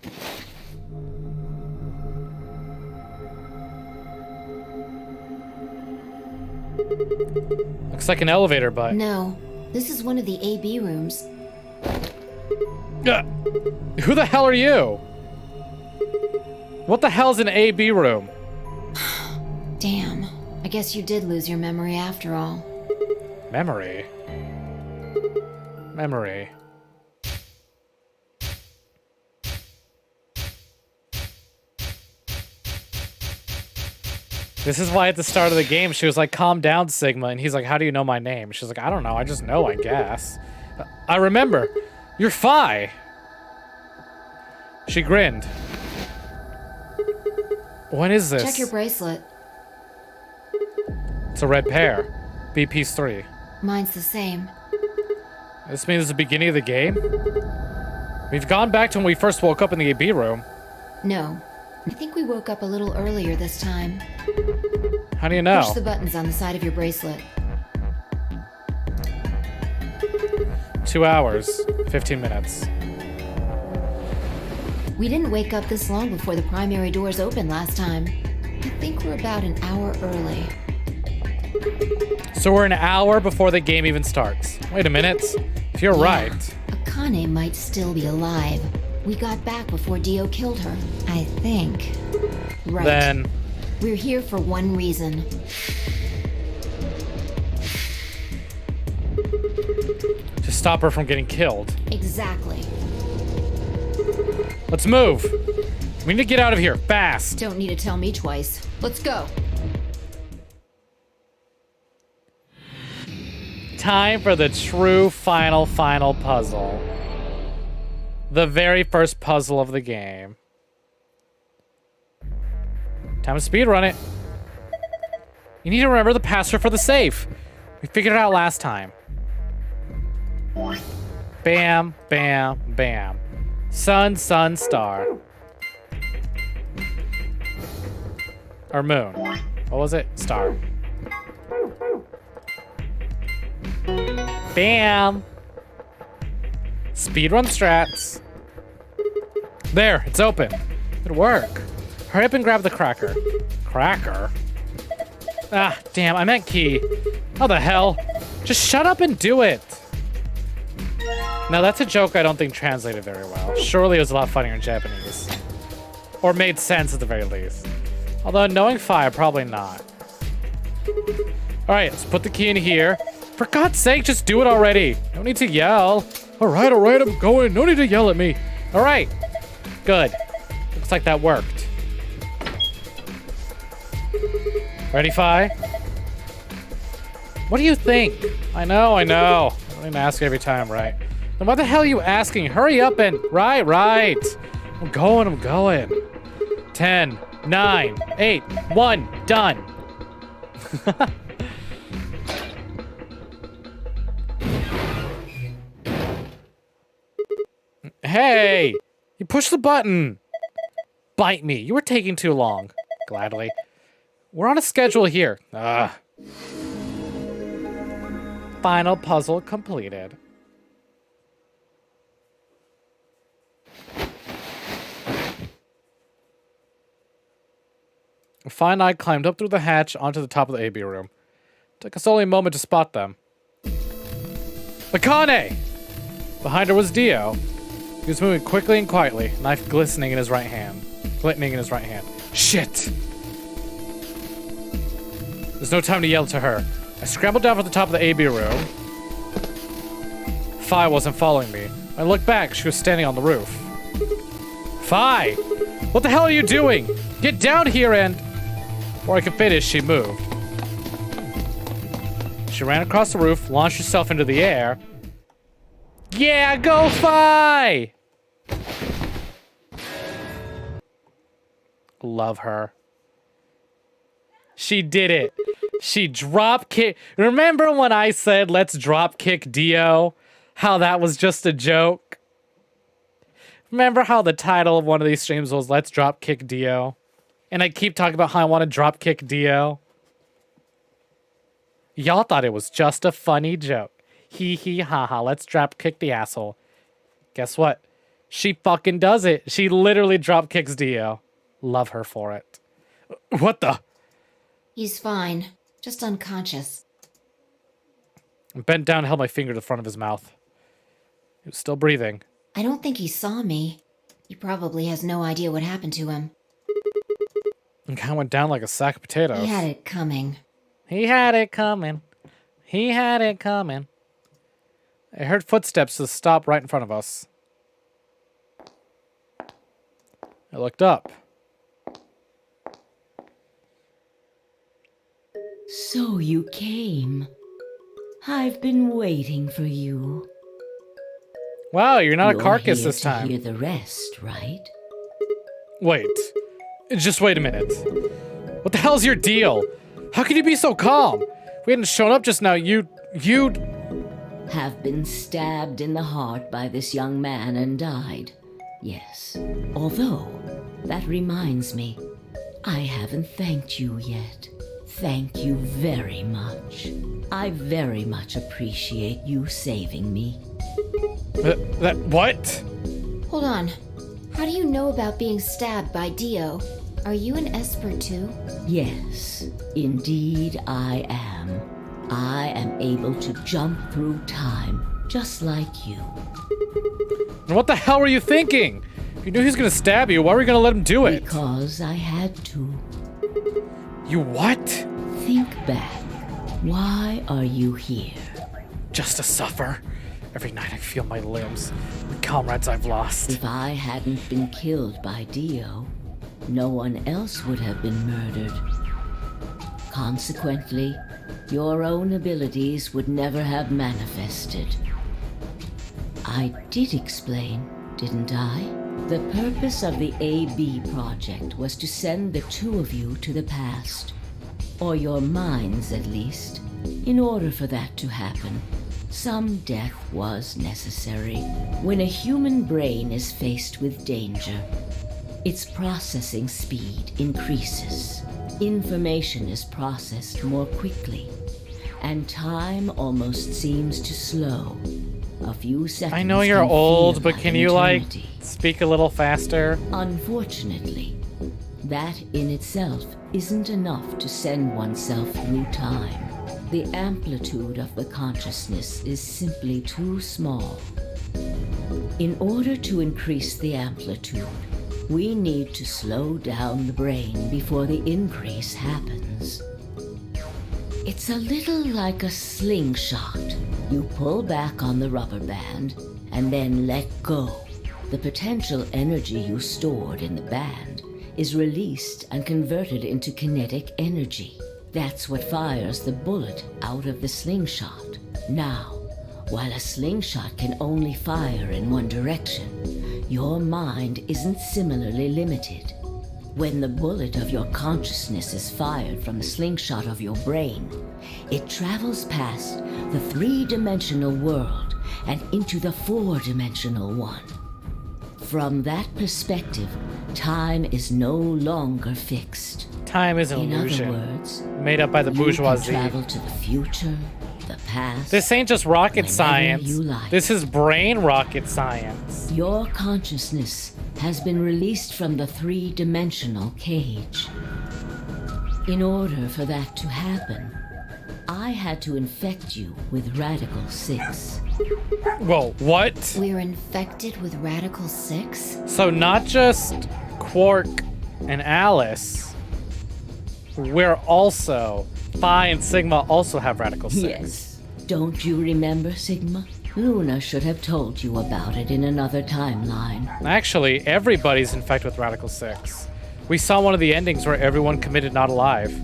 Looks like an elevator, but... No, this is one of the AB rooms. Who the hell are you? What the hell's an AB room? Damn, I guess you did lose your memory after all. Memory. Memory. This is why at the start of the game, she was like, calm down, Sigma. And he's like, how do you know my name? She's like, I don't know. I just know, I guess. I remember. You're Phi. She grinned. When is this? Check your bracelet. It's a red pair. BP's 3. Mine's the same. This means the beginning of the game? We've gone back to when we first woke up in the AB room. No. I think we woke up a little earlier this time. How do you know? Push the buttons on the side of your bracelet. 2 hours, 15 minutes. We didn't wake up this long before the primary doors opened last time. I think we're about an hour early. So we're an hour before the game even starts. Wait a minute. If you're right. Akane might still be alive. We got back before Dio killed her, I think. Right. Then We're here for one reason. to stop her from getting killed. Exactly. Let's move. We need to get out of here fast. Don't need to tell me twice. Let's go. Time for the true final puzzle. The very first puzzle of the game. Time to speedrun it. You need to remember the password for the safe. We figured it out last time. Bam, bam, bam. Sun, sun, star. Or moon. What was it? Star. Bam! Speedrun strats. There, it's open. Good work. Hurry up and grab the cracker. Cracker? Ah, damn, I meant key. How the hell? Just shut up and do it. Now that's a joke I don't think translated very well. Surely it was a lot funnier in Japanese. Or made sense at the very least. Although knowing Phi, probably not. Alright, let's put the key in here. For God's sake, just do it already. No need to yell. Alright, I'm going. No need to yell at me. Alright. Good. Looks like that worked. Ready, Phi? What do you think? I know. I don't even ask every time, right? Then what the hell are you asking? Hurry up and... Right. I'm going. 10, 9, 8, 1, done. Hey! You pushed the button! Bite me. You were taking too long. Gladly. We're on a schedule here. Final puzzle completed. Phi and I climbed up through the hatch onto the top of the AB room. Took us only a moment to spot them. Akane! Behind her was Dio. He was moving quickly and quietly, knife glistening in his right hand. Shit! There's no time to yell to her. I scrambled down from the top of the AB room. Phi wasn't following me. When I looked back, she was standing on the roof. Phi! What the hell are you doing? Get down here and... Before I could finish, she moved. She ran across the roof, launched herself into the air. Yeah, go Phi! Love her. She did it. She drop kick. Remember when I said let's drop kick Dio? How that was just a joke? Remember how the title of one of these streams was let's drop kick Dio? And I keep talking about how I want to drop kick Dio. Y'all thought it was just a funny joke. Hee hee ha ha, let's drop kick the asshole. Guess what? She fucking does it. She literally drop kicks Dio. Love her for it. What the? He's fine. Just unconscious. I bent down and held my finger to the front of his mouth. He was still breathing. I don't think he saw me. He probably has no idea what happened to him. And kind of went down like a sack of potatoes. He had it coming. He had it coming. He had it coming. I heard footsteps to stop right in front of us. I looked up. So you came. I've been waiting for you. Wow, you're not a You're carcass here this to time. hear the rest, right? Wait. Just wait a minute. What the hell's your deal? How can you be so calm? If we hadn't shown up just now, you'd... Have been stabbed in the heart by this young man and died. Yes. Although, that reminds me, I haven't thanked you yet. Thank you very much. I very much appreciate you saving me. What? Hold on. How do you know about being stabbed by Dio? Are you an Esper too? Yes, indeed I am. I am able to jump through time, just like you. And what the hell were you thinking? If you knew he was gonna stab you, why were you gonna let him do it? Because I had to. You what? Think back. Why are you here? Just to suffer. Every night I feel my limbs, the comrades I've lost. If I hadn't been killed by Dio, no one else would have been murdered. Consequently, your own abilities would never have manifested. I did explain, didn't I? The purpose of the AB project was to send the two of you to the past. Or your minds, at least. In order for that to happen, some death was necessary. When a human brain is faced with danger, its processing speed increases. Information is processed more quickly, and time almost seems to slow. A few seconds. I know you're can old, feel but like can an you, eternity. speak a little faster? Unfortunately, that in itself isn't enough to send oneself through time. The amplitude of the consciousness is simply too small. In order to increase the amplitude, we need to slow down the brain before the increase happens. It's a little like a slingshot. You pull back on the rubber band and then let go. The potential energy you stored in the band is released and converted into kinetic energy. That's what fires the bullet out of the slingshot. Now, while a slingshot can only fire in one direction, your mind isn't similarly limited. When the bullet of your consciousness is fired from the slingshot of your brain, it travels past the three-dimensional world and into the four-dimensional one. From that perspective, time is no longer fixed. Time is an In illusion. other words, Made up by the you can bourgeoisie. travel to the future, the past. This ain't just rocket whenever science. you like. This is brain rocket science. Your consciousness has been released from the three-dimensional cage. In order for that to happen, I had to infect you with Radical 6. Whoa, what? We're infected with Radical 6? So not just Quark and Alice. We're also... Phi and Sigma also have Radical 6. Yes. Don't you remember, Sigma? Luna should have told you about it in another timeline. Actually, everybody's infected with Radical 6. We saw one of the endings where everyone committed not alive.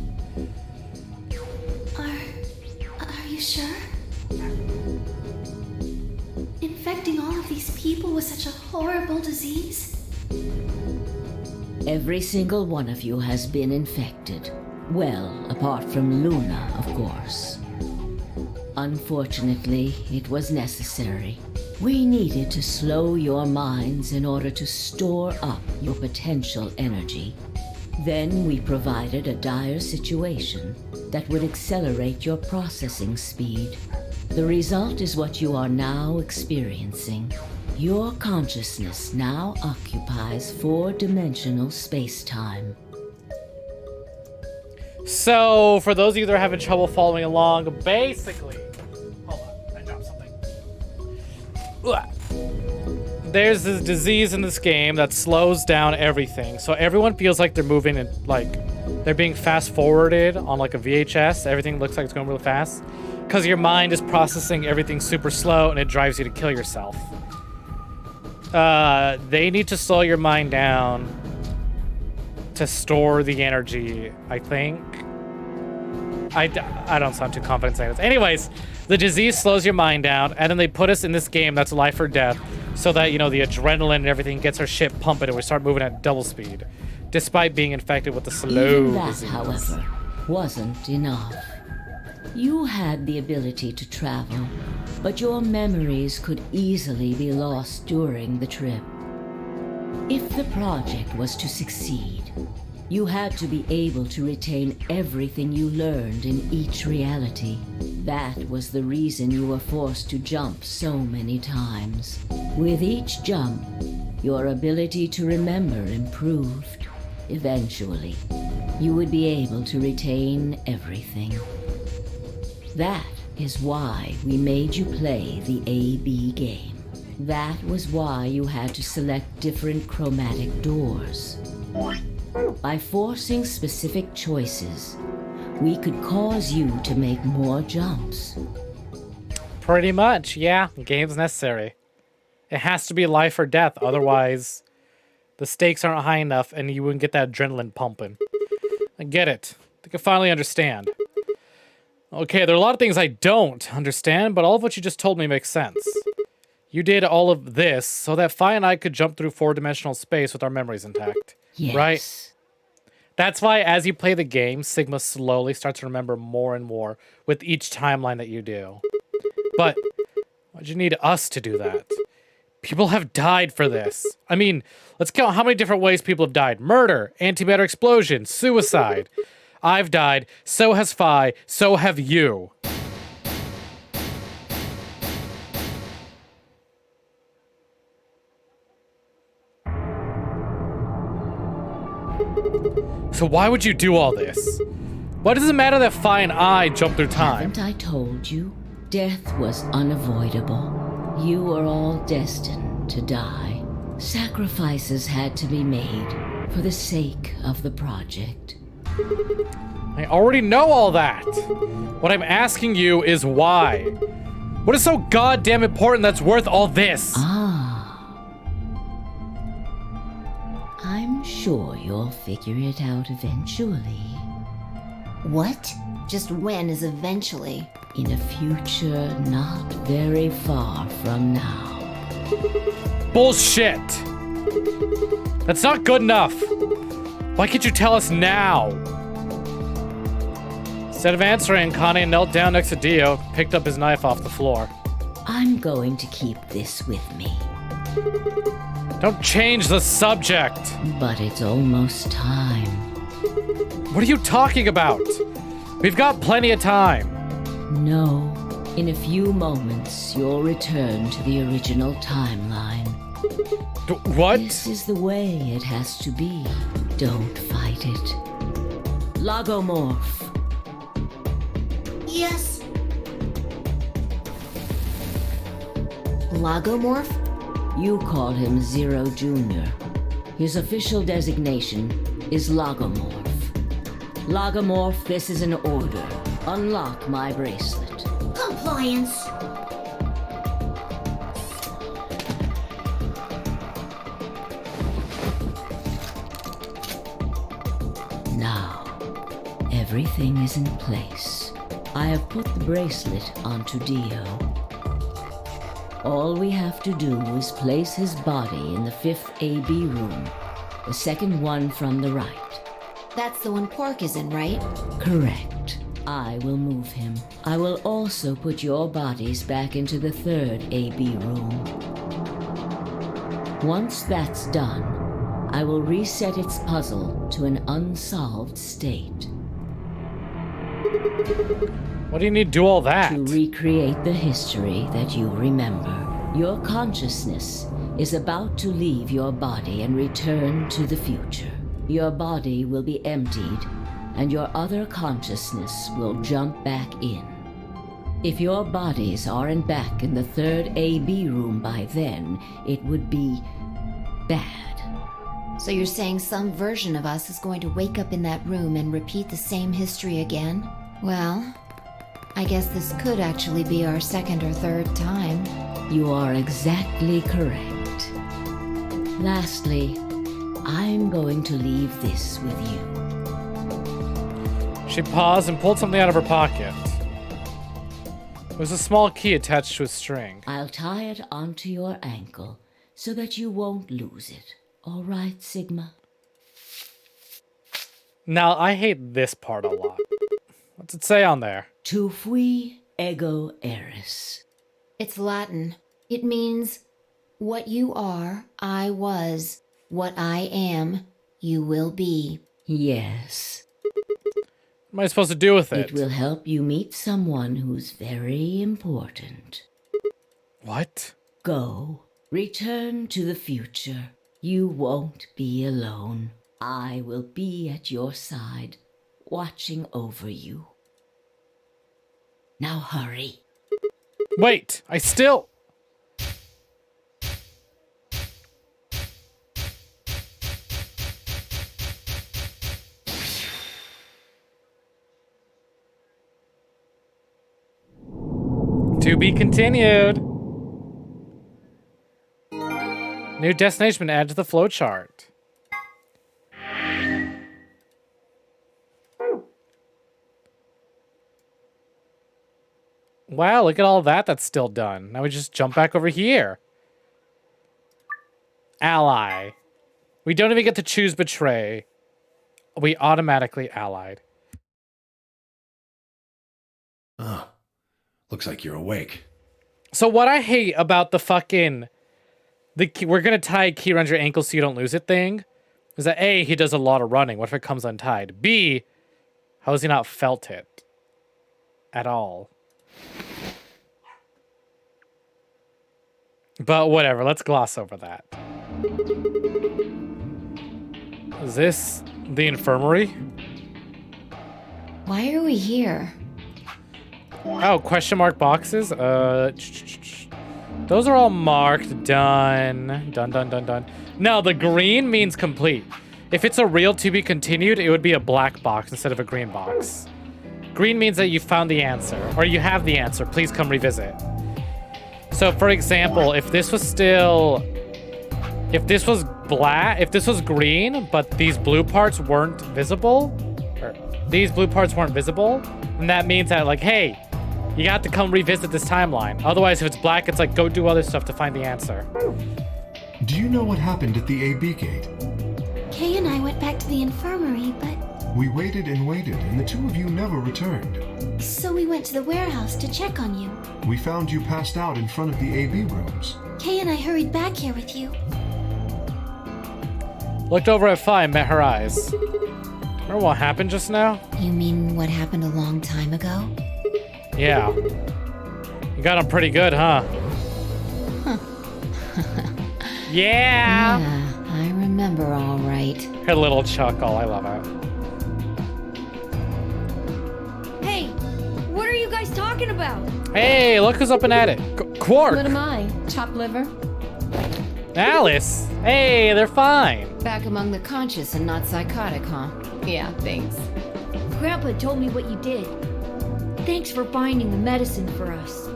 Are you sure? Infecting all of these people with such a horrible disease? Every single one of you has been infected. Well, apart from Luna, of course. Unfortunately, it was necessary. We needed to slow your minds in order to store up your potential energy. Then we provided a dire situation that would accelerate your processing speed. The result is what you are now experiencing. Your consciousness now occupies four-dimensional space-time. So, for those of you that are having trouble following along, basically... Hold on, I dropped something. Ugh. There's this disease in this game that slows down everything. So everyone feels like they're moving and they're being fast forwarded on like a VHS. Everything looks like it's going really fast. Because your mind is processing everything super slow and it drives you to kill yourself. They need to slow your mind down to store the energy, I think. I don't sound too confident saying this. Anyways, the disease slows your mind down, and then they put us in this game that's life or death, so that, you know, the adrenaline and everything gets our shit pumping and we start moving at double speed, despite being infected with the slow Even that, disease. however, wasn't enough. You had the ability to travel, but your memories could easily be lost during the trip. If the project was to succeed, you had to be able to retain everything you learned in each reality. That was the reason you were forced to jump so many times. With each jump, your ability to remember improved. Eventually, you would be able to retain everything. That is why we made you play the AB game. That was why you had to select different chromatic doors. By forcing specific choices, we could cause you to make more jumps. Pretty much, yeah. Game's necessary. It has to be life or death, otherwise the stakes aren't high enough and you wouldn't get that adrenaline pumping. I get it. I can finally understand. Okay, there are a lot of things I don't understand, but all of what you just told me makes sense. You did all of this so that Fi and I could jump through 4-dimensional space with our memories intact. Yes. Right? That's why as you play the game, Sigma slowly starts to remember more and more with each timeline that you do. But why'd you need us to do that? People have died for this. I mean, let's count how many different ways people have died. Murder, antimatter explosion, suicide. I've died, so has Fi, so have you. So why would you do all this? Why does it matter that Fi and I jump through time? Haven't I told you? Death was unavoidable. You were all destined to die. Sacrifices had to be made for the sake of the project. I already know all that. What I'm asking you is why. What is so goddamn important that's worth all this? I'm sure you'll figure it out eventually. What? Just when is eventually? In a future not very far from now. Bullshit. That's not good enough. Why can't you tell us now? Instead of answering, Connie knelt down next to Dio, picked up his knife off the floor. I'm going to keep this with me. Don't change the subject. But it's almost time. What are you talking about? We've got plenty of time. No. In a few moments, you'll return to the original timeline. What? This is the way it has to be. Don't fight it. Logomorph. Yes. Logomorph? You call him Zero Jr. His official designation is Logomorph. Logomorph, this is an order. Unlock my bracelet. Compliance. Now, everything is in place. I have put the bracelet onto Dio. All we have to do is place his body in the 5th AB room, the second one from the right. That's the one Quark is in, right? Correct. I will move him. I will also put your bodies back into the 3rd AB room. Once that's done, I will reset its puzzle to an unsolved state. What do you need to do all that? To recreate the history that you remember. Your consciousness is about to leave your body and return to the future. Your body will be emptied, and your other consciousness will jump back in. If your bodies aren't back in the 3rd AB room by then, it would be bad. So you're saying some version of us is going to wake up in that room and repeat the same history again? Well, I guess this could actually be our 2nd or 3rd time. You are exactly correct. Lastly, I'm going to leave this with you. She paused and pulled something out of her pocket. It was a small key attached to a string. I'll tie it onto your ankle so that you won't lose it. All right, Sigma? Now, I hate this part a lot. What's it say on there? Tu fui ego eris. It's Latin. It means, what you are, I was. What I am, you will be. Yes. What am I supposed to do with it? It will help you meet someone who's very important. What? Go. Return to the future. You won't be alone. I will be at your side, watching over you. Now hurry. Wait, I still... To be continued. New destination been added to the flowchart. Wow, look at all that that's still done. Now we just jump back over here. Ally. We don't even get to choose betray. We automatically allied. Oh, looks like you're awake. So what I hate about the fucking... we're gonna tie a key around your ankle so you don't lose it thing is that A, he does a lot of running. What if it comes untied? B, how has he not felt it? At all. But whatever, let's gloss over that. Is this the infirmary? Why are we here? Oh, question mark boxes? Those are all marked. Done. Done. No, the green means complete. If it's a real to be continued, it would be a black box instead of a green box. Green means that you found the answer, or you have the answer. Please come revisit. So, for example, if this was still... If this was black, if this was green, but these blue parts weren't visible, or these blue parts weren't visible, then that means that, like, hey, you got to come revisit this timeline. Otherwise, if it's black, it's like, go do other stuff to find the answer. Do you know what happened at the AB gate? Kay and I went back to the infirmary, but... We waited and waited, and the two of you never returned. So we went to the warehouse to check on you. We found you passed out in front of the AB rooms. Kay and I hurried back here with you. Looked over at Fi and met her eyes. Remember what happened just now? You mean what happened a long time ago? Yeah. You got him pretty good, huh? Yeah! Yeah, I remember all right. Her little chuckle, I love it. Hey, what are you guys talking about? Hey, look who's up and at it. Quark! What am I? Chopped liver? Alice! Hey, they're fine. Back among the conscious and not psychotic, huh? Yeah, thanks. Grandpa told me what you did. Thanks for finding the medicine for us.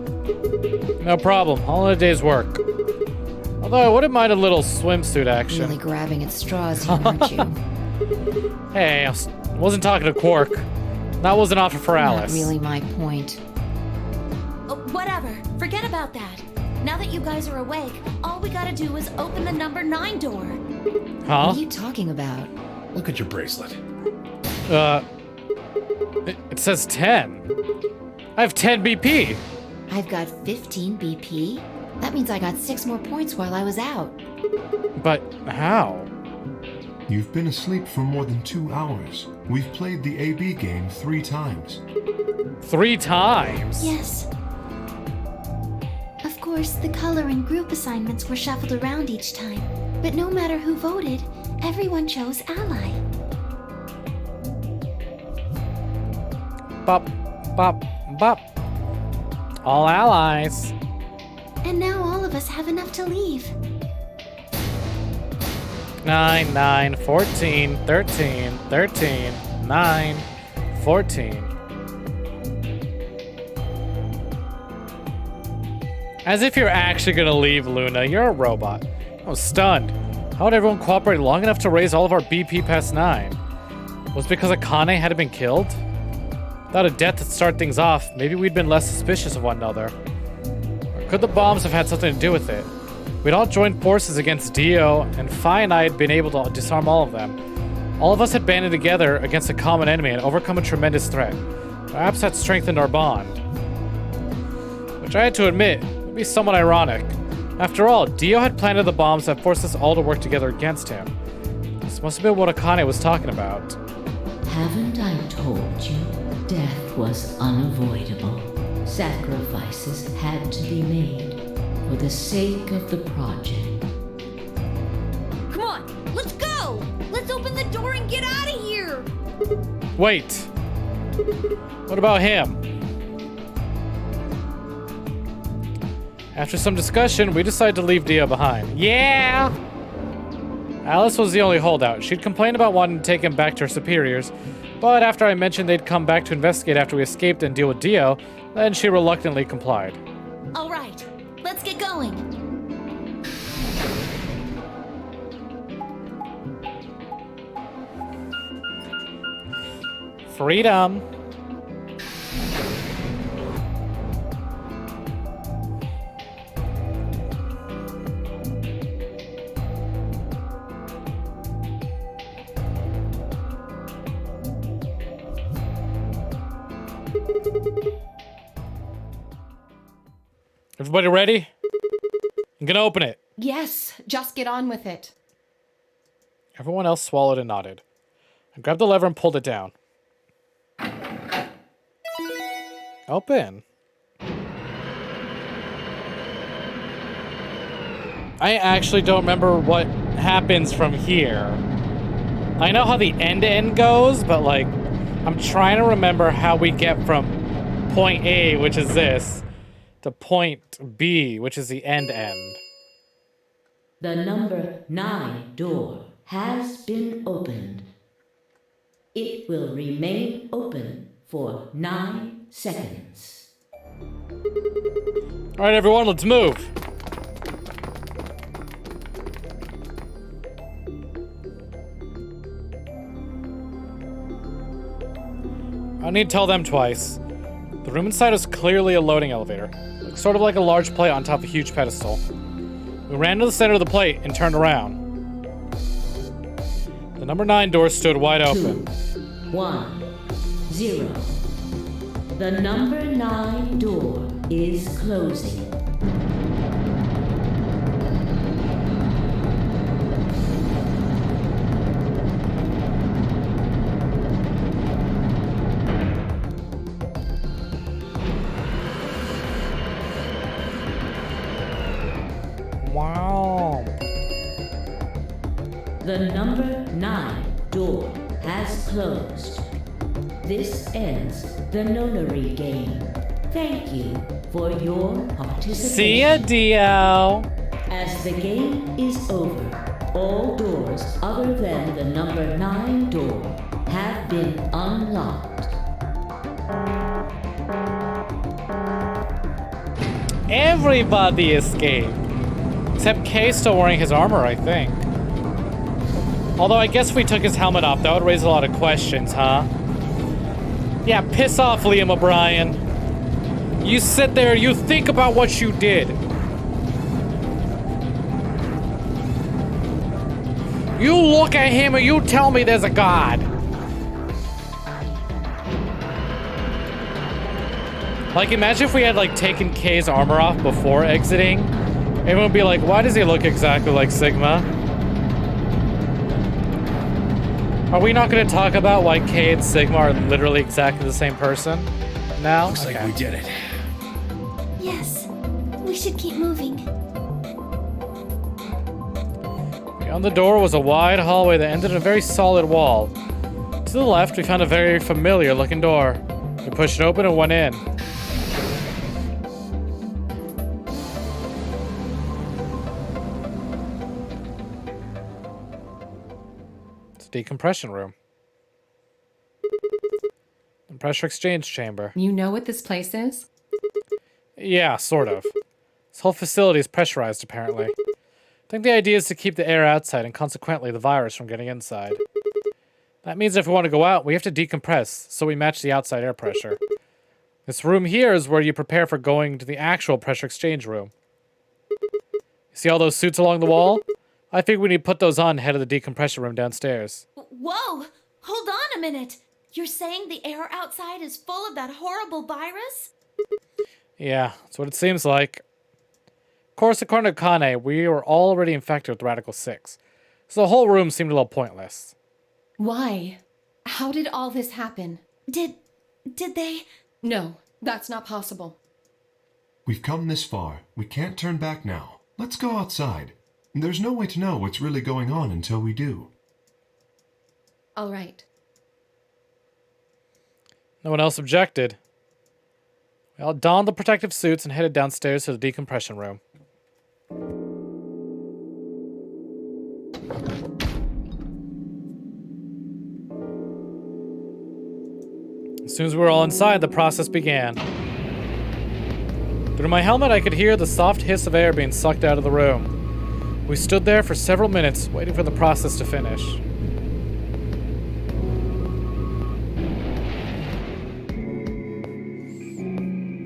No problem. All in a day's work. Although I wouldn't mind a little swimsuit action. Really grabbing at straws here, aren't you? Hey, I wasn't talking to Quark. That was an offer for Alice. Not really my point. Oh, whatever. Forget about that. Now that you guys are awake, all we gotta do is open the number 9 door. Huh? What are you talking about? Look at your bracelet. It says 10. I have 10 BP. I've got 15 BP. That means I got 6 more points while I was out. But how? You've been asleep for more than 2 hours. We've played the AB game 3 times. 3 times? Yes. Of course, the color and group assignments were shuffled around each time. But no matter who voted, everyone chose Ally. Bop, bop, bop. All allies. And now all of us have enough to leave. 9, 9, 14, 13, 13, 9, 14. As if you're actually gonna leave, Luna. You're a robot. I was stunned. How would everyone cooperate long enough to raise all of our BP past 9? Was it because Akane hadn't been killed? Without a death to start things off, maybe we'd been less suspicious of one another. Or could the bombs have had something to do with it? We'd all joined forces against Dio, and Fi and I had been able to disarm all of them. All of us had banded together against a common enemy and overcome a tremendous threat. Perhaps that strengthened our bond. Which I had to admit, would be somewhat ironic. After all, Dio had planted the bombs that forced us all to work together against him. This must have been what Akane was talking about. Haven't I told you death was unavoidable? Sacrifices had to be made for the sake of the project. Come on, let's go! Let's open the door and get out of here! Wait. What about him? After some discussion, we decided to leave Dio behind. Yeah! Alice was the only holdout. She'd complained about wanting to take him back to her superiors, but after I mentioned they'd come back to investigate after we escaped and deal with Dio, then she reluctantly complied. All right, let's get going. Freedom. Everybody ready? I'm gonna open it. Yes, just get on with it. Everyone else swallowed and nodded. I grabbed the lever and pulled it down. Open. I actually don't remember what happens from here. I know how the end goes, but like, I'm trying to remember how we get from point A, which is this, to point B, which is the end. The number 9 door has been opened. It will remain open for 9 seconds. All right, everyone, let's move. I don't need to tell them twice. The room inside was clearly a loading elevator, sort of like a large plate on top of a huge pedestal. We ran to the center of the plate and turned around. The number 9 door stood wide open. 1 0. The number 9 door is closing. Wow. The number 9 door has closed. This ends the nonary game. Thank you for your participation. See ya, Dio. As the game is over, all doors other than the number 9 door have been unlocked. Everybody escaped. Except Kay's still wearing his armor, I think. Although I guess if we took his helmet off, that would raise a lot of questions, huh? Yeah, piss off, Liam O'Brien. You sit there, you think about what you did. You look at him and you tell me there's a god. Like, imagine if we had, like, taken Kay's armor off before exiting. Everyone would be like, why does he look exactly like Sigma? Are we not going to talk about why Kay and Sigma are literally exactly the same person now? Looks like we did it. Yes, we should keep moving. Beyond the door was a wide hallway that ended in a very solid wall. To the left, we found a very familiar looking door. We pushed it open and went in. Decompression room. And pressure exchange chamber. You know what this place is? Yeah, sort of. This whole facility is pressurized, apparently. I think the idea is to keep the air outside and consequently the virus from getting inside. That means if we want to go out, we have to decompress, so we match the outside air pressure. This room here is where you prepare for going to the actual pressure exchange room. See all those suits along the wall? I think we need to put those on ahead of the decompression room downstairs. Whoa! Hold on a minute! You're saying the air outside is full of that horrible virus? Yeah, that's what it seems like. Of course, according to Kane, we were already infected with Radical 6, so the whole room seemed a little pointless. Why? How did all this happen? Did they? No, that's not possible. We've come this far. We can't turn back now. Let's go outside. There's no way to know what's really going on until we do. All right. No one else objected. We all donned the protective suits and headed downstairs to the decompression room. As soon as we were all inside, the process began. Through my helmet, I could hear the soft hiss of air being sucked out of the room. We stood there for several minutes, waiting for the process to finish.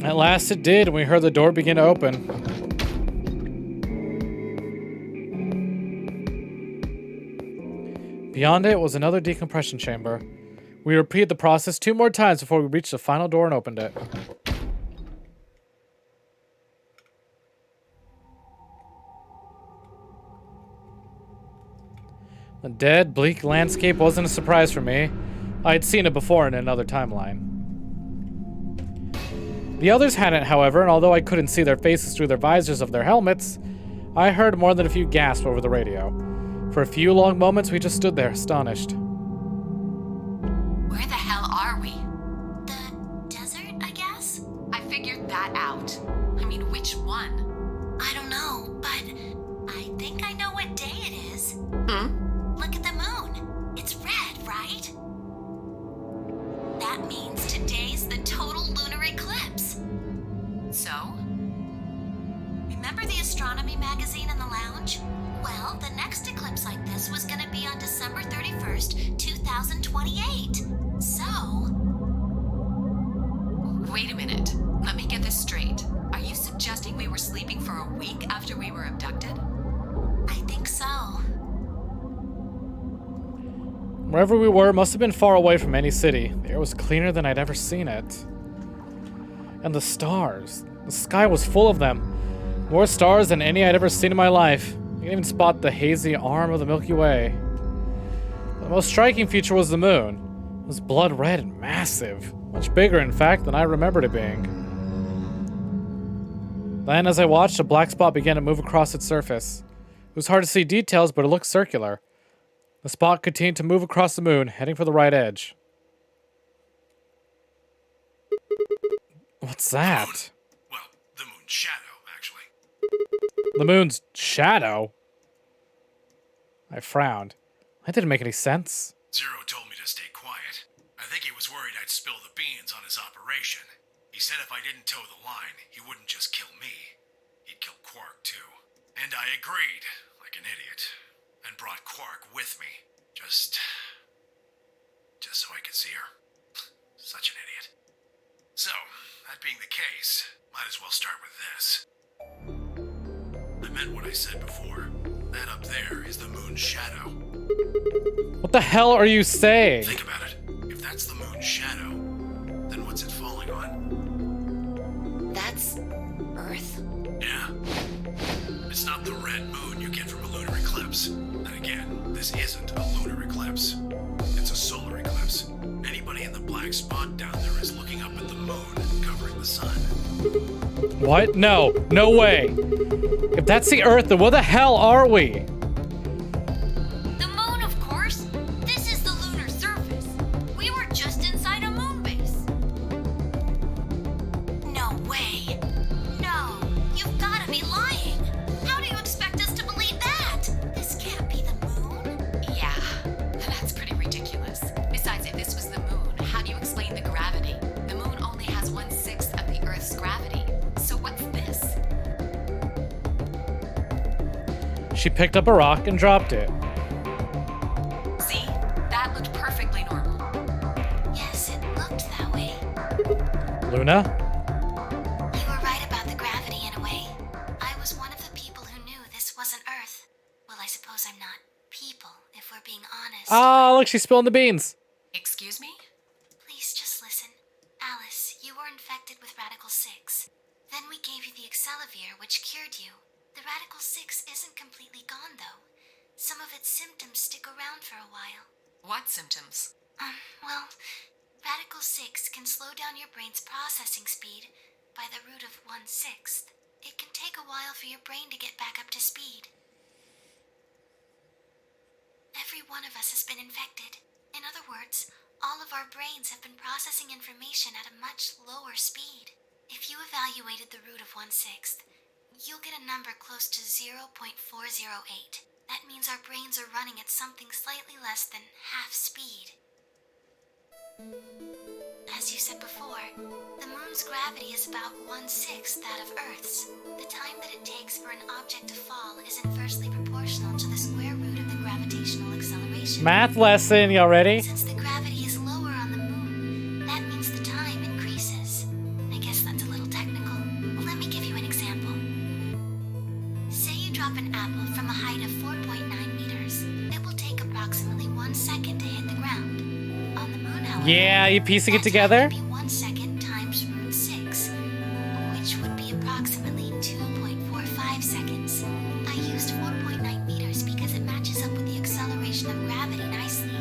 At last it did, and we heard the door begin to open. Beyond it was another decompression chamber. We repeated the process 2 more times before we reached the final door and opened it. The dead, bleak landscape wasn't a surprise for me. I had seen it before in another timeline. The others hadn't, however, and although I couldn't see their faces through their visors of their helmets, I heard more than a few gasps over the radio. For a few long moments, we just stood there, astonished. Where the hell are we? The desert, I guess? I figured that out. I mean, which one? I don't know, but I think I know what day it is. Hmm? Look at the moon. It's red, right? That means today's the total lunar eclipse. So? Remember the astronomy magazine in the lounge? Well, the next eclipse like this was gonna be on December 31st, 2028. So... Wait a minute. Let me get this straight. Are you suggesting we were sleeping for a week after we were abducted? I think so. Wherever we were must have been far away from any city. The air was cleaner than I'd ever seen it. And the stars. The sky was full of them. More stars than any I'd ever seen in my life. You can even spot the hazy arm of the Milky Way. The most striking feature was the moon. It was blood red and massive. Much bigger, in fact, than I remembered it being. Then, as I watched, a black spot began to move across its surface. It was hard to see details, but it looked circular. The spot continued to move across the moon, heading for the right edge. What's that? Well, the moon's shadow, actually. The moon's shadow? I frowned. That didn't make any sense. Zero told me to stay quiet. I think he was worried I'd spill the beans on his operation. He said if I didn't toe the line, he wouldn't just kill me. He'd kill Quark, too. And I agreed, like an idiot, and brought Quark with me. Just so I could see her. Such an idiot. So, that being the case, might as well start with this. I meant what I said before. That up there is the moon's shadow. What the hell are you saying? Think about it. If that's the moon's shadow, then what's it falling on? That's Earth. Yeah. It's not the red moon you get from a lunar eclipse. And again, this isn't a lunar eclipse. It's a solar eclipse. Anybody in the black spot down there is looking up at the moon covering the sun. What? No. No way. If that's the Earth, then what the hell are we? The moon, of course. This is the lunar surface. We were just inside a moon base. No way. No, you've gotta be lying. How do you expect us to believe that? This can't be the moon. Yeah, that's pretty ridiculous. Besides, if this was the moon, how do you explain the gravity? The moon only has 1/6 of the Earth's gravity. So what's this? She picked up a rock and dropped it. See? That looked perfectly normal. Yes, it looked that way. Luna? You were right about the gravity in a way. I was one of the people who knew this Oh, look, she's spilling the beans. Excuse me? Please just listen. Alice, you were infected with Radical 6. Then we gave you the Excelivir, which cured you. The Radical 6 isn't completely gone, though. Some of its symptoms stick around for a while. What symptoms? Well, Radical 6 can slow down your brain's processing speed by the root of 1/6. It can take a while for your brain to get back up to speed. Every one of us has been infected. In other words, all of our brains have been processing information at a much lower speed. If you evaluated the root of 1/6, you'll get a number close to 0.408. That means our brains are running at something slightly less than half speed. As you said before, the moon's gravity is about 1/6 that of Earth's. The time that it takes for an object to fall is inversely proportional to the square root of the gravitational acceleration. Math lesson, y'all ready? Since the gravity is lower on the moon, that means the time increases. I guess that's a little technical. Let me give you an example. Say you drop an apple from a height of 4.9 meters. It will take approximately 1 second to hit the ground. On the moon, however, Yeah, you piecing it that time together? would be 1 second times root 6, which would be approximately 2.45 seconds. I used 4.9 meters because it matches up with the acceleration of gravity nicely,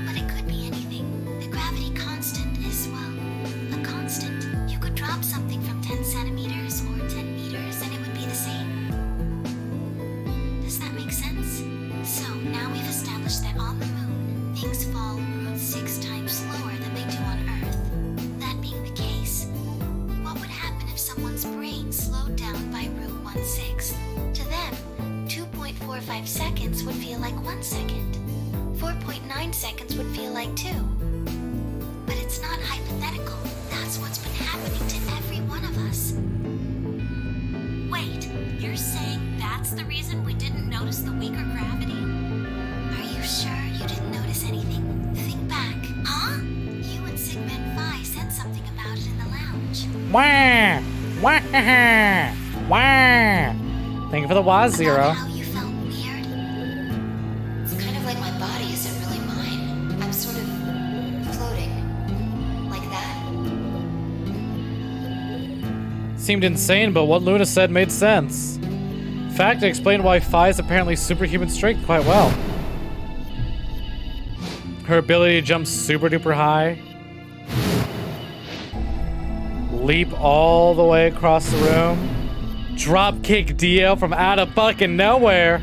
but it could be anything. The gravity constant is, well, a constant. You could drop something from 10 centimeters or 10 meters and it would be the same. Does that make sense? So now we've established that on the moon, things fall root 6 times slower than they do on Earth. That being the case, what would happen if someone's brain slowed down by root 1/6? To them, 2.45 seconds would feel like 1 second. 4.9 seconds would feel like 2. But it's not hypothetical. That's what's been happening to every one of us. Wait, you're saying that's the reason we didn't notice the weaker gravity? Are you sure you didn't notice anything? Think back. Huh? You and Sigmund Phi said something about it in the lounge. Wah! Wah! Wah! Thank you for the wah, About Zero. how you felt weird? It's kind of like my body isn't really mine. I'm sort of floating. Like that. Seemed insane, but what Luna said made sense. In fact, it explained why Phi's apparently superhuman strength quite well. Her ability to jump super duper high. Leap all the way across the room. Drop kick DL from out of fucking nowhere.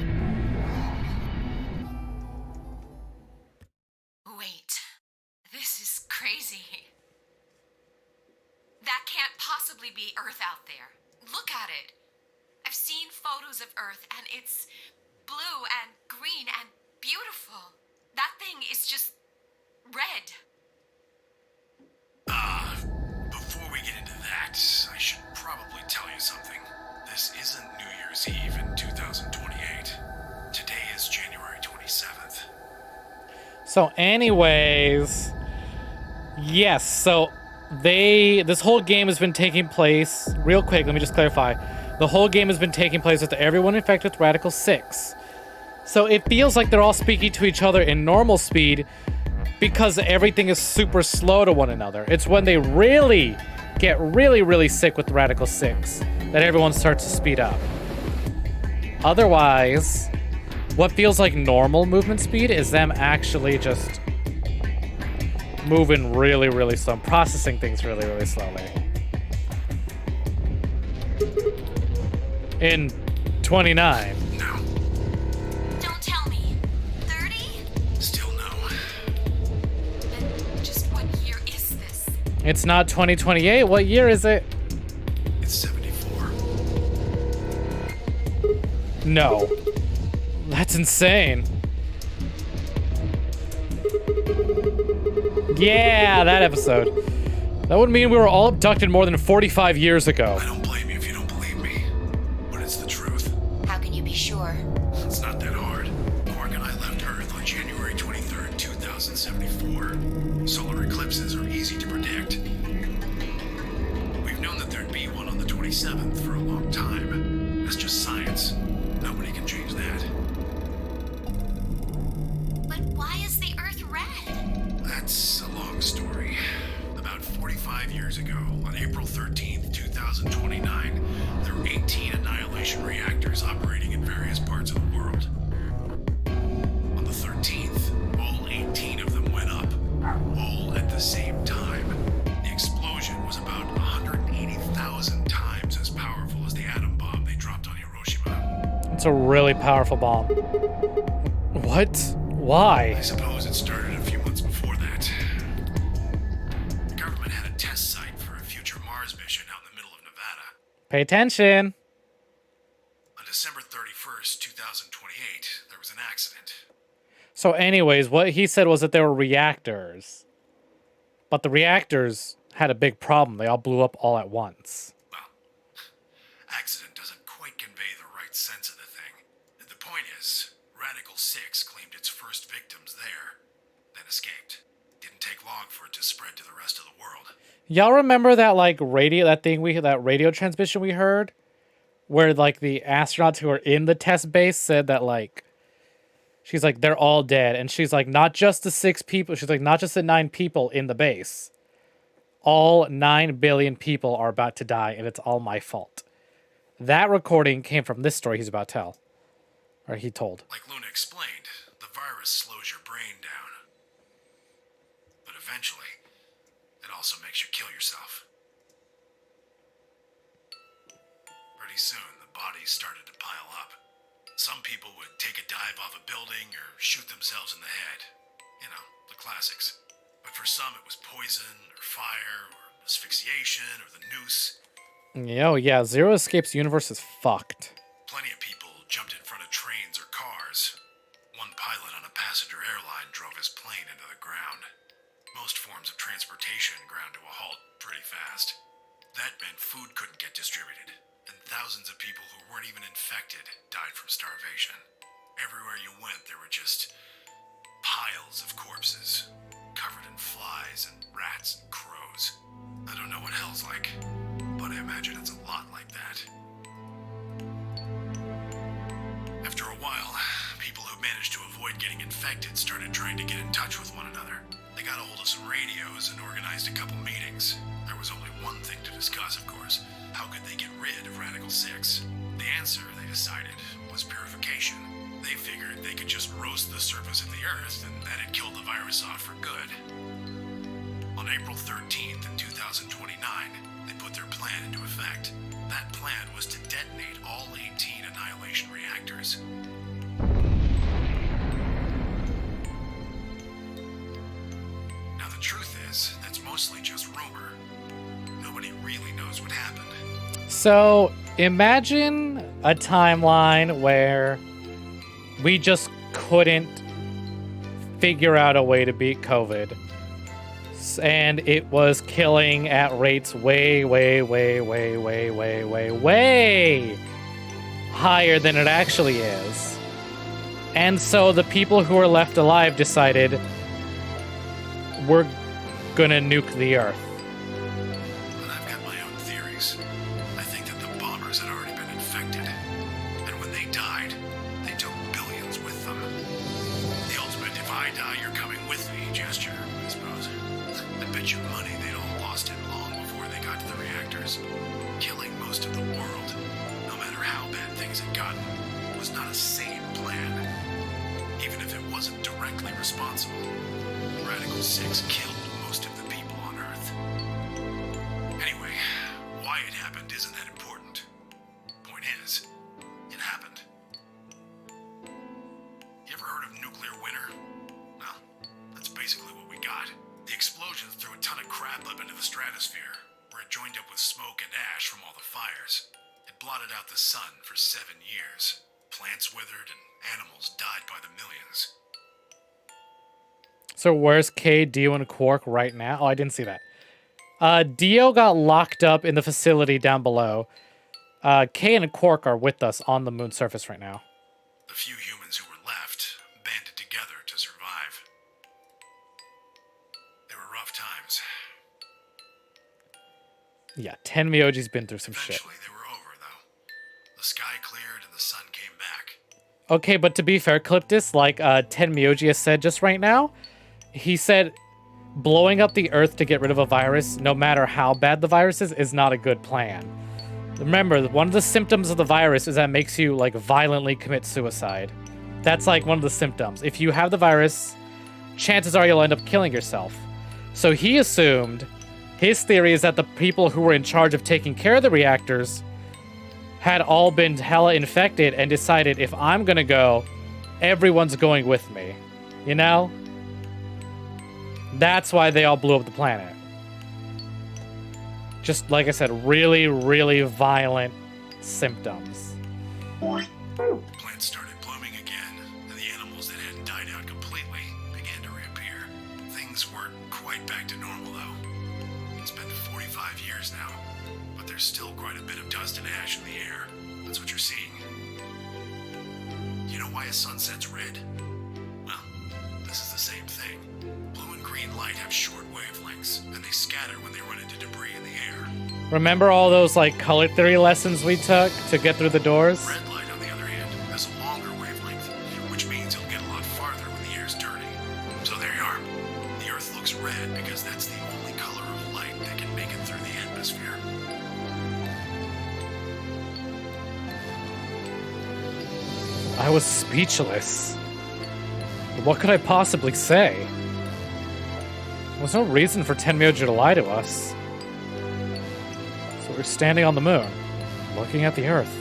Wait, this is crazy. That can't possibly be Earth out there. Look at it. I've seen photos of Earth and it's blue and green and beautiful. That thing is just red. Before we get into that, I should probably tell you something. This isn't New Year's Eve in 2028. Today is January 27th. So anyways, yes, so this whole game has been taking place, real quick, let me just clarify. The whole game has been taking place with everyone infected with Radical 6. So it feels like they're all speaking to each other in normal speed because everything is super slow to one another. It's when they really get really sick with Radical 6 that everyone starts to speed up. Otherwise, what feels like normal movement speed is them actually just moving really slow, processing things really slowly. In 29. No. Don't tell me. 30? Still no. Then just what year is this? It's not 2028. What year is it? It's 74. No. That's insane. Yeah, that episode. That would mean we were all abducted more than 45 years ago. I don't blame you if you don't believe me. But it's the truth. How can you be sure? It's not that hard. Quark and I left Earth on January 23rd, 2074. Solar eclipses are easy to predict. We've known that there'd be one on the 27th for a long time. That's just science. Nobody can change that. But why is years ago, on April 13th, 2029, there were 18 Annihilation reactors operating in various parts of the world. On the 13th, all 18 of them went up, all at the same time. The explosion was about 180,000 times as powerful as the atom bomb they dropped on Hiroshima. It's a really powerful bomb. What? Why? I suppose it started a few months before that. The government had a test site for a future Mars mission out in the middle of Nevada. Pay attention. On December 31st, 2028, there was an accident. So anyways, what he said was that there were reactors. But the reactors had a big problem. They all blew up all at once. Well, accident doesn't quite convey the right sense of the thing. The point is, Radical 6 claimed its first victims there, then escaped. Didn't take long for it to spread to the rest of the world. Y'all remember that like that radio transmission we heard? Where like the astronauts who were in the test base said that like she's like they're all dead, and she's like not just the 6 people, she's like not just the 9 people in the base. All 9 billion people are about to die, and it's all my fault. That recording came from this story he's about to tell. Or he told. Like Luna explained, the virus slows your brain down. But eventually, it also makes you kill yourself. Pretty soon, the bodies started to pile up. Some people would take a dive off a building or shoot themselves in the head. You know, the classics. But for some, it was poison, or fire, or asphyxiation, or the noose. Yo, yeah, Zero Escape's universe is fucked. Plenty of people jumped in front of trains or cars. One pilot on a passenger airline drove his plane into the ground. Most forms of transportation ground to a halt pretty fast. That meant food couldn't get distributed, and thousands of people who weren't even infected died from starvation. Everywhere you went, there were just piles of corpses, covered in flies and rats and crows. I don't know what hell's like, but I imagine it's a lot like that. After a while, people who managed to avoid getting infected started trying to get in touch with one another. They got a hold of some radios and organized a couple meetings. There was only one thing to discuss, of course. How could they get rid of Radical 6? The answer, they decided, was purification. They figured they could just roast the surface of the Earth and that'd kill the virus off for good. On April 13th in 2029, they put their plan into effect. That plan was to detonate all 18 Annihilation reactors. Now the truth is, that's mostly just rumor. Nobody really knows what happened. So imagine a timeline where we just couldn't figure out a way to beat COVID. And it was killing at rates way higher than it actually is. And so the people who were left alive decided we're gonna nuke the Earth. But I've got my own theories. I think that the bombers had already been infected. And when they died, they took billions with them. The ultimate if I die, you're coming with me gesture, I suppose. I bet you money they'd all lost it long before they got to the reactors. Killing most of the world, no matter how bad things had gotten, was not a sane plan. Even if it wasn't directly responsible. Radical 6 killed most of the people on Earth. Anyway, why it happened isn't that important. Point is, it happened. You ever heard of nuclear winter? Well, that's basically what we got. The explosions threw a ton of crap up into the stratosphere, where it joined up with smoke and ash from all the fires. It blotted out the sun for 7 years. Plants withered and animals died by the millions. So where's K, Dio, and Quark right now? Oh, I didn't see that. Dio got locked up in the facility down below. K and Quark are with us on the moon's surface right now. The few humans who were left banded together to survive. They were rough times. Yeah, Tenmyoji's been through some shit. Eventually they were over, though. The sky cleared and the sun came back. Okay, but to be fair, Cliptus, like Tenmyoji has said just right now, he said blowing up the Earth to get rid of a virus, no matter how bad the virus is not a good plan. Remember, one of the symptoms of the virus is that it makes you, like, violently commit suicide. That's, like, one of the symptoms. If you have the virus, chances are you'll end up killing yourself. So he assumed, his theory is that the people who were in charge of taking care of the reactors had all been hella infected and decided, if I'm gonna go, everyone's going with me. You know? That's why they all blew up the planet. Just, like I said, really, really violent symptoms. Plants started blooming again, and the animals that hadn't died out completely began to reappear. Things weren't quite back to normal, though. It's been 45 years now, but there's still quite a bit of dust and ash in the air. That's what you're seeing. You know why a sunset's red? Well, this is the same thing. Blue and green light have short wavelengths, and they scatter when they run into debris in the air. Remember all those, like, color theory lessons we took to get through the doors? Red light, on the other hand, has a longer wavelength, which means you'll get a lot farther when the air's dirty. So there you are. The Earth looks red because that's the only color of light that can make it through the atmosphere. I was speechless. What could I possibly say? There was no reason for Tenmyoji to lie to us. So we're standing on the moon, looking at the Earth.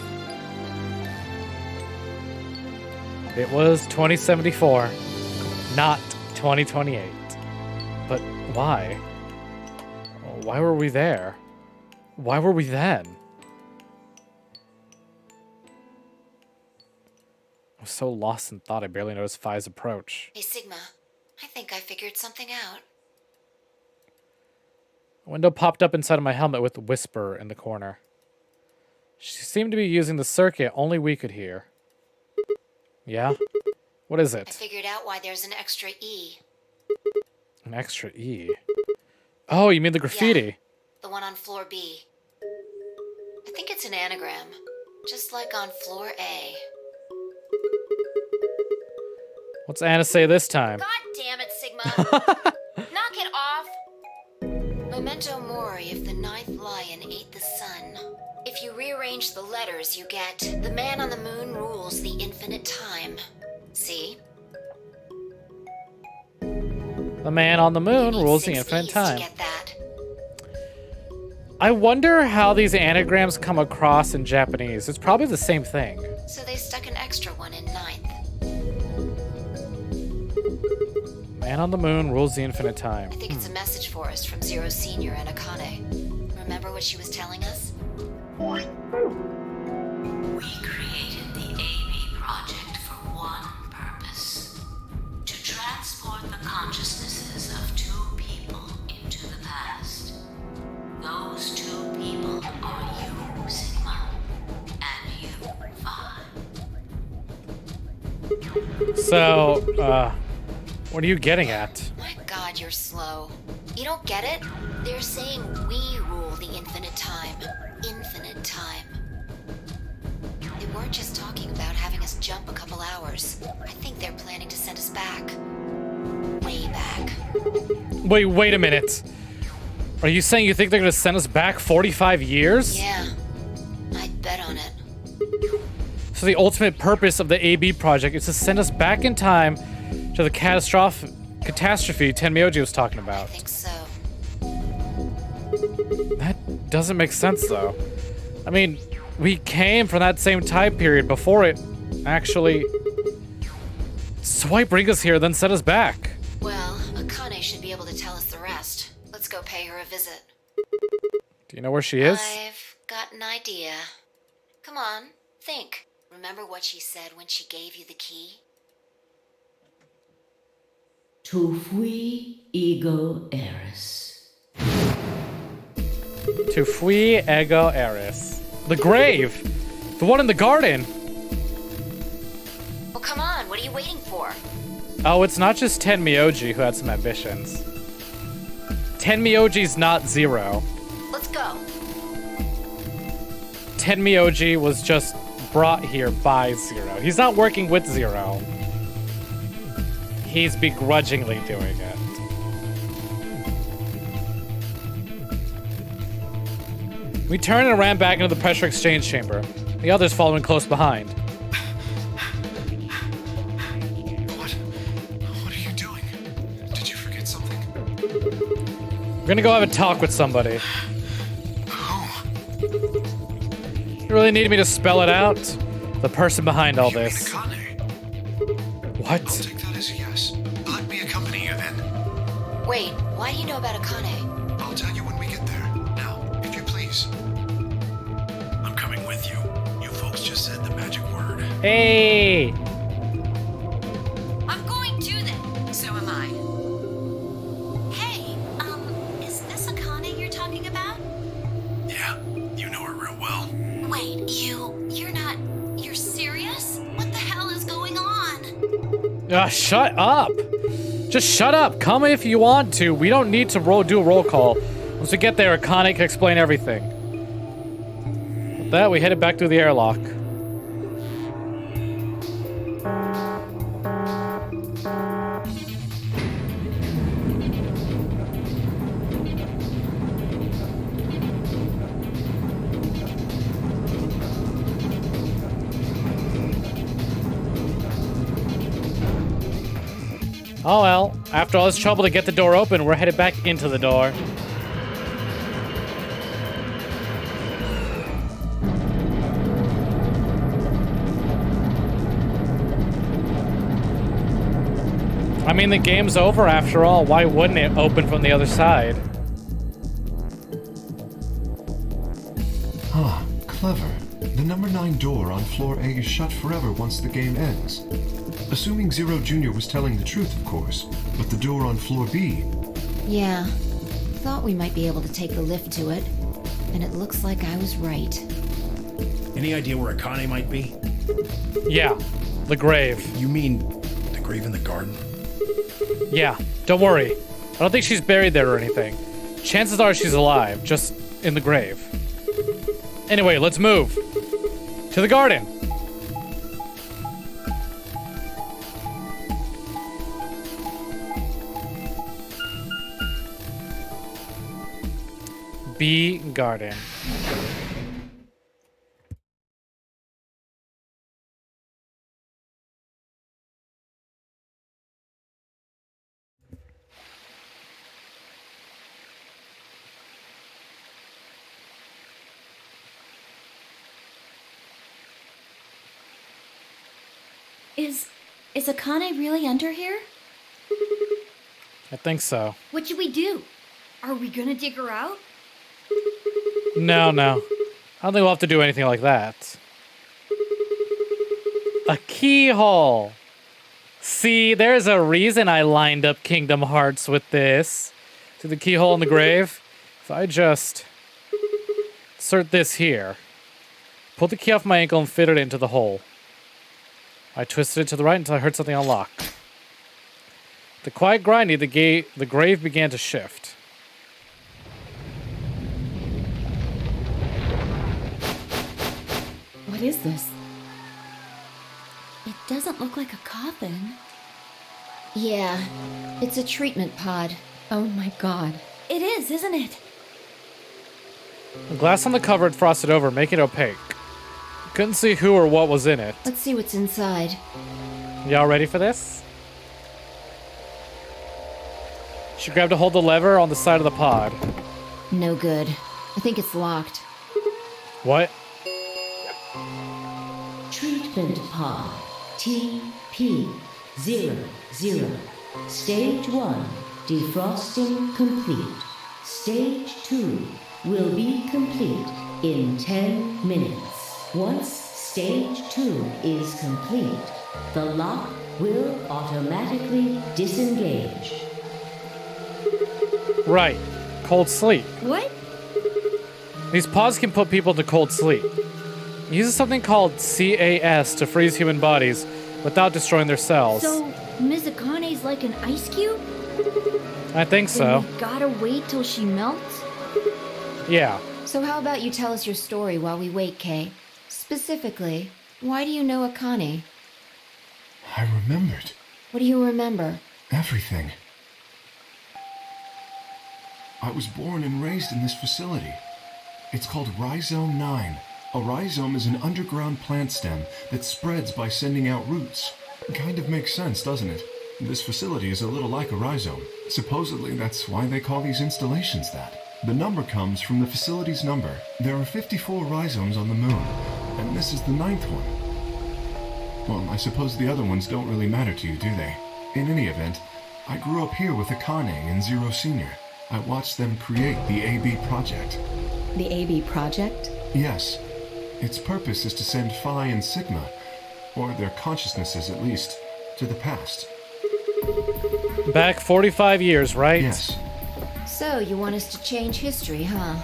It was 2074, not 2028. But why? Why were we there? Why were we then? I was so lost in thought I barely noticed Phi's approach. Hey, Sigma. I think I figured something out. A window popped up inside of my helmet with Whisper in the corner. She seemed to be using the circuit only we could hear. Yeah? What is I it? figured out why there's an extra E. An extra E. Oh, you mean the graffiti? Yeah, the one on floor B. I think it's an anagram, just like on floor A. What's Anna say this time? God damn it, Sigma! Knock it off! Memento mori if the ninth lion ate the sun. If you rearrange the letters, you get the man on the moon rules the infinite time. See? The man on the moon You need rules the 6 infinite E's time. To get that. I wonder how these anagrams come across in Japanese. It's probably the same thing. So they stuck an extra one in ninth. Man on the moon rules the infinite time. I think it's a message for us from Zero Senior and Akane. Remember what she was telling us? We created the AB project for one purpose: to transport the consciousnesses of 2 people into the past. Those 2 people are you, Sigma, and you, Phi. So, what are you getting at? My God, you're slow. You don't get it? They're saying we rule the infinite time. Infinite time. They weren't just talking about having us jump a couple hours. I think they're planning to send us back. Way back. Wait a minute. Are you saying you think they're gonna send us back 45 years? Yeah. I'd bet on it. So the ultimate purpose of the AB project is to send us back in time to the catastrophe Tenmyoji was talking I about. think so. That doesn't make sense, though. I mean, we came from that same time period before it actually... So why bring us here, then send us back? Well, Akane should be able to tell us the rest. Let's go pay her a visit. Do you know where she is? I've got an idea. Come on, think. Remember what she said when she gave you the key? Tu fui ego eris. To fui ego eris. The grave! The one in the garden! Well, come on, what are you waiting for? Oh, it's not just Tenmyoji who had some ambitions. Tenmyoji's not Zero. Let's go. Tenmyoji was just brought here by Zero. He's not working with Zero. He's begrudgingly doing it. We turned and ran back into the pressure exchange chamber, the others following close behind. What are you doing? Did you forget something? We're gonna go have a talk with somebody. Who? You really need me to spell it out? The person behind all You mean this. Akane? What? I'll take that as a yes. Let me accompany you then. Wait, why do you know about Akane? I'll tell you when we get there. Now, if you please. I'm coming with you. You folks just said the magic word. Hey! I'm going to then. So am I. Hey, is this Akane you're talking about? Yeah, you know her real well. Wait, you're serious? What the hell is going on? Shut up! Just shut up. Come if you want to. We don't need to do a roll call. Once we get there, Akane can explain everything. With that, we headed back through the airlock. Oh well, after all this trouble to get the door open, we're headed back into the door. I mean, the game's over after all. Why wouldn't it open from the other side? Ah, clever. The number 9 door on floor A is shut forever once the game ends. Assuming Zero Jr. was telling the truth, of course, but the door on floor B... Yeah, thought we might be able to take the lift to it, and it looks like I was right. Any idea where Akane might be? Yeah, the grave. You mean the grave in the garden? Yeah, don't worry. I don't think she's buried there or anything. Chances are she's alive, just in the grave. Anyway, let's move. To the garden. B garden. Is Akane really under here? I think so. What should we do? Are we gonna dig her out? No. I don't think we'll have to do anything like that. A keyhole. See, there's a reason I lined up Kingdom Hearts with this. See the keyhole in the grave? If I just insert this here, pull the key off my ankle and fit it into the hole. I twisted it to the right until I heard something unlock. The quiet grinding, the grave began to shift. What is this? It doesn't look like a coffin. Yeah, it's a treatment pod. Oh my god. It is, isn't it? The glass on the cover had frosted over, making it opaque. Couldn't see who or what was in it. Let's see what's inside. Y'all ready for this? She grabbed a hold of the lever on the side of the pod. No good. I think it's locked. What? Treatment pod TP00. Stage 1 defrosting complete. Stage 2 will be complete in 10 minutes. Once stage 2 is complete, the lock will automatically disengage. Right. Cold sleep. What? These pods can put people into cold sleep. It uses something called CAS to freeze human bodies without destroying their cells. So, Ms. Akane's like an ice cube? I think so. Then we gotta wait till she melts? Yeah. So how about you tell us your story while we wait, Kay? Specifically, why do you know Akane? I remembered. What do you remember? Everything. I was born and raised in this facility. It's called Rhizome 9. A rhizome is an underground plant stem that spreads by sending out roots. Kind of makes sense, doesn't it? This facility is a little like a rhizome. Supposedly, that's why they call these installations that. The number comes from the facility's number. There are 54 rhizomes on the moon, and this is the 9th one. Well, I suppose the other ones don't really matter to you, do they? In any event, I grew up here with Akane and Zero Senior. I watched them create the AB project. The AB project? Yes. Its purpose is to send Phi and Sigma, or their consciousnesses at least, to the past. Back 45 years, right? Yes. So, you want us to change history, huh?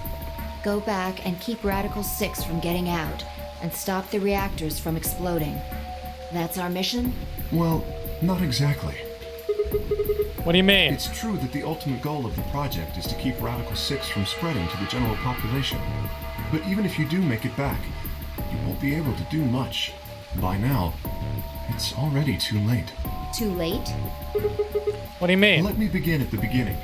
Go back and keep Radical 6 from getting out, and stop the reactors from exploding. That's our mission? Well, not exactly. What do you mean? It's true that the ultimate goal of the project is to keep Radical 6 from spreading to the general population. But even if you do make it back, you won't be able to do much. By now, it's already too late. Too late? What do you mean? Let me begin at the beginning.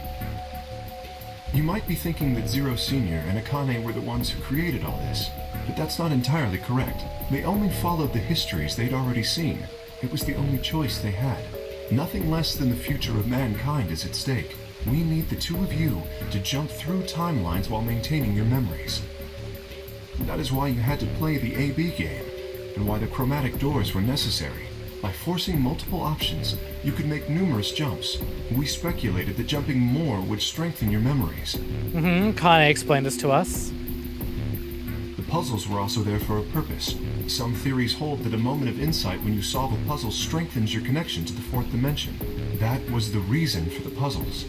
You might be thinking that Zero Senior and Akane were the ones who created all this, but that's not entirely correct. They only followed the histories they'd already seen. It was the only choice they had. Nothing less than the future of mankind is at stake. We need the two of you to jump through timelines while maintaining your memories. That is why you had to play the AB game, and why the chromatic doors were necessary. By forcing multiple options, you could make numerous jumps. We speculated that jumping more would strengthen your memories. Kane explained this to us. The puzzles were also there for a purpose. Some theories hold that a moment of insight when you solve a puzzle strengthens your connection to the fourth dimension. That was the reason for the puzzles.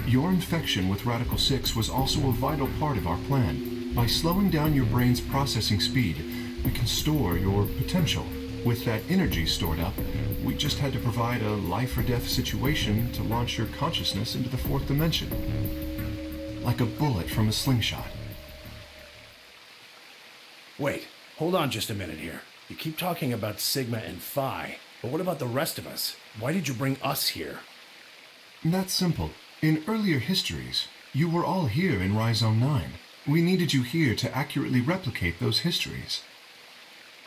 Your infection with Radical 6 was also a vital part of our plan. By slowing down your brain's processing speed, we can store your potential. With that energy stored up, we just had to provide a life or death situation to launch your consciousness into the fourth dimension. Like a bullet from a slingshot. Wait, hold on just a minute here. You keep talking about Sigma and Phi, but what about the rest of us? Why did you bring us here? That's simple. In earlier histories, you were all here in Rhizome 9. We needed you here to accurately replicate those histories.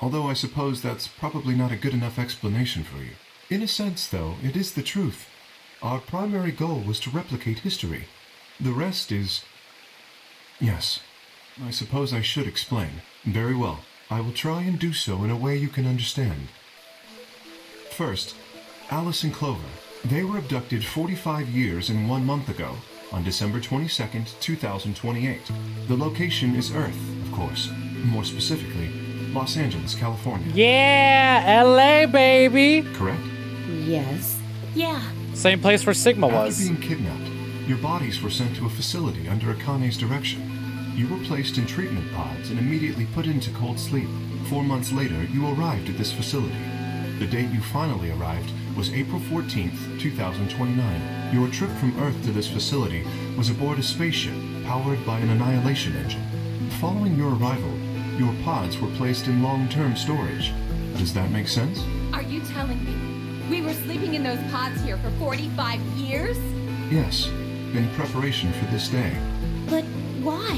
Although I suppose that's probably not a good enough explanation for you. In a sense, though, it is the truth. Our primary goal was to replicate history. The rest is... Yes, I suppose I should explain. Very well. I will try and do so in a way you can understand. First, Alice and Clover. They were abducted 45 years and 1 month ago, on December 22nd, 2028. The location is Earth, of course. More specifically, Los Angeles, California. Yeah, LA, baby. Correct? Yes. Yeah. Same place where Sigma was. After being kidnapped, your bodies were sent to a facility under Akane's direction. You were placed in treatment pods and immediately put into cold sleep. 4 months later, you arrived at this facility. The date you finally arrived was April 14th, 2029. Your trip from Earth to this facility was aboard a spaceship powered by an annihilation engine. Following your arrival, your pods were placed in long-term storage. Does that make sense? Are you telling me we were sleeping in those pods here for 45 years? Yes, in preparation for this day. But why?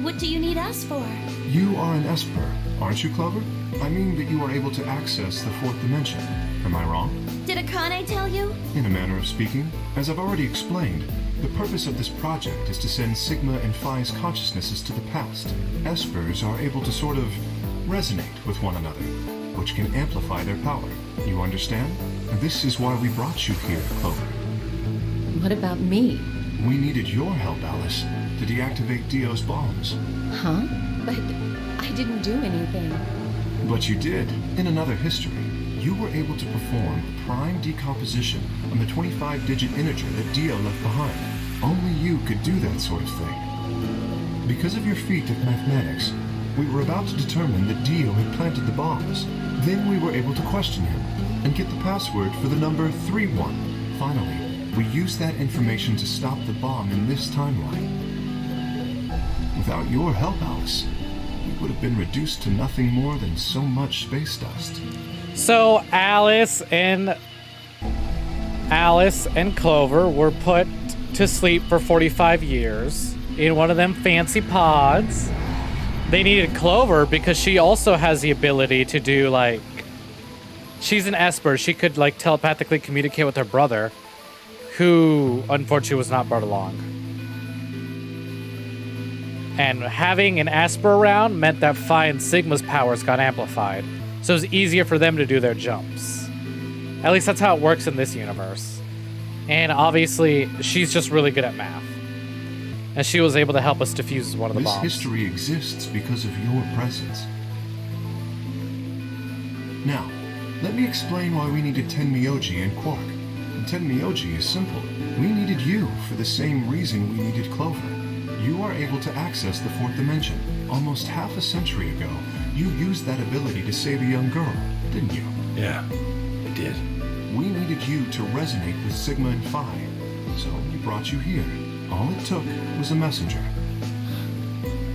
What do you need us for? You are an Esper, aren't you, Clover? I mean that you are able to access the fourth dimension. Am I wrong? Did Akane tell you? In a manner of speaking, as I've already explained, the purpose of this project is to send Sigma and Phi's consciousnesses to the past. Espers are able to sort of resonate with one another, which can amplify their power. You understand? This is why we brought you here, Clover. What about me? We needed your help, Alice, to deactivate Dio's bombs. Huh? But I didn't do anything. But you did. In another history, you were able to perform prime decomposition on the 25-digit integer that Dio left behind. Only you could do that sort of thing. Because of your feat of mathematics, we were about to determine that Dio had planted the bombs. Then we were able to question him and get the password for the number 31. Finally, we used that information to stop the bomb in this timeline. Without your help, Alice, we would have been reduced to nothing more than so much space dust. So Alice and Clover were put to sleep for 45 years in one of them fancy pods. They needed Clover because she also has the ability to do, like... She's an Esper. She could, like, telepathically communicate with her brother, who, unfortunately, was not brought along. And having an Esper around meant that Phi and Sigma's powers got amplified. So it was easier for them to do their jumps. At least that's how it works in this universe. And obviously, she's just really good at math. And she was able to help us defuse one of the This bombs. history exists because of your presence. Now, let me explain why we needed Tenmyoji and Quark. And Tenmyoji is simple. We needed you for the same reason we needed Clover. You are able to access the fourth dimension. Almost half a century ago, you used that ability to save a young girl, didn't you? Yeah, I did. We needed you to resonate with Sigma and Phi, so we brought you here. All it took was a messenger.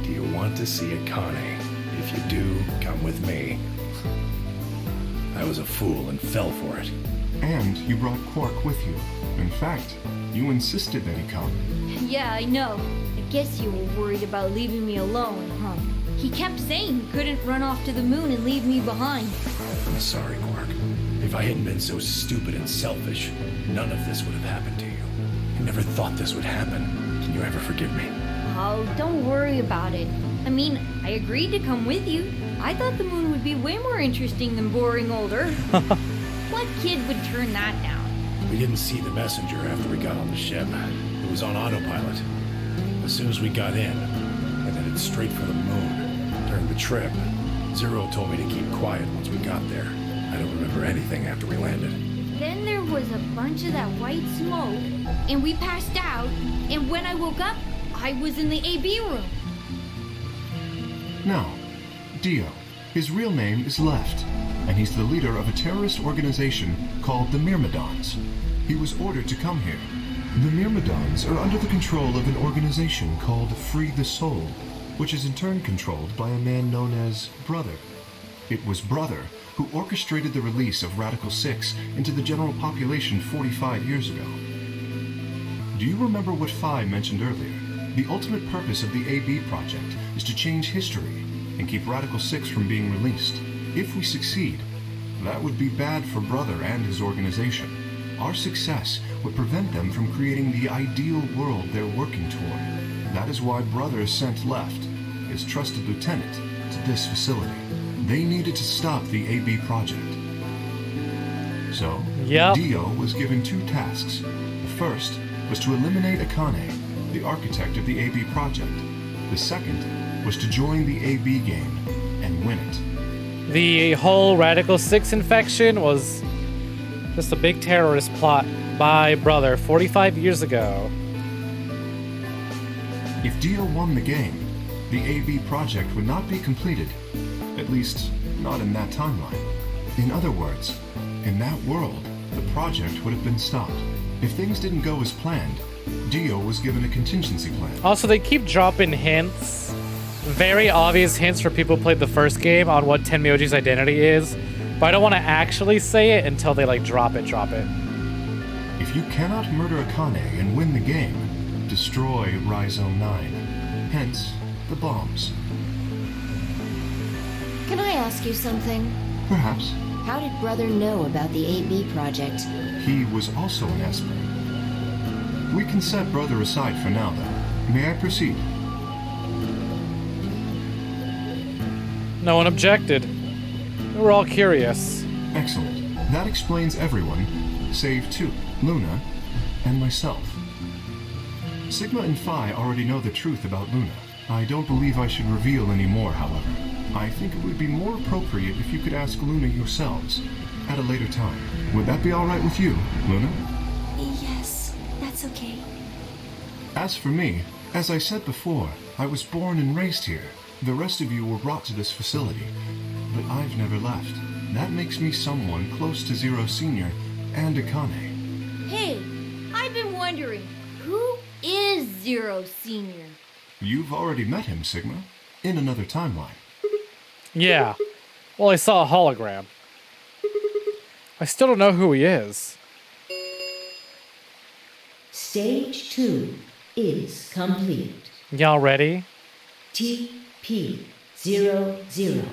Do you want to see Akane? If you do, come with me. I was a fool and fell for it. And you brought Quark with you. In fact, you insisted that he come. Yeah, I know. I guess you were worried about leaving me alone, huh? He kept saying he couldn't run off to the moon and leave me behind. I'm sorry, Quark. If I hadn't been so stupid and selfish, none of this would have happened to you. I never thought this would happen. Can you ever forgive me? Oh, don't worry about it. I mean, I agreed to come with you. I thought the moon would be way more interesting than boring old Earth. What kid would turn that down? We didn't see the messenger after we got on the ship. It was on autopilot. As soon as we got in, I headed straight for the moon. During the trip, Zero told me to keep quiet once we got there. I don't remember anything after we landed. Then there was a bunch of that white smoke, and we passed out, and when I woke up, I was in the AB room. Now, Dio. His real name is Left, and he's the leader of a terrorist organization called the Myrmidons. He was ordered to come here. The Myrmidons are under the control of an organization called Free the Soul, which is in turn controlled by a man known as Brother. It was Brother who orchestrated the release of Radical 6 into the general population 45 years ago. Do you remember what Phi mentioned earlier? The ultimate purpose of the AB project is to change history and keep Radical 6 from being released. If we succeed, that would be bad for Brother and his organization. Our success would prevent them from creating the ideal world they're working toward. That is why Brother sent Left, his trusted lieutenant, to this facility. They needed to stop the AB project. So, Dio was given two tasks. The first was to eliminate Akane, the architect of the AB project. The second was to join the AB game and win it. The whole Radical 6 infection was just a big terrorist plot by Brother 45 years ago. If Dio won the game, the AB project would not be completed. At least, not in that timeline. In other words, in that world, the project would have been stopped. If things didn't go as planned, Dio was given a contingency plan. Also, they keep dropping hints. Very obvious hints for people who played the first game on what Tenmyoji's identity is. But I don't want to actually say it until they, like, drop it. If you cannot murder Akane and win the game, destroy Rhizome 9. Hence, the bombs. Can I ask you something? Perhaps. How did Brother know about the AB project? He was also an Esper. We can set Brother aside for now, though. May I proceed? No one objected. We were all curious. Excellent. That explains everyone, save two, Luna and myself. Sigma and Phi already know the truth about Luna. I don't believe I should reveal any more, however. I think it would be more appropriate if you could ask Luna yourselves at a later time. Would that be all right with you, Luna? Yes, that's okay. As for me, as I said before, I was born and raised here. The rest of you were brought to this facility, but I've never left. That makes me someone close to Zero Senior and Akane. Hey, I've been wondering, who is Zero Senior? You've already met him, Sigma, in another timeline. Yeah. Well, I saw a hologram. I still don't know who he is. Stage 2 is complete. Y'all ready? TP00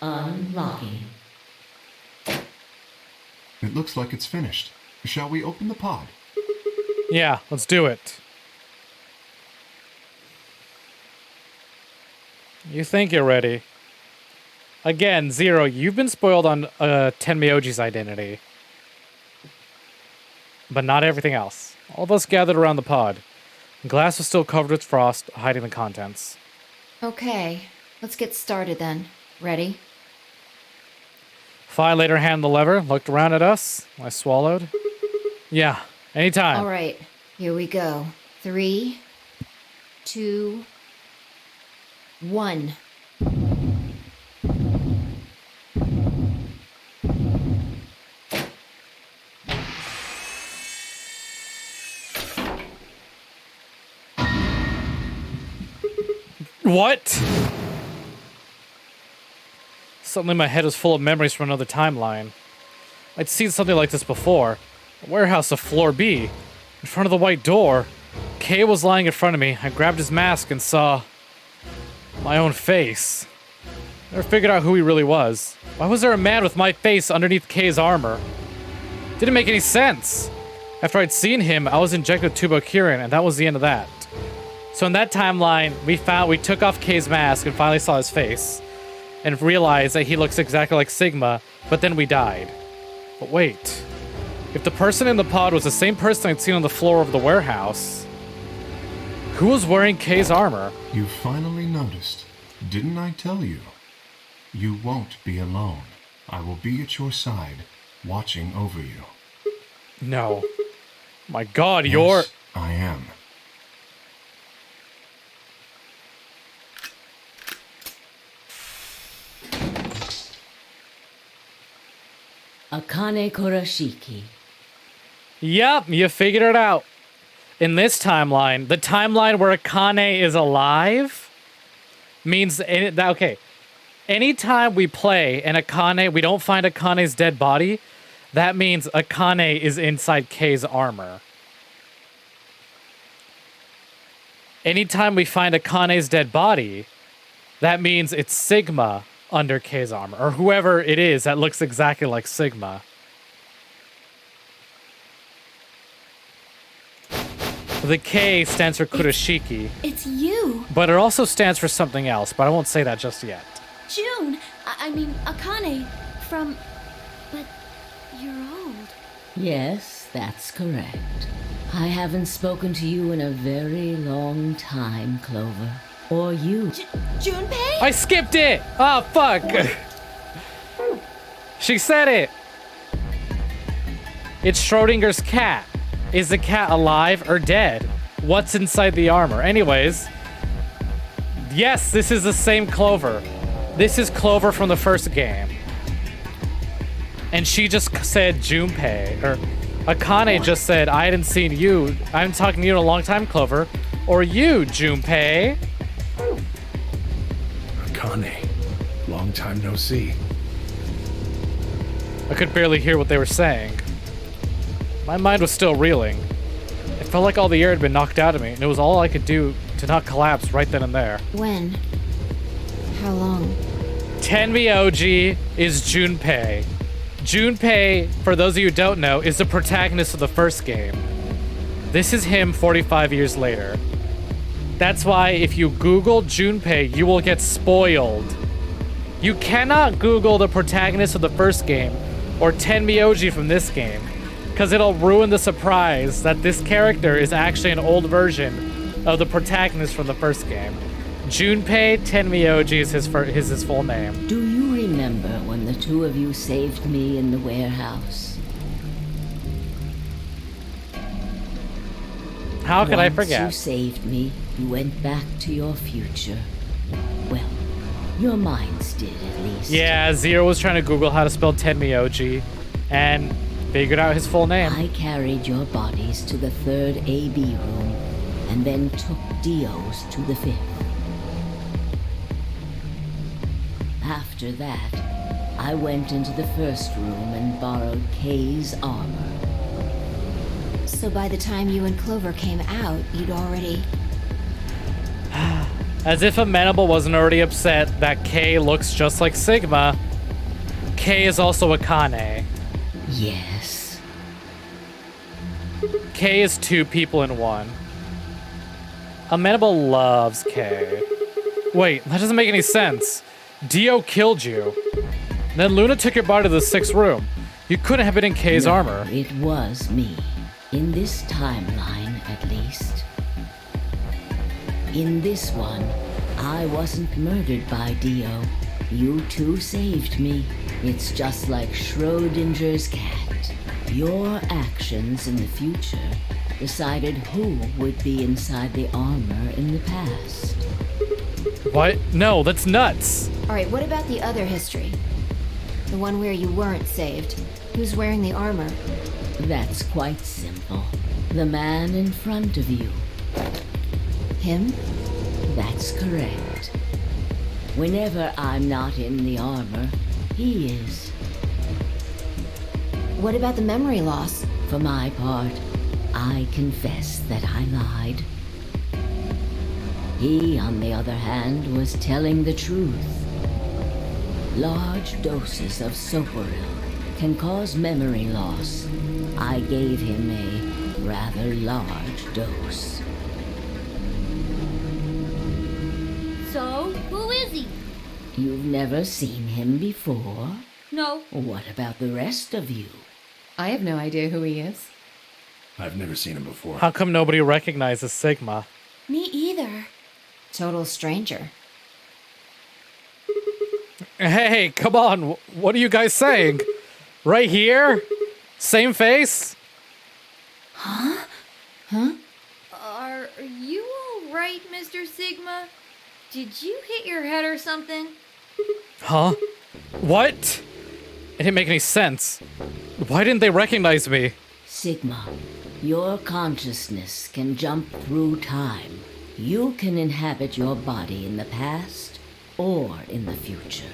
unlocking. It looks like it's finished. Shall we open the pod? Yeah, let's do it. You think you're ready. Again, Zero, you've been spoiled on Tenmyoji's identity. But not everything else. All of us gathered around the pod. The glass was still covered with frost, hiding the contents. Okay, let's get started then. Ready? Fi laid her hand on the lever, looked around at us. I swallowed. Yeah, anytime. All right, here we go. 3, 2, 1. What? Suddenly my head was full of memories from another timeline. I'd seen something like this before. A warehouse of floor B. In front of the white door. Kay was lying in front of me. I grabbed his mask and saw my own face. Never figured out who he really was. Why was there a man with my face underneath Kay's armor? Didn't make any sense. After I'd seen him, I was injected with Tubokirin, and that was the end of that. So in that timeline, we took off Kay's mask and finally saw his face. And realized that he looks exactly like Sigma, but then we died. But wait. If the person in the pod was the same person I'd seen on the floor of the warehouse, who was wearing Kay's armor? You finally noticed. Didn't I tell you? You won't be alone. I will be at your side, watching over you. No. My God, Yes, you're... I am. Akane Kurashiki. Yep, you figured it out. In this timeline, the timeline where Akane is alive means... Okay. Anytime we play and we don't find Akane's dead body, that means Akane is inside Kay's armor. Anytime we find Akane's dead body, that means it's Sigma under Kay's armor, or whoever it is that looks exactly like Sigma. The K stands for Kurashiki, It's you! but it also stands for something else, but I won't say that just yet. June! I mean, Akane from... But you're old. Yes, that's correct. I haven't spoken to you in a very long time, Clover. Or you. Junpei? I skipped it! Oh, fuck! She said it! It's Schrodinger's cat. Is the cat alive or dead? What's inside the armor? Anyways, yes, this is the same Clover. This is Clover from the first game. And she just said Junpei, or Akane just said, I hadn't seen you. I haven't talked to you in a long time, Clover. Or you, Junpei. Akane, long time no see. I could barely hear what they were saying. My mind was still reeling. It felt like all the air had been knocked out of me, and it was all I could do to not collapse right then and there. When? How long? Tenmyoji is Junpei. Junpei, for those of you who don't know, is the protagonist of the first game. This is him 45 years later. That's why if you Google Junpei, you will get spoiled. You cannot Google the protagonist of the first game or Tenmyoji from this game, because it'll ruin the surprise that this character is actually an old version of the protagonist from the first game. Junpei Tenmyoji is his full name. Do you remember when the two of you saved me in the warehouse? How could I Once forget? you saved me, you went back to your future. Well, your minds did at least. Yeah, Zero was trying to Google how to spell Tenmyoji and figured out his full name. I carried your bodies to the third AB room and then took Dio's to the fifth. After that, I went into the first room and borrowed Kay's armor. So by the time you and Clover came out, you'd already... As if Amenable wasn't already upset that K looks just like Sigma, K is also Akane. Yes. K is two people in one. Amenable loves K. Wait, that doesn't make any sense. Dio killed you. Then Luna took your body to the 6th room. You couldn't have been in K's No, armor. It was me. In this timeline, at least. In this one, I wasn't murdered by Dio. You two saved me. It's just like Schrodinger's cat. Your actions in the future decided who would be inside the armor in the past. What? No, that's nuts. Alright, what about the other history? The one where you weren't saved. Who's wearing the armor? That's quite simple. The man in front of you. Him? That's correct. Whenever I'm not in the armor, he is. What about the memory loss? For my part, I confess that I lied. He, on the other hand, was telling the truth. Large doses of Soporil can cause memory loss. I gave him a rather large dose. So, who is he? You've never seen him before? No. What about the rest of you? I have no idea who he is. I've never seen him before. How come nobody recognizes Sigma? Me either. Total stranger. Hey, come on. What are you guys saying? Right here? Same face? Huh? Are you alright, Mr. Sigma? Did you hit your head or something? Huh? What? It didn't make any sense. Why didn't they recognize me? Sigma, your consciousness can jump through time. You can inhabit your body in the past or in the future.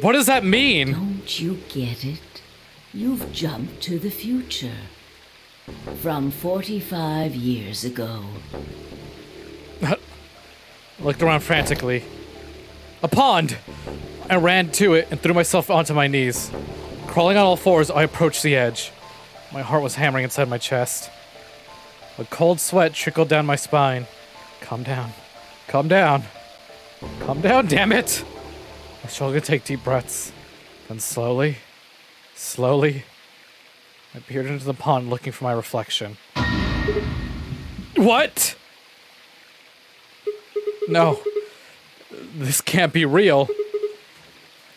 What does that mean? Don't you get it? You've jumped to the future. From 45 years ago. Looked around frantically. A pond! I ran to it and threw myself onto my knees. Crawling on all fours, I approached the edge. My heart was hammering inside my chest. A cold sweat trickled down my spine. Calm down. Calm down. Calm down, damn it! I struggled to take deep breaths. Then slowly, I peered into the pond looking for my reflection. What? No. This can't be real.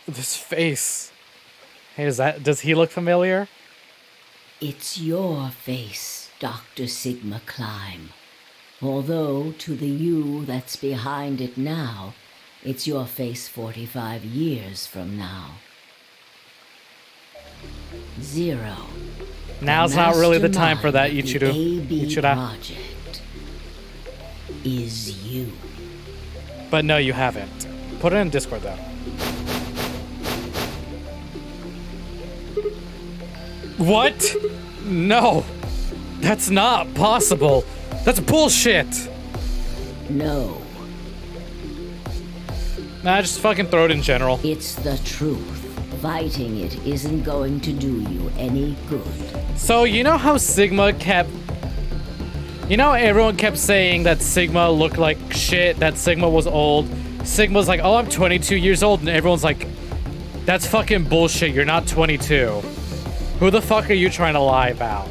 This face. Hey, does he look familiar? It's your face, Dr. Sigma Climb. Although to the you that's behind it now, it's your face 45 years from now. Zero. Now's not really the time for that, mastermind of Ichiro. the AB Ichira. project is you. But no, you haven't. Put it in Discord, though. What? No. That's not possible. That's bullshit. No, Nah, just fucking throw it in general. it's the truth. Fighting it isn't going to do you any good. So, you know how Sigma kept... You know everyone kept saying that Sigma looked like shit, that Sigma was old. Sigma's like, oh, I'm 22 years old, and everyone's like, that's fucking bullshit, you're not 22. Who the fuck are you trying to lie about?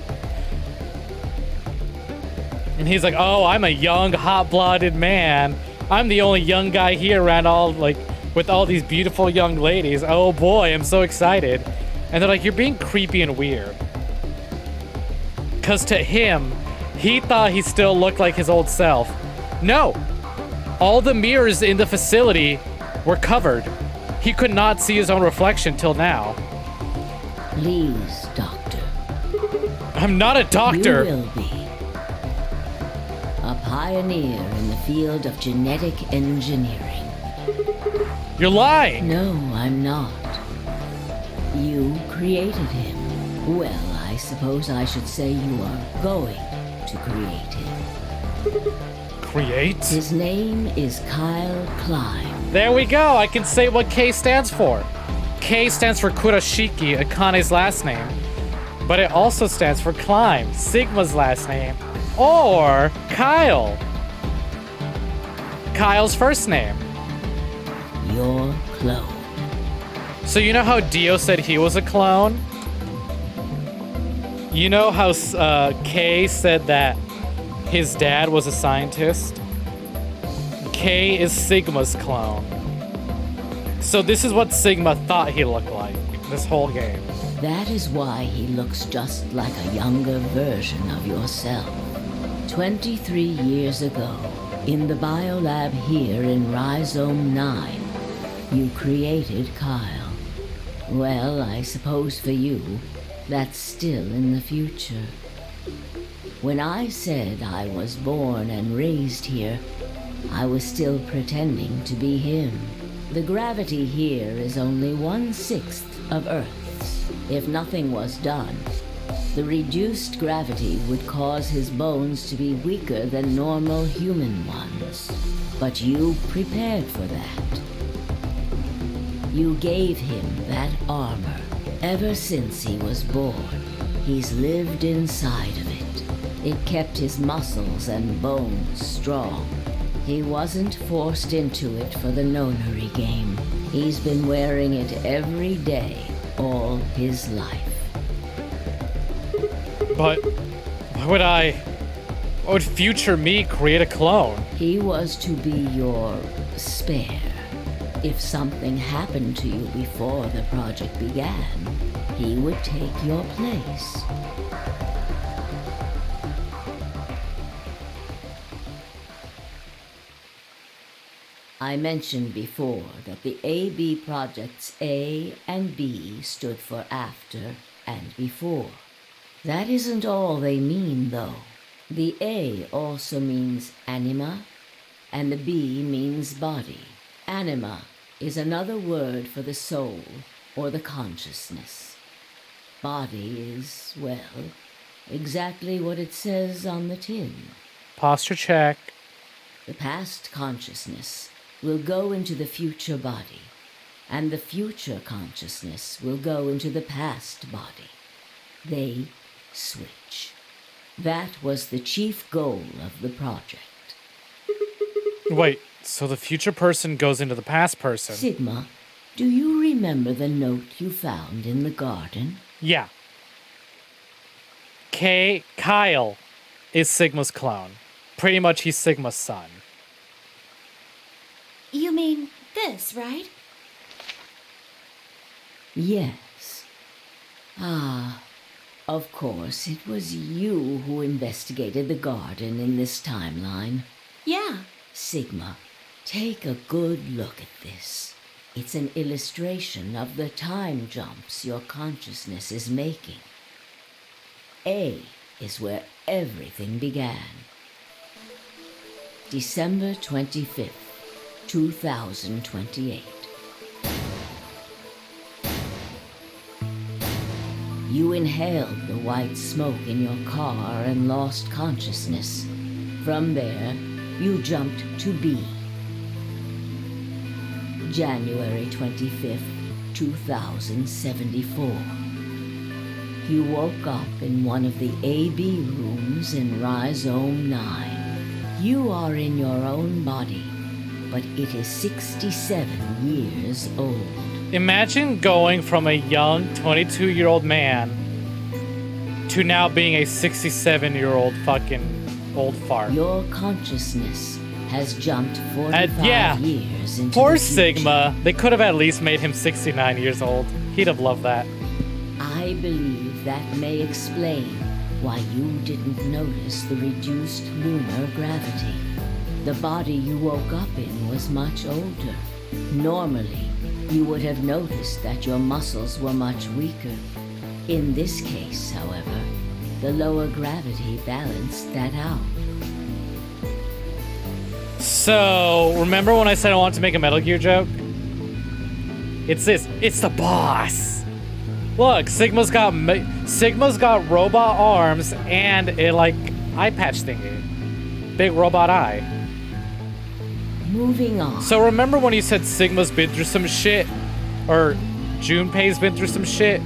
And he's like, oh, I'm a young, hot-blooded man. I'm the only young guy here around all, like, with all these beautiful young ladies. Oh boy, I'm so excited. And they're like, you're being creepy and weird. Because to him, he thought he still looked like his old self. No. All the mirrors in the facility were covered. He could not see his own reflection till now. Please, Doctor. I'm not a doctor. You will be. A pioneer in the field of genetic engineering. You're lying. No, I'm not. You created him. Well, I suppose I should say you are going to create him. Create? His name is Kyle Klein. There we go. I can say what K stands for. K stands for Kurashiki, Akane's last name. But it also stands for Klein, Sigma's last name. Or Kyle. Kyle's first name. Your clone. So you know how Dio said he was a clone? You know how K said that his dad was a scientist? K is Sigma's clone. So this is what Sigma thought he looked like this whole game. That is why he looks just like a younger version of yourself. 23 years ago, in the biolab here in Rhizome 9, you created Kyle. Well, I suppose for you, that's still in the future. When I said I was born and raised here, I was still pretending to be him. The gravity here is only 1/6 of Earth's. If nothing was done, the reduced gravity would cause his bones to be weaker than normal human ones. But you prepared for that. You gave him that armor. Ever since he was born, he's lived inside of it. It kept his muscles and bones strong. He wasn't forced into it for the nonary game. He's been wearing it every day, all his life. But why would future me create a clone? He was to be your spare. If something happened to you before the project began, he would take your place. I mentioned before that the AB projects A and B stood for after and before. That isn't all they mean, though. The A also means anima, and the B means body. Anima is another word for the soul or the consciousness. Body is, well, exactly what it says on the tin. Posture check. The past consciousness will go into the future body, and the future consciousness will go into the past body. They switch. That was the chief goal of the project. Wait, so the future person goes into the past person? Sigma, do you remember the note you found in the garden? Yeah. Kyle is Sigma's clone. Pretty much he's Sigma's son. You mean this, right? Yes. Ah, of course, it was you who investigated the garden in this timeline. Yeah. Sigma, take a good look at this. It's an illustration of the time jumps your consciousness is making. A is where everything began. December 25th. 2028. You inhaled the white smoke in your car and lost consciousness. From there, you jumped to B. January 25th, 2074. You woke up in one of the AB rooms in Rhizome 9. You are in your own body, but it is 67 years old. Imagine going from a young 22-year-old man to now being a 67-year-old fucking old fart. Your consciousness has jumped 45 years into poor the future. Sigma. They could have at least made him 69 years old. He'd have loved that. I believe that may explain why you didn't notice the reduced lunar gravity. The body you woke up in was much older. Normally, you would have noticed that your muscles were much weaker. In this case, however, the lower gravity balanced that out. So, remember when I said I wanted to make a Metal Gear joke? It's this. It's the boss. Look, Sigma's got robot arms and a, like, eye patch thingy. Big robot eye. moving on. So remember when you said Sigma's been through some shit? Or Junpei's been through some shit?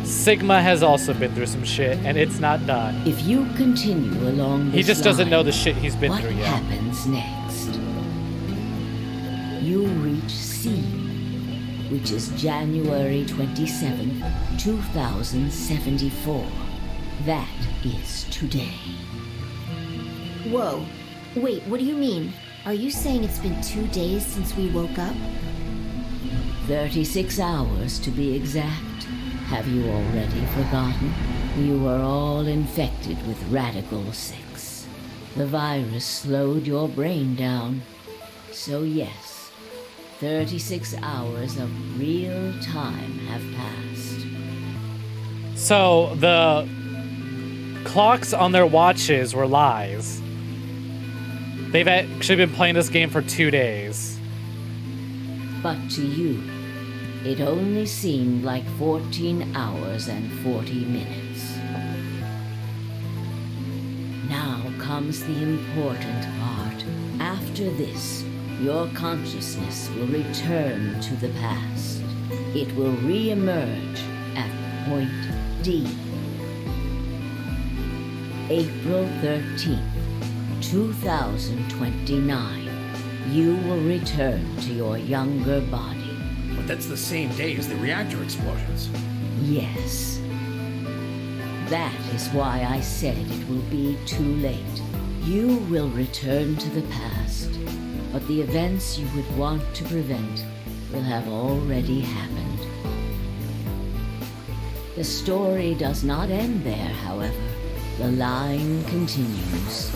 Sigma has also been through some shit, and it's not done. If you continue along this He just doesn't line, know the shit he's been what through yet. happens next? You reach C, which is January 27th, 2074. That is today. Whoa. Wait, what do you mean? Are you saying it's been 2 days since we woke up? 36 hours to be exact. Have you already forgotten? You were all infected with Radical 6. The virus slowed your brain down. So yes, 36 hours of real time have passed. So the clocks on their watches were lies. They've actually been playing this game for 2 days. But to you, it only seemed like 14 hours and 40 minutes. Now comes the important part. After this, your consciousness will return to the past. It will re-emerge at point D. April 13th, 2029. You will return to your younger body. But that's the same day as the reactor explosions. Yes. That is why I said it will be too late. You will return to the past, but the events you would want to prevent will have already happened. The story does not end there, however. The line continues.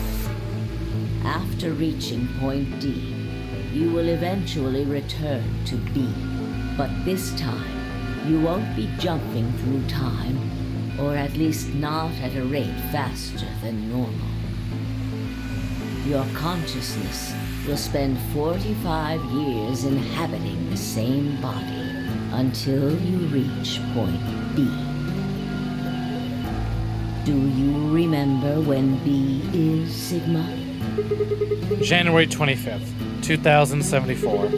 After reaching point D, you will eventually return to B. But this time, you won't be jumping through time, or at least not at a rate faster than normal. Your consciousness will spend 45 years inhabiting the same body until you reach point B. Do you remember when B is, Sigma? January 25th, 2074.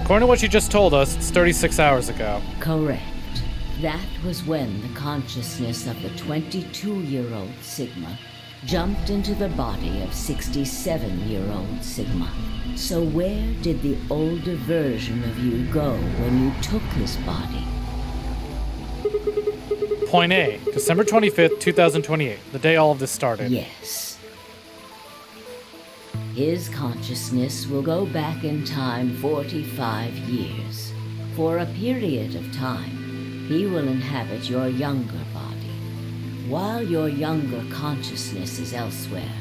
According to what you just told us, it's 36 hours ago. Correct. That was when the consciousness of the 22-year-old Sigma jumped into the body of 67-year-old Sigma. So where did the older version of you go when you took his body? Point A, December 25th, 2028, the day all of this started. Yes. His consciousness will go back in time 45 years. For a period of time, he will inhabit your younger body. While your younger consciousness is elsewhere,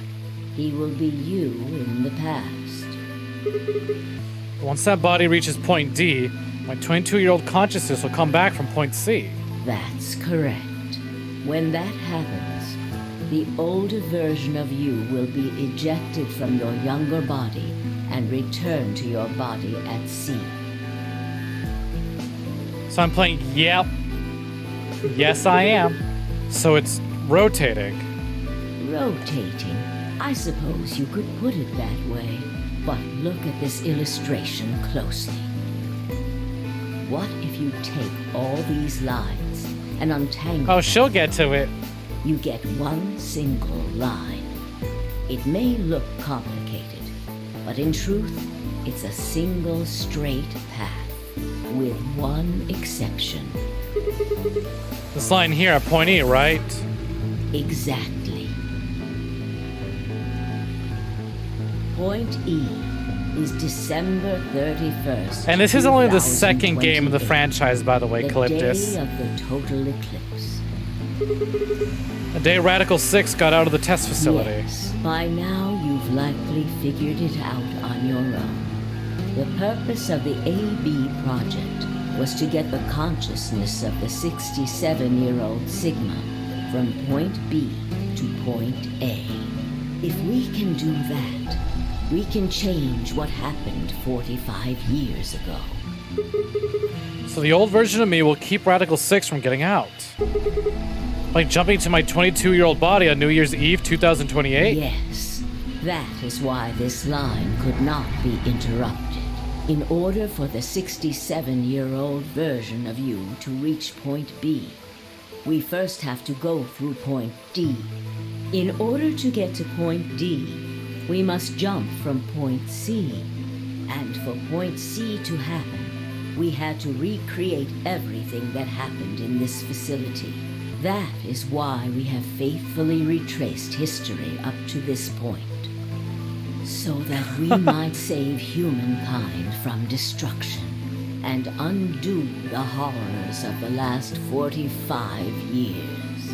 he will be you in the past. Once that body reaches point D, my 22-year-old consciousness will come back from point C. That's correct. When that happens, the older version of you will be ejected from your younger body and return to your body at C. So I'm playing, yep. Yes, I am. So it's rotating. Rotating. I suppose you could put it that way. But look at this illustration closely. What if you take all these lines and untangle Oh, she'll get to it. you get one single line. It may look complicated, but in truth, it's a single straight path, with one exception. This line here at point E, right? Exactly. Point E is December 31st. And this is only the second game of the 2028, franchise, by the way, the Calyptus. day of the total eclipse. The day Radical 6 got out of the test facility. Yes, by now you've likely figured it out on your own. The purpose of the AB project was to get the consciousness of the 67-year-old Sigma from point B to point A. If we can do that, we can change what happened 45 years ago. So the old version of me will keep Radical 6 from getting out. Like jumping to my 22-year-old body on New Year's Eve 2028? Yes, That is why this line could not be interrupted. In order for the 67-year-old version of you to reach point B, we first have to go through point D. In order to get to point D, we must jump from point C. And for point C to happen, we had to recreate everything that happened in this facility. That is why we have faithfully retraced history up to this point. So that we might save humankind from destruction and undo the horrors of the last 45 years.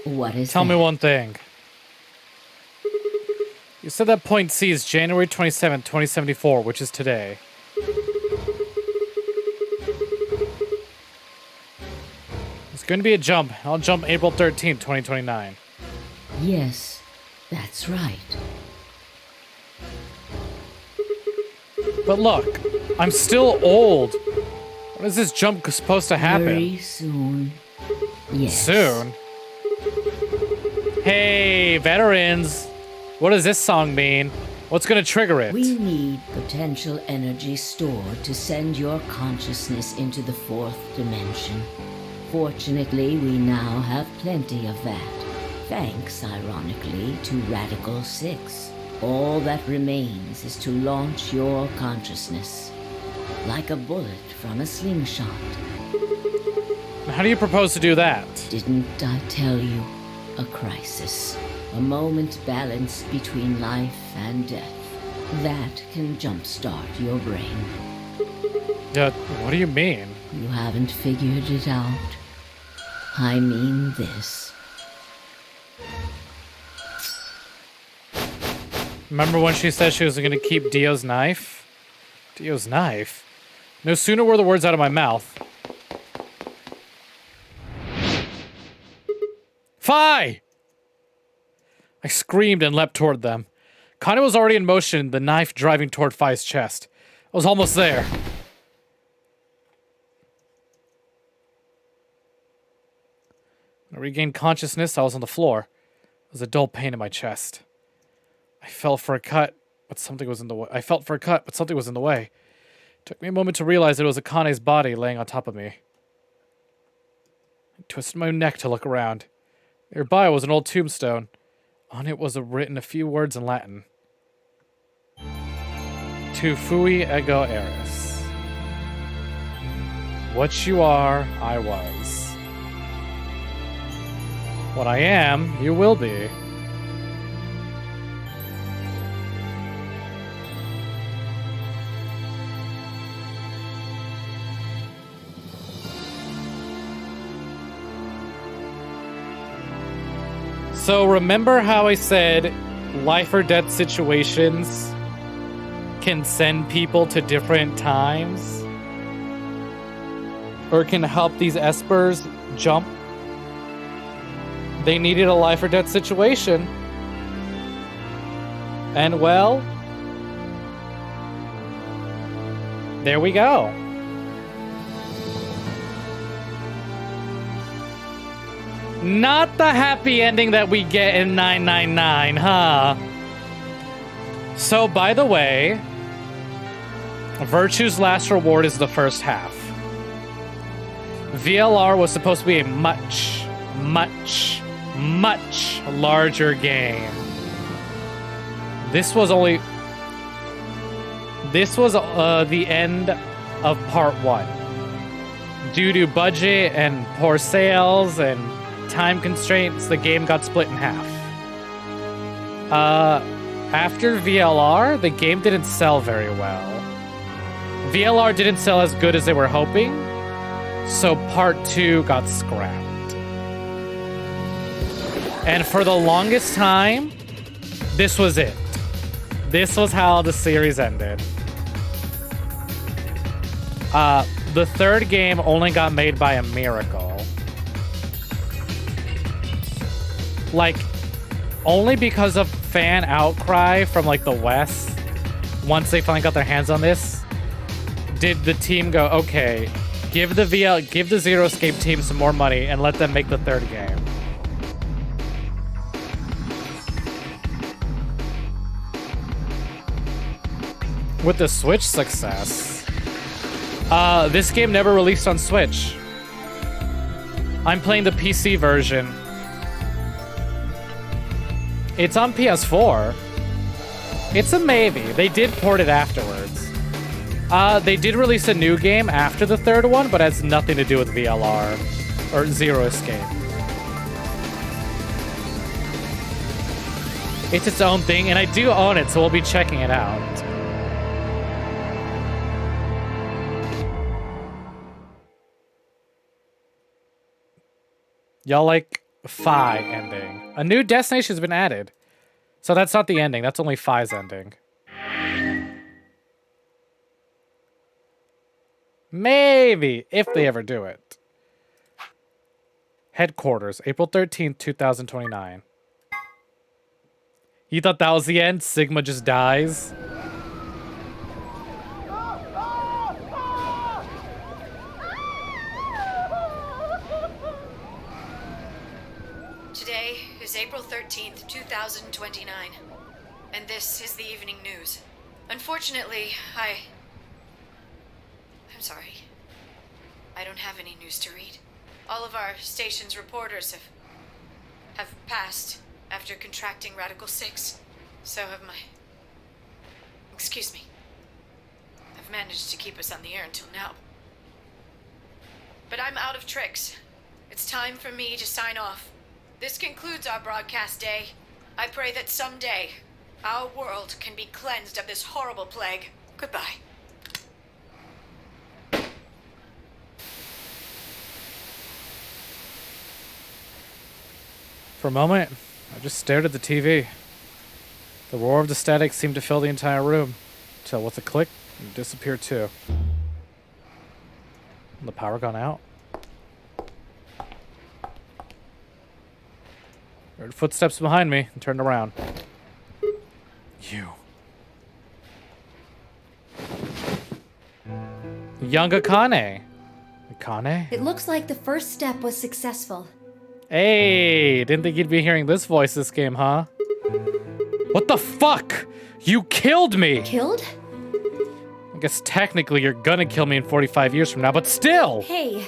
What is Tell me that? one thing. You said that point C is January 27, 2074, which is today. It's going to be a jump. I'll jump April 13, 2029. Yes, that's right. But look, I'm still old. When is this jump supposed to happen? Very soon. Yes. Soon? Hey, veterans. What does this song mean? What's gonna trigger it? We need potential energy stored to send your consciousness into the fourth dimension. Fortunately, we now have plenty of that. Thanks, ironically, to Radical 6. All that remains is to launch your consciousness. Like a bullet from a slingshot. How do you propose to do that? Didn't I tell you? A crisis. A moment balanced between life and death. That can jumpstart your brain. What do you mean? You haven't figured it out. I mean this. Remember when she said she was gonna keep Dio's knife? Dio's knife? No sooner were the words out of my mouth. Fi! I screamed and leapt toward them. Connie was already in motion, the knife driving toward Fi's chest. I was almost there. When I regained consciousness, I was on the floor. There was a dull pain in my chest. I felt for a cut, but something was in the way. It took me a moment to realize that it was Akane's body laying on top of me. I twisted my neck to look around. Nearby was an old tombstone. On it was written a few words in Latin. Tu fui ego eris. What you are, I was. What I am, you will be. So remember how I said life or death situations can send people to different times? Or can help these espers jump? They needed a life or death situation. And well, there we go. Not the happy ending that we get in 999, huh? So, by the way, Virtue's last reward is the first half. VLR was supposed to be a much, much, much larger game. This was the end of part 1. Due to budget and poor sales and time constraints, the game got split in half. After VLR, the game didn't sell very well. VLR didn't sell as good as they were hoping, so part 2 got scrapped. And for the longest time, this was it. This was how the series ended. The third game only got made by a miracle. Like, only because of fan outcry from, like, the West, once they finally got their hands on this, did the team go, okay, Give the Zero Escape team some more money and let them make the third game. With the Switch success, this game never released on Switch. I'm playing the PC version. It's on PS4. It's a maybe. They did port it afterwards. They did release a new game after the third one, but it has nothing to do with VLR or Zero Escape. It's its own thing, and I do own it, so we'll be checking it out. Y'all like Phi ending. A new destination has been added. So that's not the ending. That's only Phi's ending. Maybe, if they ever do it. Headquarters, April 13th, 2029. You thought that was the end? Sigma just dies? Today is April 13th, 2029, and this is the evening news. Unfortunately, I'm sorry. I don't have any news to read. All of our station's reporters have passed after contracting Radical 6. So have my... Excuse me. I've managed to keep us on the air until now. But I'm out of tricks. It's time for me to sign off. This concludes our broadcast day. I pray that someday our world can be cleansed of this horrible plague. Goodbye. For a moment, I just stared at the TV. The roar of the static seemed to fill the entire room, till with a click, it disappeared too. The power gone out. I heard footsteps behind me and turned around. You. Young Akane. Akane? It looks like the first step was successful. Hey, didn't think you'd be hearing this voice this game, huh? What the fuck? You killed me! Killed? I guess technically you're gonna kill me in 45 years from now, but still! Hey,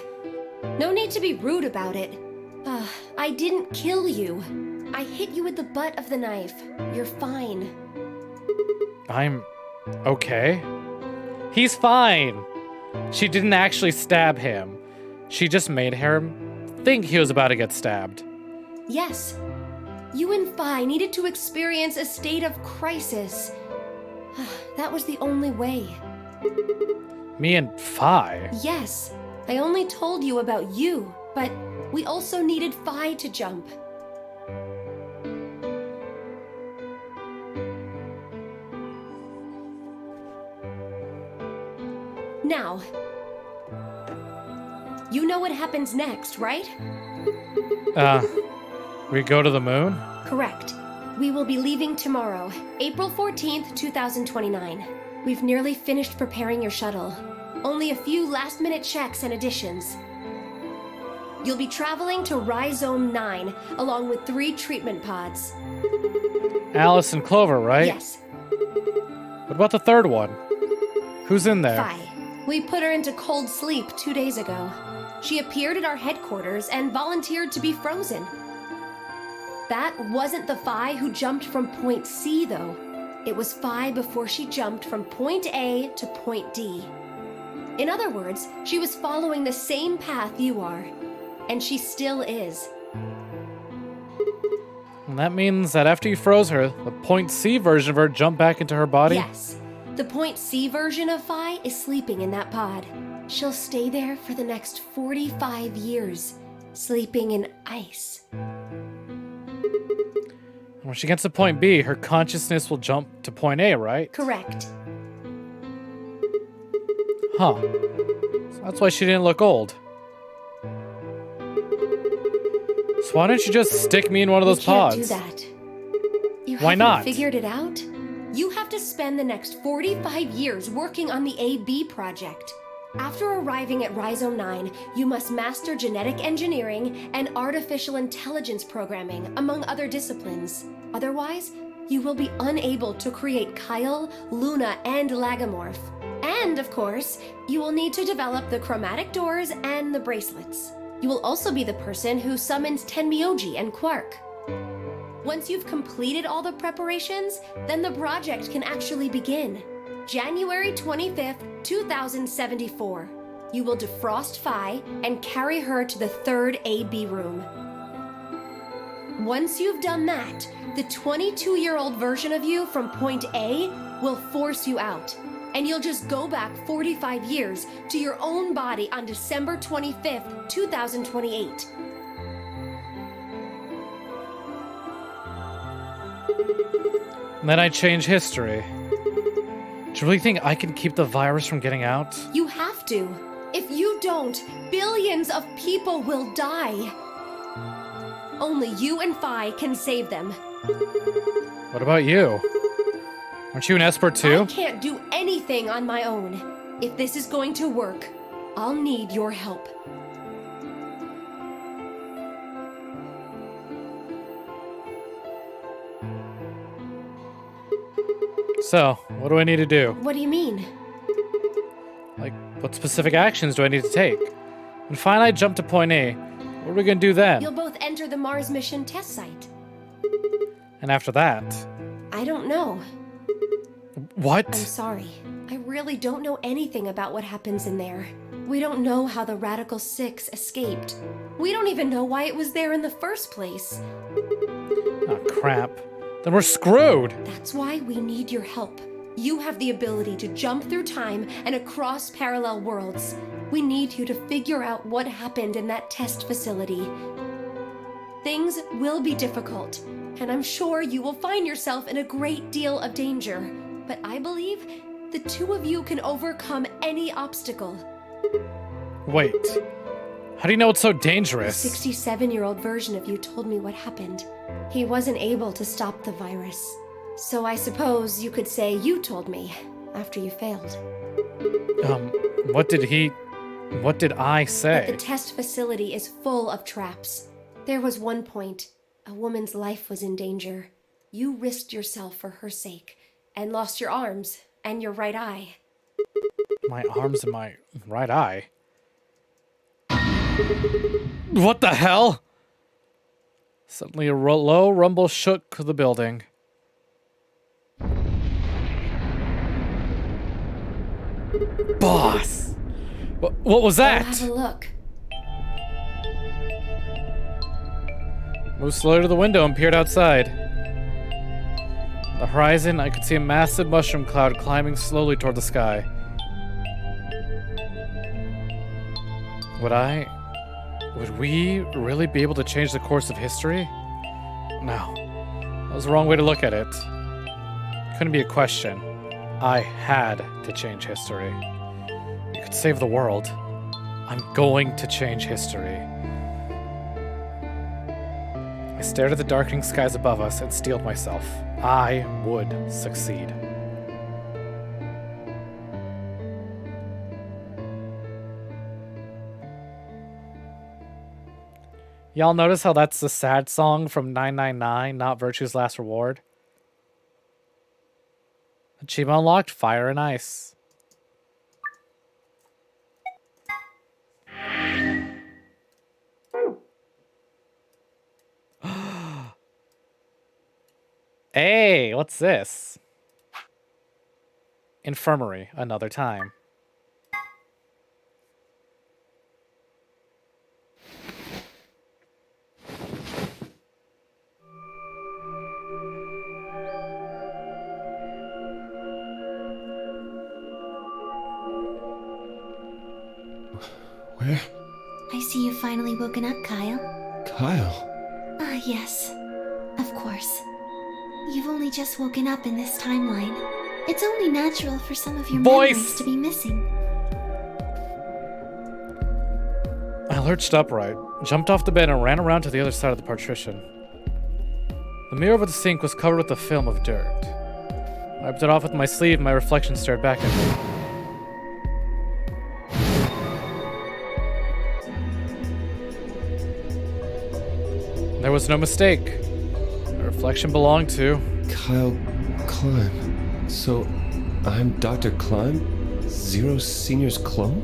no need to be rude about it. I didn't kill you. I hit you with the butt of the knife. You're fine. I'm okay. He's fine. She didn't actually stab him. She just made him think he was about to get stabbed. Yes. You and Phi needed to experience a state of crisis. That was the only way. Me and Phi? Yes. I only told you about you, but we also needed Phi to jump. Now, you know what happens next, right? We go to the moon? Correct. We will be leaving tomorrow, April 14th, 2029. We've nearly finished preparing your shuttle. Only a few last-minute checks and additions. You'll be traveling to Rhizome 9, along with 3 treatment pods. Alice and Clover, right? Yes. What about the third one? Who's in there? Phi. We put her into cold sleep 2 days ago. She appeared at our headquarters and volunteered to be frozen. That wasn't the Phi who jumped from point C, though. It was Phi before she jumped from point A to point D. In other words, she was following the same path you are. And she still is. And that means that after you froze her, the point C version of her jumped back into her body? Yes. The point C version of Phi is sleeping in that pod. She'll stay there for the next 45 years, sleeping in ice. When she gets to point B, her consciousness will jump to point A, right? Correct. Huh. So that's why she didn't look old. So why don't you just stick me in one of those pods? You can't do that. You Why haven't not? figured it out? You have to spend the next 45 years working on the AB project. After arriving at Rhizome 9, you must master genetic engineering and artificial intelligence programming, among other disciplines. Otherwise, you will be unable to create Kyle, Luna, and Lagomorph. And, of course, you will need to develop the chromatic doors and the bracelets. You will also be the person who summons Tenmyoji and Quark. Once you've completed all the preparations, then the project can actually begin. January 25th, 2074. You will defrost Phi and carry her to the third AB room. Once you've done that, the 22-year-old version of you from point A will force you out, and you'll just go back 45 years to your own body on December 25th, 2028. And then I change history. Do you really think I can keep the virus from getting out? You have to. If you don't, billions of people will die. Only you and Phi can save them. What about you? Aren't you an Esper too? I can't do anything on my own. If this is going to work, I'll need your help. So, what do I need to do? What do you mean? Like, what specific actions do I need to take? When Phi I jump to point A, what are we gonna do then? You'll both enter the Mars mission test site. And after that? I don't know. What? I'm sorry. I really don't know anything about what happens in there. We don't know how the Radical Six escaped. We don't even know why it was there in the first place. Oh, crap. Then we're screwed! That's why we need your help. You have the ability to jump through time and across parallel worlds. We need you to figure out what happened in that test facility. Things will be difficult, and I'm sure you will find yourself in a great deal of danger. But I believe the two of you can overcome any obstacle. Wait. How do you know it's so dangerous? The 67-year-old version of you told me what happened. He wasn't able to stop the virus. So I suppose you could say you told me after you failed. What did I say? That the test facility is full of traps. There was one point, a woman's life was in danger. You risked yourself for her sake, and lost your arms and your right eye. My arms and my right eye? What the hell? Suddenly a low rumble shook the building. Boss! What was that? Have a look. Moved slowly to the window and peered outside. On the horizon, I could see a massive mushroom cloud climbing slowly toward the sky. Would we really be able to change the course of history? No. That was the wrong way to look at it. Couldn't be a question. I had to change history. You could save the world. I'm going to change history. I stared at the darkening skies above us and steeled myself. I would succeed. Y'all notice how that's the sad song from 999, not Virtue's Last Reward? Achievement unlocked, Fire and Ice. Hey, what's this? Infirmary, another time. Where? I see you've finally woken up, Kyle. Kyle? Ah, yes. Of course. You've only just woken up in this timeline. It's only natural for some of your memories to be missing. I lurched upright, jumped off the bed, and ran around to the other side of the partition. The mirror over the sink was covered with a film of dirt. I wiped it off with my sleeve, and my reflection stared back at me. There was no mistake. The reflection belonged to... Kyle Climb. So, I'm Dr. Climb? Zero Senior's clone?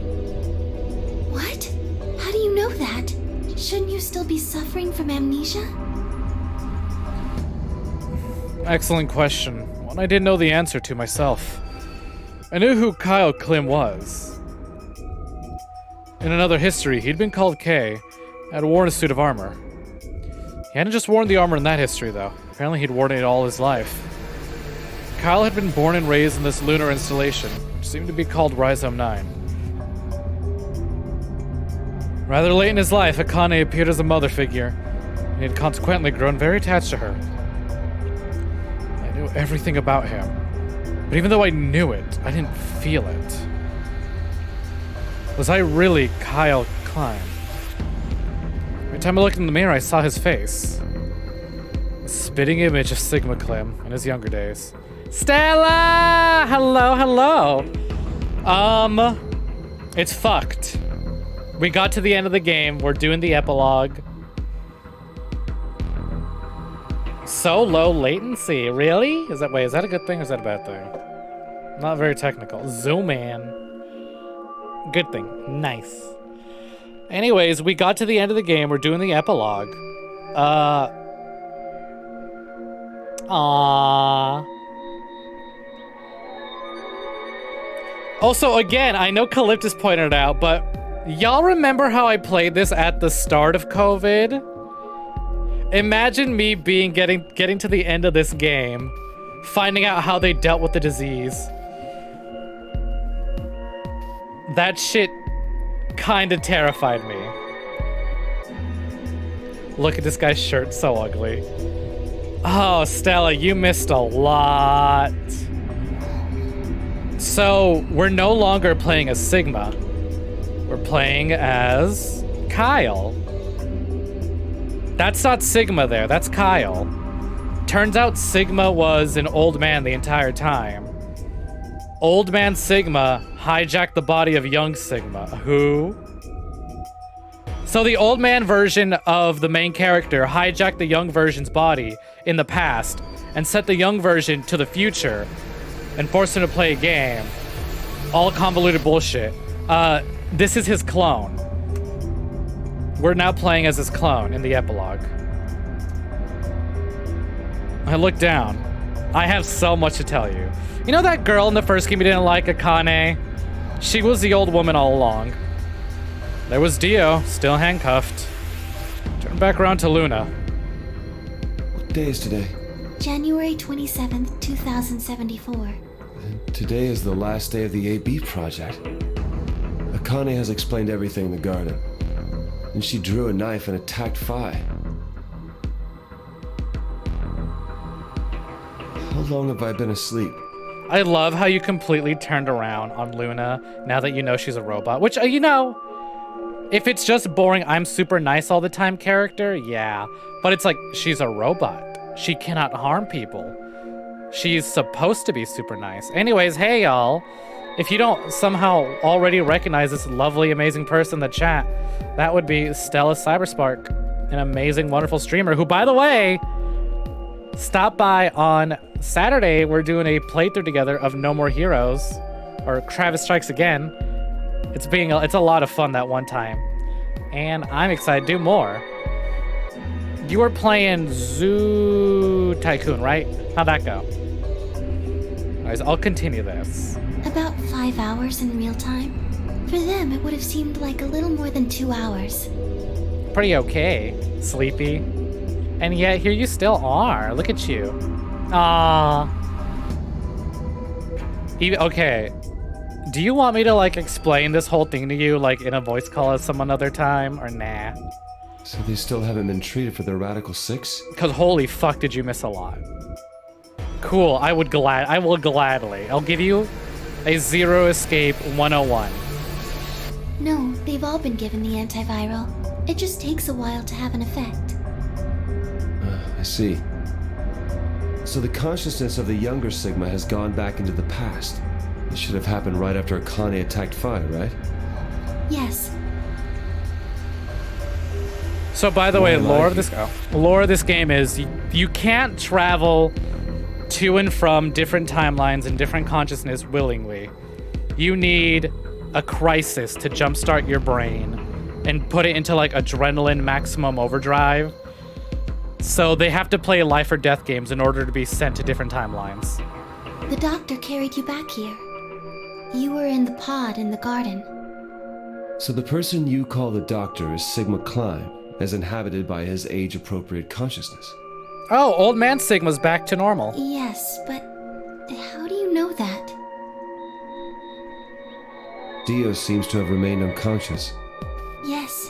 What? How do you know that? Shouldn't you still be suffering from amnesia? Excellent question. One I didn't know the answer to myself. I knew who Kyle Klim was. In another history, he'd been called K, had worn a suit of armor. He hadn't just worn the armor in that history, though. Apparently he'd worn it all his life. Kyle had been born and raised in this lunar installation, which seemed to be called Rhizome 9. Rather late in his life, Akane appeared as a mother figure, and he had consequently grown very attached to her. I knew everything about him, but even though I knew it, I didn't feel it. Was I really Kyle Climb? Every time I looked in the mirror, I saw his face. A spitting image of Sigma Klim in his younger days. Stella! Hello, hello! It's fucked. We got to the end of the game. We're doing the epilogue. So low latency. Really? Is that a good thing or is that a bad thing? Not very technical. Zoom in. Good thing. Nice. Anyways, we got to the end of the game. We're doing the epilogue. Also, again, I know Calyptus pointed it out, but y'all remember how I played this at the start of COVID? Imagine me getting to the end of this game, finding out how they dealt with the disease. That shit kinda terrified me. Look at this guy's shirt, so ugly. Oh, Stella, you missed a lot. So, we're no longer playing as Sigma. We're playing as Kyle. That's not Sigma there, that's Kyle. Turns out Sigma was an old man the entire time. Old man Sigma hijacked the body of young Sigma. Who? So the old man version of the main character hijacked the young version's body in the past and sent the young version to the future and forced him to play a game. All convoluted bullshit. This is his clone. We're now playing as his clone in the epilogue. I look down. I have so much to tell you. You know that girl in the first game you didn't like, Akane? She was the old woman all along. There was Dio, still handcuffed. Turn back around to Luna. What day is today? January 27th, 2074. Today is the last day of the AB project. Akane has explained everything in the garden. And she drew a knife and attacked Phi. How long have I been asleep? I love how you completely turned around on Luna now that you know she's a robot. Which, you know, if it's just boring, I'm super nice all the time character, yeah. But it's like, she's a robot. She cannot harm people. She's supposed to be super nice. Anyways, hey y'all. If you don't somehow already recognize this lovely, amazing person in the chat, that would be Stella Cyberspark, an amazing, wonderful streamer who, by the way, stop by on Saturday. We're doing a playthrough together of No More Heroes, or Travis Strikes Again. It's a lot of fun that one time, and I'm excited to do more. You were playing Zoo Tycoon, right? How'd that go? Anyways, I'll continue this. About 5 hours in real time. For them, it would have seemed like a little more than 2 hours. Pretty okay. Sleepy. And yet, here you still are. Look at you. Aww. Okay. Do you want me to, like, explain this whole thing to you, like, in a voice call some another time, or nah? So they still haven't been treated for their Radical 6? Because holy fuck did you miss a lot. Cool, I will gladly. I'll give you a Zero Escape 101. No, they've all been given the antiviral. It just takes a while to have an effect. I see. So the consciousness of the younger Sigma has gone back into the past. This should have happened right after Akane attacked Phi, right? Yes. So by the way, Why lore lie of this game is you can't travel to and from different timelines and different consciousness willingly. You need a crisis to jumpstart your brain and put it into like adrenaline maximum overdrive. So they have to play life or death games in order to be sent to different timelines. The doctor carried you back here. You were in the pod in the garden. So the person you call the doctor is Sigma Klein, as inhabited by his age-appropriate consciousness. Oh, old man Sigma's back to normal. Yes, but how do you know that? Dio seems to have remained unconscious. Yes.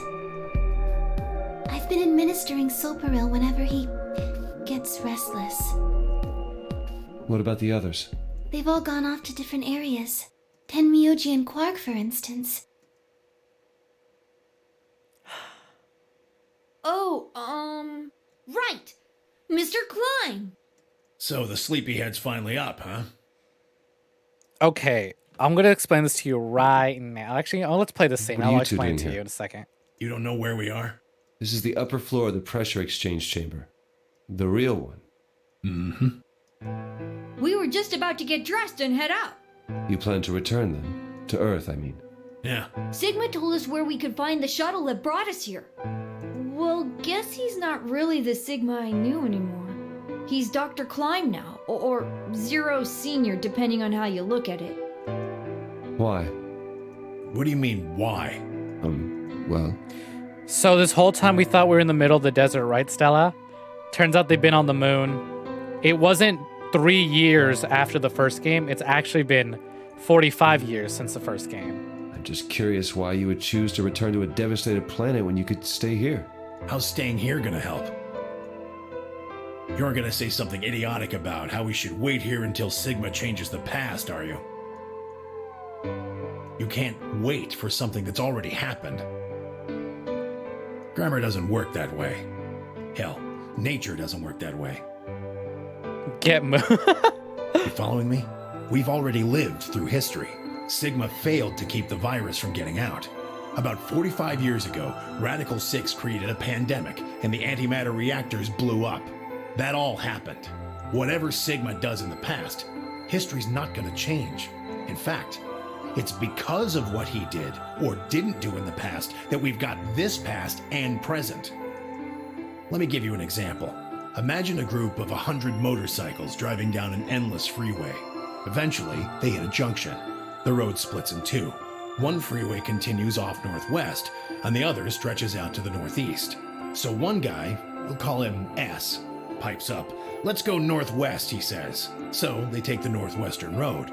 I've been administering Soparil whenever he gets restless. What about the others? They've all gone off to different areas. Tenmyoji and Quark, for instance. Oh, right. Mr. Klein. So the sleepyhead's finally up, huh? Okay, I'm gonna explain this to you right now. Actually, let's play the scene. What are I'll you two explain it doing to you here? in a second. You don't know where we are? This is the upper floor of the pressure exchange chamber. The real one. Mm-hmm. We were just about to get dressed and head out. You plan to return then? To Earth, I mean. Yeah. Sigma told us where we could find the shuttle that brought us here. Well, guess he's not really the Sigma I knew anymore. He's Dr. Klein now, or Zero Senior, depending on how you look at it. Why? What do you mean, why? Well... So this whole time we thought we were in the middle of the desert, right, Stella? Turns out they've been on the moon. It wasn't 3 years after the first game. It's actually been 45 years since the first game. I'm just curious why you would choose to return to a devastated planet when you could stay here. How's staying here gonna help? You aren't gonna say something idiotic about how we should wait here until Sigma changes the past, are you? You can't wait for something that's already happened. Grammar doesn't work that way. Hell, nature doesn't work that way. You following me? We've already lived through history. Sigma failed to keep the virus from getting out. About 45 years ago, Radical 6 created a pandemic, and the antimatter reactors blew up. That all happened. Whatever Sigma does in the past, history's not going to change. In fact, it's because of what he did or didn't do in the past that we've got this past and present. Let me give you an example. Imagine a group of 100 motorcycles driving down an endless freeway. Eventually, they hit a junction. The road splits in two. One freeway continues off northwest, and the other stretches out to the northeast. So one guy, we'll call him S, pipes up. "Let's go northwest," he says. So they take the northwestern road.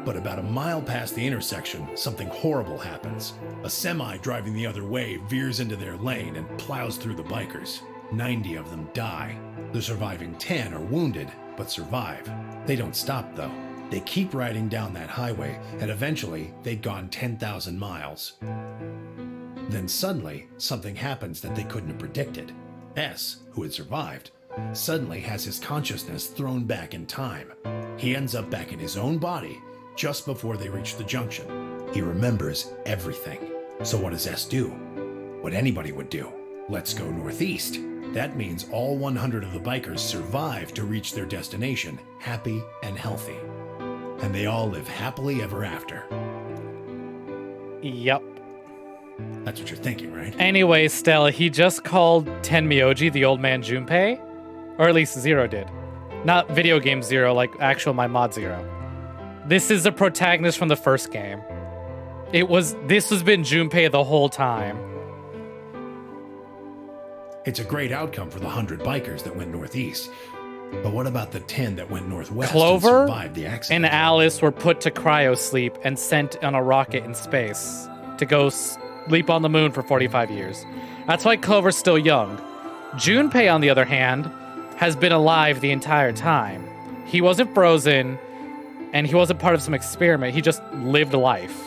But about a mile past the intersection, something horrible happens. A semi driving the other way veers into their lane and plows through the bikers. 90 of them die. The surviving 10 are wounded, but survive. They don't stop though. They keep riding down that highway, and eventually they'd gone 10,000 miles. Then suddenly, something happens that they couldn't have predicted. S, who had survived, suddenly has his consciousness thrown back in time. He ends up back in his own body just before they reach the junction. He remembers everything. So what does S do? What anybody would do. Let's go northeast. That means all 100 of the bikers survive to reach their destination, happy and healthy. And they all live happily ever after. Yep. That's what you're thinking, right? Anyway, Stella, he just called Tenmyoji the old man Junpei. Or at least Zero did. Not video game Zero, like actual my mod Zero. This is the protagonist from the first game. This has been Junpei the whole time. It's a great outcome for the 100 bikers that went northeast. But what about the 10 that went northwest Clover and survived the accident? and Alice were put to cryo sleep and sent on a rocket in space to go sleep on the moon for 45 years. That's why Clover's still young. Junpei, on the other hand, has been alive the entire time. He wasn't frozen, and he wasn't part of some experiment. He just lived a life.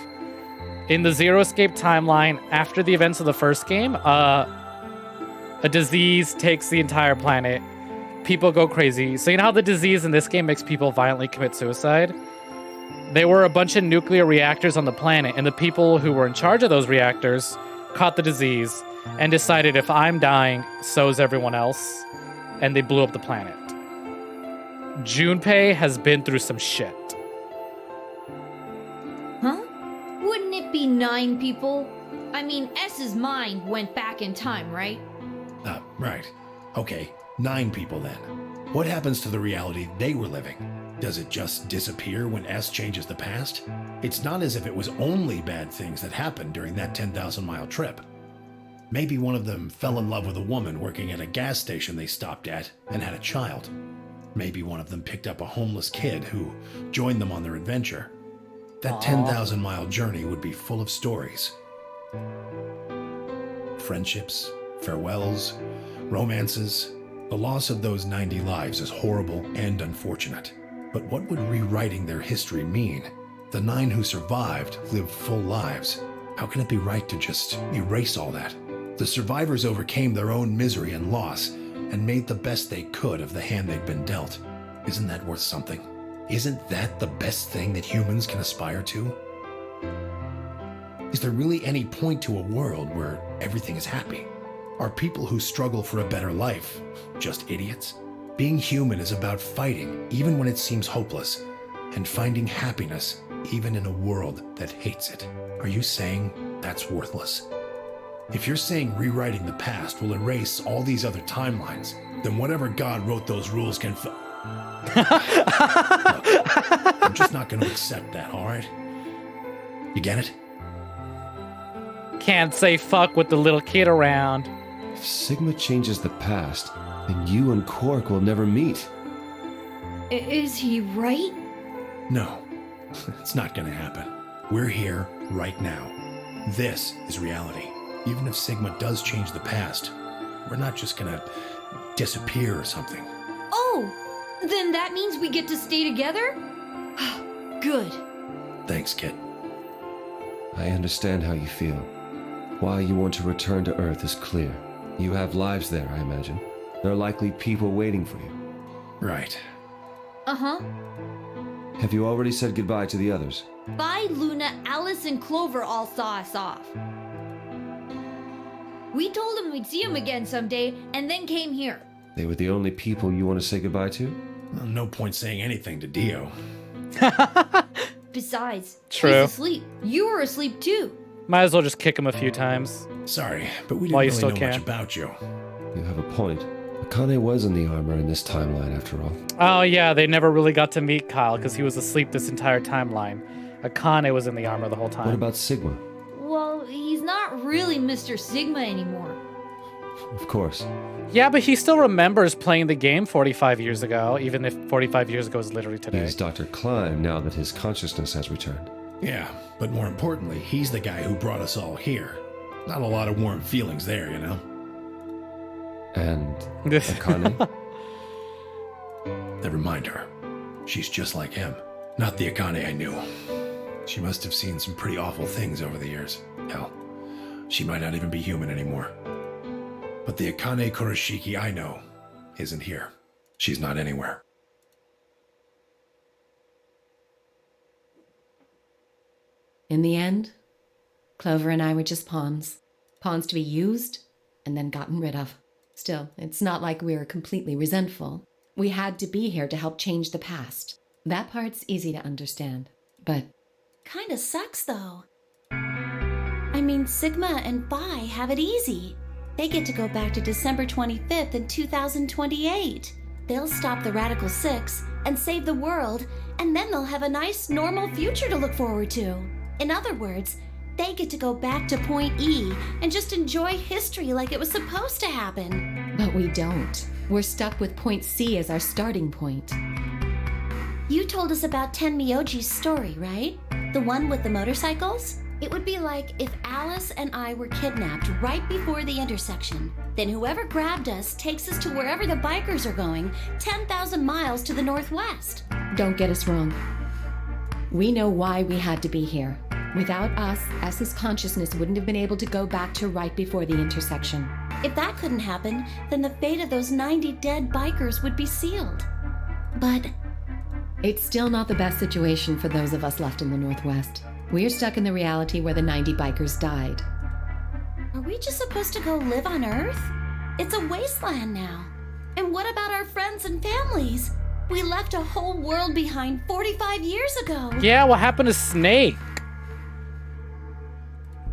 In the Zero Escape timeline, after the events of the first game, a disease takes the entire planet. People go crazy. So you know how the disease in this game makes people violently commit suicide? There were a bunch of nuclear reactors on the planet, and the people who were in charge of those reactors caught the disease, and decided if I'm dying, so's everyone else, and they blew up the planet. Junpei has been through some shit. Huh? Wouldn't it be 9 people? I mean, S's mind went back in time, right? Right. Okay, 9 people then. What happens to the reality they were living? Does it just disappear when S changes the past? It's not as if it was only bad things that happened during that 10,000-mile trip. Maybe one of them fell in love with a woman working at a gas station they stopped at and had a child. Maybe one of them picked up a homeless kid who joined them on their adventure. That 10,000-mile journey would be full of stories. Friendships, farewells, romances. The loss of those 90 lives is horrible and unfortunate. But what would rewriting their history mean? The 9 who survived lived full lives. How can it be right to just erase all that? The survivors overcame their own misery and loss and made the best they could of the hand they'd been dealt. Isn't that worth something? Isn't that the best thing that humans can aspire to? Is there really any point to a world where everything is happy? Are people who struggle for a better life just idiots? Being human is about fighting even when it seems hopeless, and finding happiness even in a world that hates it. Are you saying that's worthless? If you're saying rewriting the past will erase all these other timelines, then whatever God wrote those rules can Look, I'm just not going to accept that, all right? You get it? Can't say fuck with the little kid around. If Sigma changes the past, then you and Quark will never meet. Is he right? No, it's not going to happen. We're here right now. This is reality. Even if Sigma does change the past, we're not just going to disappear or something. Oh, then that means we get to stay together? Good. Thanks, kid. I understand how you feel. Why you want to return to Earth is clear. You have lives there, I imagine. There are likely people waiting for you. Right. Uh-huh. Have you already said goodbye to the others? Bye, Luna, Alice, and Clover all saw us off. We told them we'd see them again someday, and then came here. They were the only people you want to say goodbye to? Well, no point saying anything to Dio. Besides, True. he's asleep. You were asleep too. Might as well just kick him a few times. Sorry, but we didn't While you really still know can. much about you. You have a point. Akane was in the armor in this timeline, after all. Oh yeah, they never really got to meet Kyle because he was asleep this entire timeline. Akane was in the armor the whole time. What about Sigma? Well, he's not really Mr. Sigma anymore. Of course. Yeah, but he still remembers playing the game 45 years ago, even if 45 years ago is literally He today. is Dr. Klein now that his consciousness has returned. Yeah, but more importantly, he's the guy who brought us all here. Not a lot of warm feelings there, you know? And Akane? Never mind her. She's just like him. Not the Akane I knew. She must have seen some pretty awful things over the years. Hell, she might not even be human anymore. But the Akane Kurashiki I know isn't here. She's not anywhere. In the end, Clover and I were just pawns. Pawns to be used and then gotten rid of. Still, it's not like we were completely resentful. We had to be here to help change the past. That part's easy to understand. But Kinda sucks, though. I mean, Sigma and Phi have it easy. They get to go back to December 25th in 2028. They'll stop the Radical 6 and save the world, and then they'll have a nice, normal future to look forward to. In other words, they get to go back to Point E and just enjoy history like it was supposed to happen. But we don't. We're stuck with Point C as our starting point. You told us about Tenmyoji's story, right? The one with the motorcycles? It would be like if Alice and I were kidnapped right before the intersection. Then whoever grabbed us takes us to wherever the bikers are going, 10,000 miles to the northwest. Don't get us wrong. We know why we had to be here. Without us, S's consciousness wouldn't have been able to go back to right before the intersection. If that couldn't happen, then the fate of those 90 dead bikers would be sealed. But it's still not the best situation for those of us left in the Northwest. We're stuck in the reality where the 90 bikers died. are we just supposed to go live on Earth? It's a wasteland now. And what about our friends and families? We left a whole world behind 45 years ago. Yeah, what happened to Snake?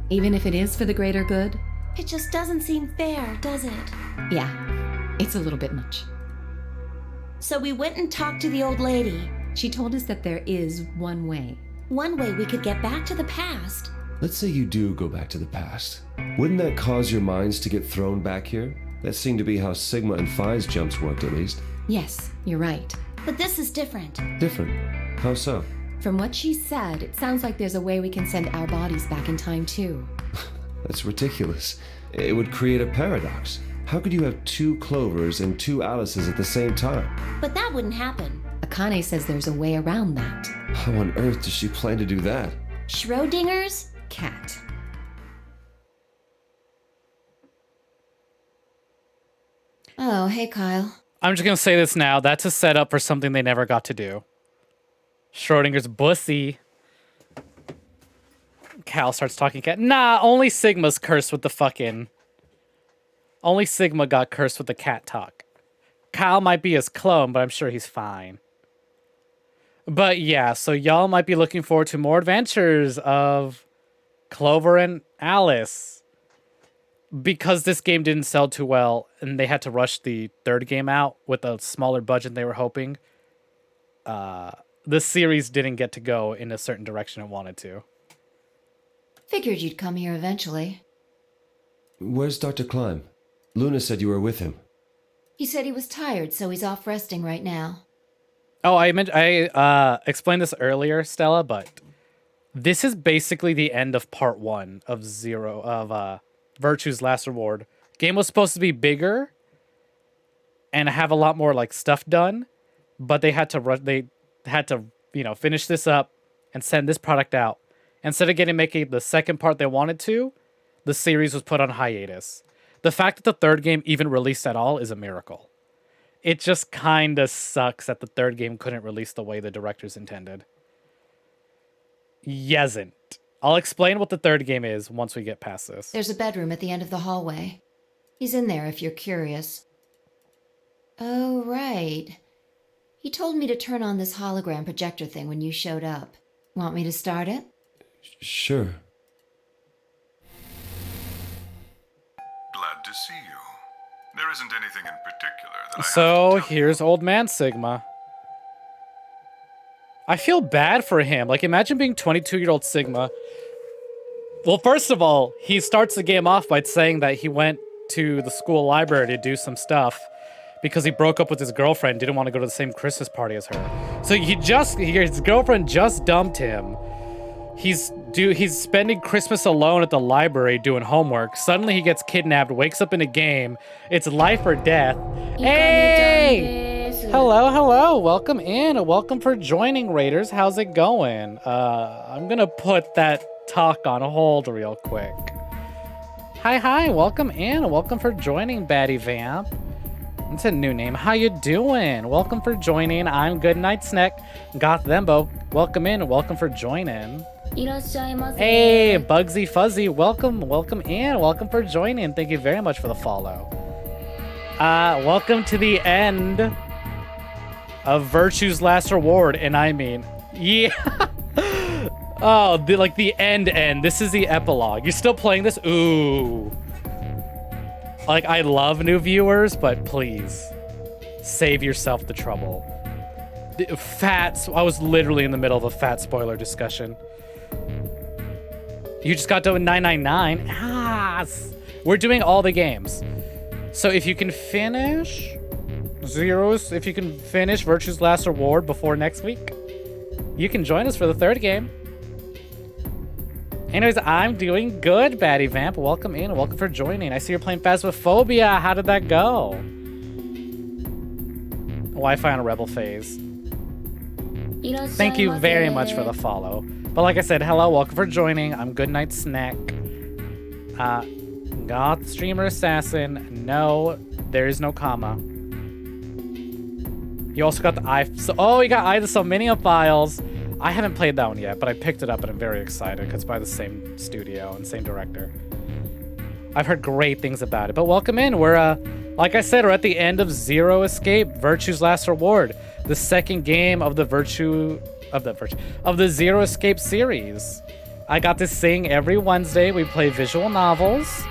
Even if it is for the greater good? It just doesn't seem fair, does it? Yeah, it's a little bit much. So we went and talked to the old lady. She told us that there is one way. One way we could get back to the past. Let's say you do go back to the past. Wouldn't that cause your minds to get thrown back here? That seemed to be how Sigma and Phi's jumps worked, at least. Yes, you're right. But this is different. Different? How so? From what she said, it sounds like there's a way we can send our bodies back in time too. That's ridiculous. It would create a paradox. How could you have 2 Clovers and 2 Alices at the same time? But that wouldn't happen. Akane says there's a way around that. How on earth does she plan to do that? Schrodinger's cat. Oh, hey, Kyle. I'm just gonna say this now. That's a setup for something they never got to do. Schrodinger's bussy. Cal starts talking cat. Nah, only Sigma's cursed with the fucking... Only Sigma got cursed with the cat talk. Kyle might be his clone, but I'm sure he's fine. But yeah, so y'all might be looking forward to more adventures of Clover and Alice. Because this game didn't sell too well, and they had to rush the 3rd game out with a smaller budget than they were hoping, the series didn't get to go in a certain direction it wanted to. Figured you'd come here eventually. Where's Dr. Klein? Luna said you were with him. He said he was tired, so he's off resting right now. Oh, I explained this earlier, Stella, but this is basically the end of part 1 of Virtue's Last Reward. Game was supposed to be bigger and have a lot more like stuff done, but they had to finish this up and send this product out. Instead of making the second part they wanted to, the series was put on hiatus. The fact that the 3rd game even released at all is a miracle. It just kind of sucks that the 3rd game couldn't release the way the directors intended. Yesn't. I'll explain what the 3rd game is once we get past this. There's a bedroom at the end of the hallway. He's in there if you're curious. Oh, right. He told me to turn on this hologram projector thing when you showed up. Want me to start it? Sure. Glad to see you. There isn't anything in particular that I So here's old man Sigma. I feel bad for him. Like, imagine being 22-year-old Sigma. Well, first of all, he starts the game off by saying that he went to the school library to do some stuff because he broke up with his girlfriend, didn't want to go to the same Christmas party as her. So his girlfriend just dumped him. He's spending Christmas alone at the library doing homework. Suddenly he gets kidnapped, wakes up in a game. It's life or death. Hey! Hello. Welcome in. Welcome for joining, Raiders. How's it going? I'm gonna put that talk on hold real quick. Hi. Welcome in. Welcome for joining, Batty Vamp. It's a new name. How you doing? Welcome for joining. I'm Goodnight Snack. Goth Thembo. Welcome in. Welcome for joining. Hey, Bugsy Fuzzy. Welcome in. Welcome for joining. Thank you very much for the follow. Welcome to the end of Virtue's Last Reward, and I mean, yeah. Oh, the end. This is the epilogue. You're still playing this? Ooh. Like, I love new viewers, but please, save yourself the trouble. I was literally in the middle of a fat spoiler discussion. You just got done with 999. We're doing all the games. So if you can finish Virtue's Last Reward before next week, you can join us for the 3rd game. Anyways, I'm doing good, Batty Vamp. Welcome in. Welcome for joining. I see you're playing Phasmophobia. How did that go? Wi-Fi on a Rebel phase. Thank you very much for the follow. But like I said, hello, welcome for joining. I'm Goodnight Snack. Goth Streamer Assassin. No, there is no comma. You also got you got Eye of the Somnium Files. I haven't played that one yet, but I picked it up and I'm very excited because it's by the same studio and same director. I've heard great things about it. But welcome in. We're, like I said, we're at the end of Zero Escape, Virtue's Last Reward, the second game of the Zero Escape series. I got this thing every Wednesday. We play visual novels.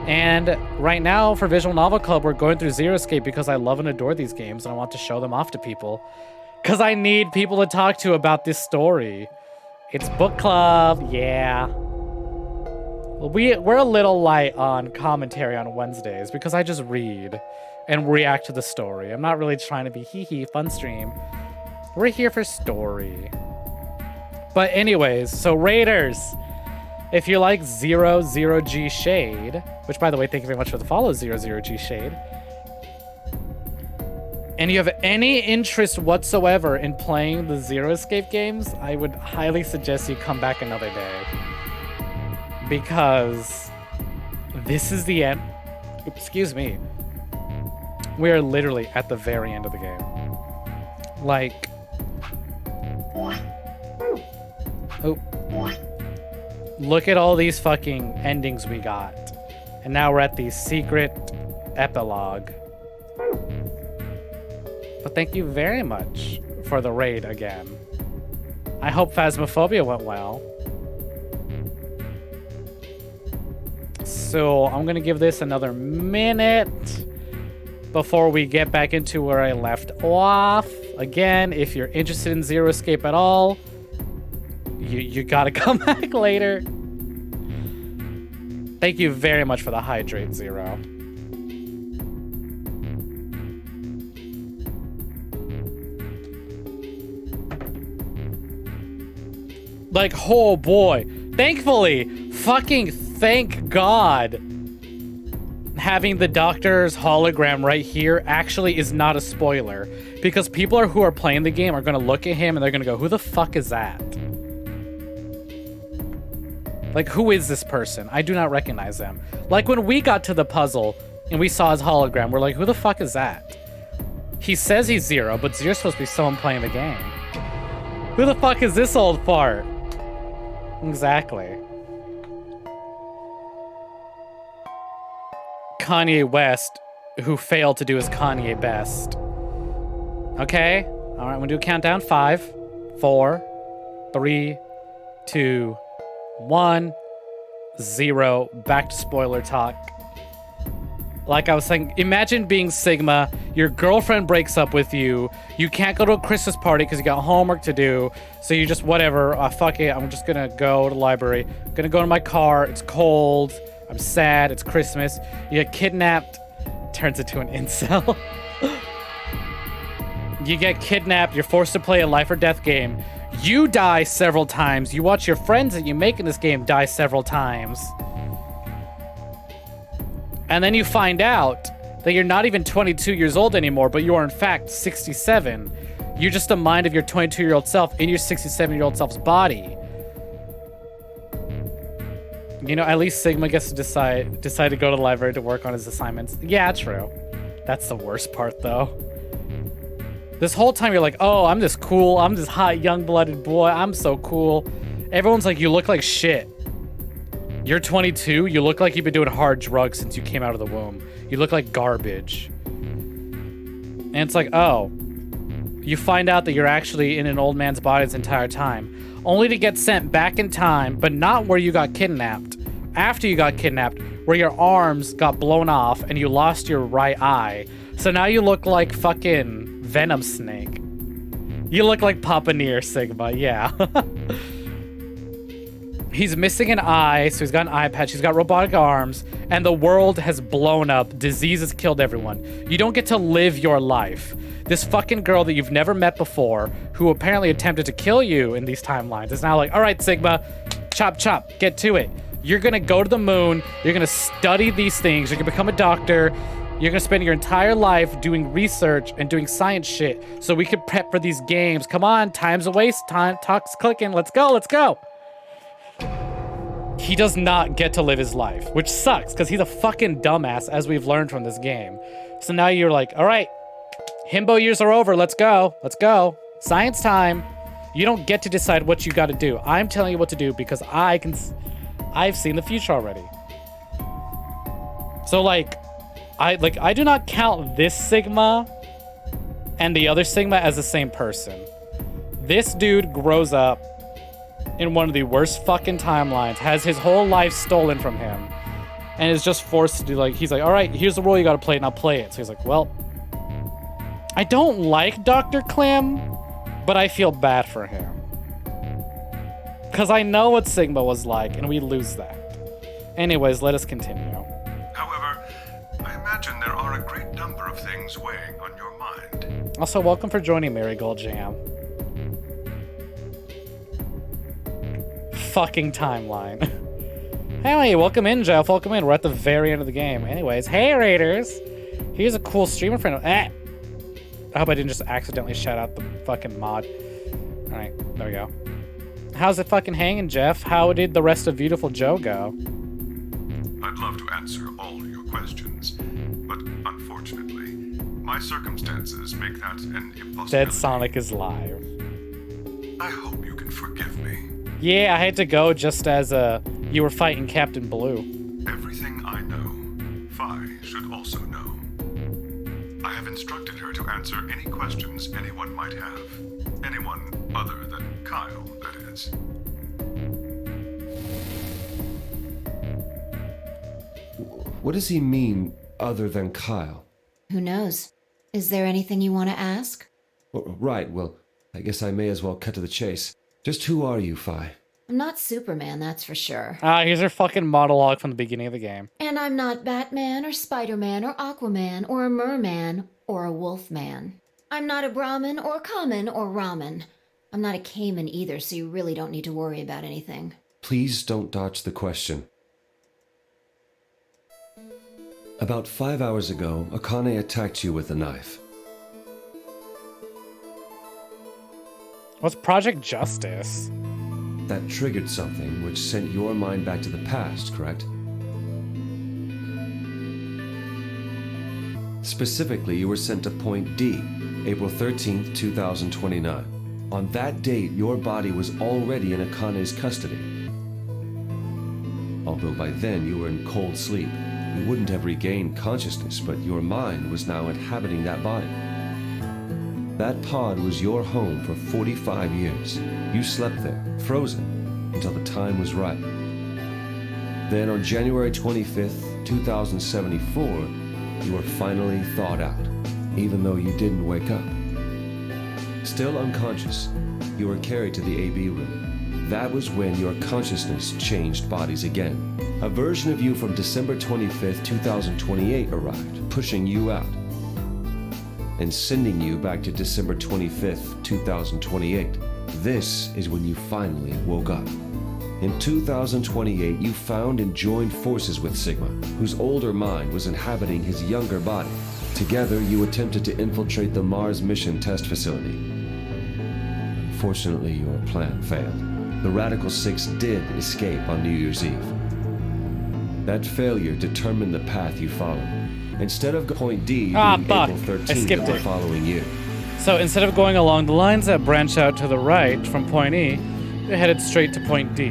And right now for Visual Novel Club, we're going through Zero Escape because I love and adore these games and I want to show them off to people. Because I need people to talk to about this story. It's book club, yeah. We're a little light on commentary on Wednesdays because I just read and react to the story. I'm not really trying to be hee-hee fun stream. We're here for story. But anyways, so Raiders, if you like 00G Shade, which by the way, thank you very much for the follow, 00G Shade, and you have any interest whatsoever in playing the Zero Escape games, I would highly suggest you come back another day. Because this is the end. Excuse me. We are literally at the very end of the game. Like... Oh. Look at all these fucking endings we got. And now we're at the secret epilogue. But thank you very much for the raid again. I hope Phasmophobia went well. So I'm gonna give this another minute before we get back into where I left off. Again, if you're interested in Zero Escape at all, you gotta come back later. Thank you very much for the hydrate, Zero. Like, oh boy. Thankfully, fucking thank God, having the doctor's hologram right here actually is not a spoiler. Because people who are playing the game are going to look at him and they're going to go, who the fuck is that? Like, who is this person? I do not recognize them. Like, when we got to the puzzle and we saw his hologram, we're like, who the fuck is that? He says he's Zero, but Zero's supposed to be someone playing the game. Who the fuck is this old fart? Exactly. Kanye West, who failed to do his Kanye best. Okay? Alright, I'm gonna do a countdown. 5, 4, 3, 2, 1, 0. Back to spoiler talk. Like I was saying, imagine being Sigma, your girlfriend breaks up with you, you can't go to a Christmas party because you got homework to do, so you just, whatever, fuck it, I'm just gonna go to the library, gonna go to my car, it's cold, I'm sad, it's Christmas, you get kidnapped, turns into an incel. You get kidnapped, you're forced to play a life or death game, you die several times, you watch your friends that you make in this game die several times. And then you find out that you're not even 22 years old anymore, but you are in fact 67. You're just a mind of your 22-year-old self in your 67-year-old self's body. You know, at least Sigma gets to decide to go to the library to work on his assignments. Yeah, true. That's the worst part, though. This whole time you're like, oh, I'm this cool, I'm this hot, young-blooded boy, I'm so cool. Everyone's like, you look like shit. You're 22, you look like you've been doing hard drugs since you came out of the womb. You look like garbage. And it's like, oh. You find out that you're actually in an old man's body this entire time. Only to get sent back in time, but not where you got kidnapped. After you got kidnapped, where your arms got blown off and you lost your right eye. So now you look like fucking Venom Snake. You look like Papa Nier, Sigma, yeah. He's missing an eye, so he's got an eye patch, he's got robotic arms, and the world has blown up. Disease has killed everyone. You don't get to live your life. This fucking girl that you've never met before, who apparently attempted to kill you in these timelines, is now like, all right, Sigma, chop, chop, get to it. You're gonna go to the moon, you're gonna study these things, you're gonna become a doctor, you're gonna spend your entire life doing research and doing science shit so we can prep for these games. Come on, time's a waste, time, talk's clicking, let's go, let's go. He does not get to live his life, which sucks because he's a fucking dumbass, as we've learned from this game. So now you're like, all right, himbo years are over. Let's go. Let's go. Science time. You don't get to decide what you got to do. I'm telling you what to do because I've seen the future already. So like I do not count this Sigma and the other Sigma as the same person. This dude grows up in one of the worst fucking timelines, has his whole life stolen from him, and is just forced to do like, he's like, all right, here's the role you gotta play, now play it. So he's like, well, I don't like Dr. Clem, but I feel bad for him. Because I know what Sigma was like, and we lose that. Anyways, let us continue. However, I imagine there are a great number of things weighing on your mind. Also, welcome for joining Marigold Jam. Fucking timeline. Hey, welcome in, Jeff. Welcome in. We're at the very end of the game. Anyways, hey, Raiders. Here's a cool streamer friend. I hope I didn't just accidentally shout out the fucking mod. All right, there we go. How's it fucking hanging, Jeff? How did the rest of Beautiful Joe go? I'd love to answer all your questions, but unfortunately, my circumstances make that an impossibility. Dead Sonic is live. I hope you can forgive me. Yeah, I had to go just as you were fighting Captain Blue. Everything I know, Phi should also know. I have instructed her to answer any questions anyone might have. Anyone other than Kyle, that is. What does he mean, other than Kyle? Who knows? Is there anything you want to ask? Right, well, I guess I may as well cut to the chase. Just who are you, Phi? I'm not Superman, that's for sure. Here's her fucking monologue from the beginning of the game. And I'm not Batman or Spider-Man or Aquaman or a Merman or a Wolfman. I'm not a Brahmin or Kamen or Ramen. I'm not a Cayman either, so you really don't need to worry about anything. Please don't dodge the question. About 5 hours ago, Akane attacked you with a knife. What's Project Justice? That triggered something which sent your mind back to the past, correct? Specifically, you were sent to Point D, April 13th, 2029. On that date, your body was already in Akane's custody. Although by then you were in cold sleep, you wouldn't have regained consciousness, but your mind was now inhabiting that body. That pod was your home for 45 years. You slept there, frozen, until the time was right. Then on January 25th, 2074, you were finally thawed out, even though you didn't wake up. Still unconscious, you were carried to the AB room. That was when your consciousness changed bodies again. A version of you from December 25th, 2028 arrived, pushing you out and sending you back to December 25th, 2028. This is when you finally woke up. In 2028, you found and joined forces with Sigma, whose older mind was inhabiting his younger body. Together, you attempted to infiltrate the Mars mission test facility. Fortunately, your plan failed. The Radical Six did escape on New Year's Eve. That failure determined the path you followed. Instead of Point D being April 13th of the following year. So instead of going along the lines that branch out to the right from Point E, you headed straight to Point D.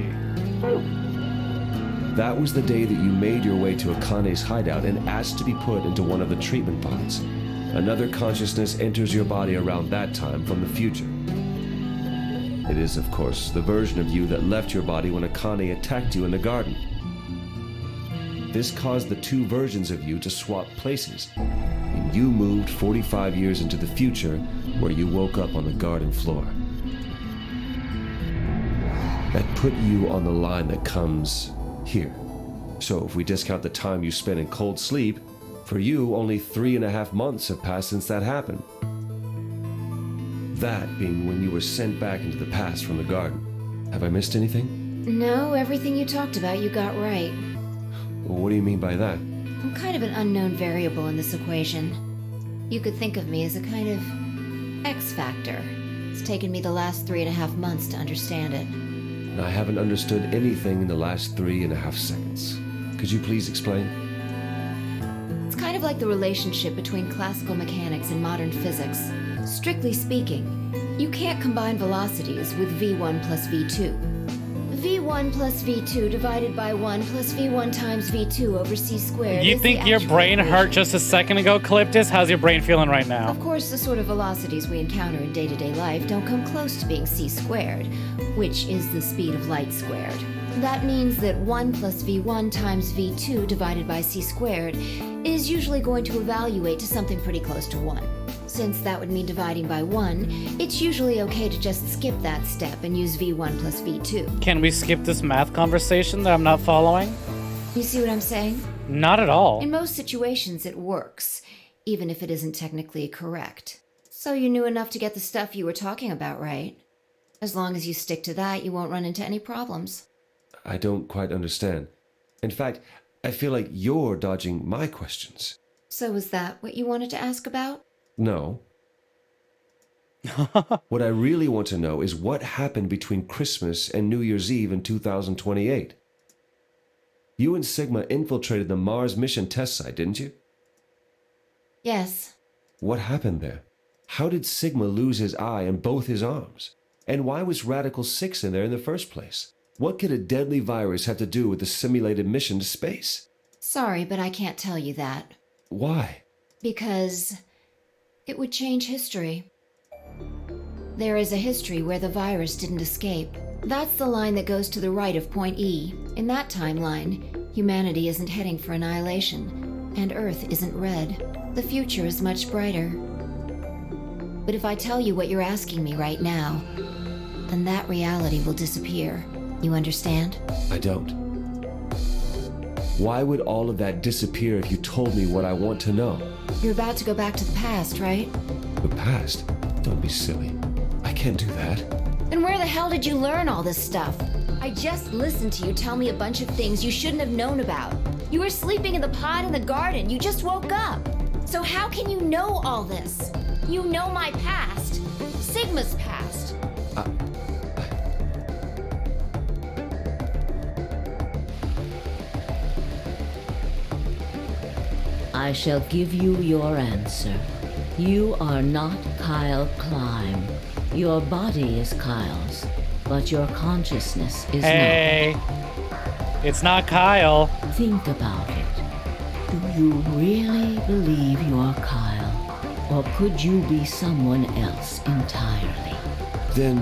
That was the day that you made your way to Akane's hideout and asked to be put into one of the treatment pods. Another consciousness enters your body around that time from the future. It is, of course, the version of you that left your body when Akane attacked you in the garden. This caused the two versions of you to swap places, and you moved 45 years into the future, where you woke up on the garden floor. That put you on the line that comes here. So if we discount the time you spent in cold sleep, for you, only 3.5 months have passed since that happened. That being when you were sent back into the past from the garden. Have I missed anything? No, everything you talked about you got right. Well, what do you mean by that? I'm kind of an unknown variable in this equation. You could think of me as a kind of X factor. It's taken me the last 3.5 months to understand it. And I haven't understood anything in the last 3.5 seconds. Could you please explain? It's kind of like the relationship between classical mechanics and modern physics. Strictly speaking, you can't combine velocities with v1 plus v2. V1 plus V2 divided by 1 plus V1 times V2 over C squared. You is think the your actual brain equation. hurt just a second ago, Calyptus? How's your brain feeling right now? Of course, the sort of velocities we encounter in day-to-day life don't come close to being C squared, which is the speed of light squared. That means that 1 plus V1 times V2 divided by C squared is usually going to evaluate to something pretty close to 1. Since that would mean dividing by 1, it's usually okay to just skip that step and use V1 plus V2. Can we skip this math conversation that I'm not following? You see what I'm saying? Not at all. In most situations, it works, even if it isn't technically correct. So you knew enough to get the stuff you were talking about, right? As long as you stick to that, you won't run into any problems. I don't quite understand. In fact, I feel like you're dodging my questions. So was that what you wanted to ask about? No. What I really want to know is what happened between Christmas and New Year's Eve in 2028. You and Sigma infiltrated the Mars mission test site, didn't you? Yes. What happened there? How did Sigma lose his eye and both his arms? And why was Radical 6 in there in the first place? What could a deadly virus have to do with the simulated mission to space? Sorry, but I can't tell you that. Why? Because it would change history. There is a history where the virus didn't escape. That's the line that goes to the right of point E. In that timeline, humanity isn't heading for annihilation, and Earth isn't red. The future is much brighter. But if I tell you what you're asking me right now, then that reality will disappear. You understand? I don't. Why would all of that disappear if you told me what I want to know? You're about to go back to the past, right? The past? Don't be silly. I can't do that. And where the hell did you learn all this stuff? I just listened to you tell me a bunch of things you shouldn't have known about. You were sleeping in the pod in the garden. You just woke up. So how can you know all this? You know my past. Sigma's past. I shall give you your answer. You are not Kyle Climb. Your body is Kyle's, but your consciousness is Hey, it's not Kyle. not. Think about it. Do you really believe you're Kyle? Or could you be someone else entirely? Then,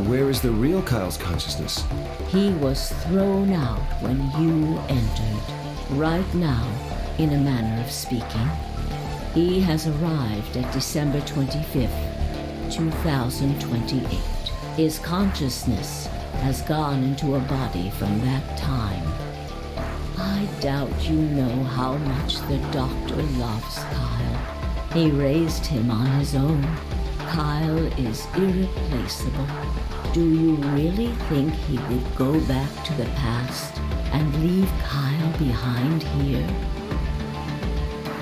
where is the real Kyle's consciousness? He was thrown out when you entered. Right now, in a manner of speaking, he has arrived at December 25th, 2028. His consciousness has gone into a body from that time. I doubt you know how much the Doctor loves Kyle. He raised him on his own. Kyle is irreplaceable. Do you really think he would go back to the past and leave Kyle behind here?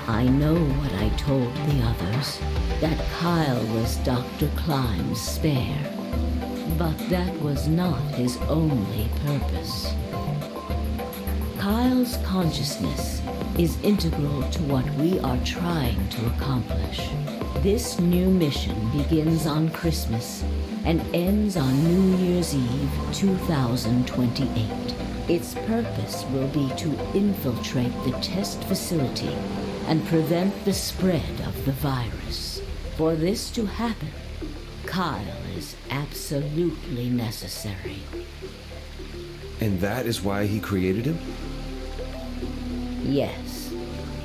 I know what I told the others, that Kyle was Dr. Climb's spare. But that was not his only purpose. Kyle's consciousness is integral to what we are trying to accomplish. This new mission begins on Christmas and ends on New Year's Eve 2028. Its purpose will be to infiltrate the test facility and prevent the spread of the virus. For this to happen, Kyle is absolutely necessary. And that is why he created him? Yes.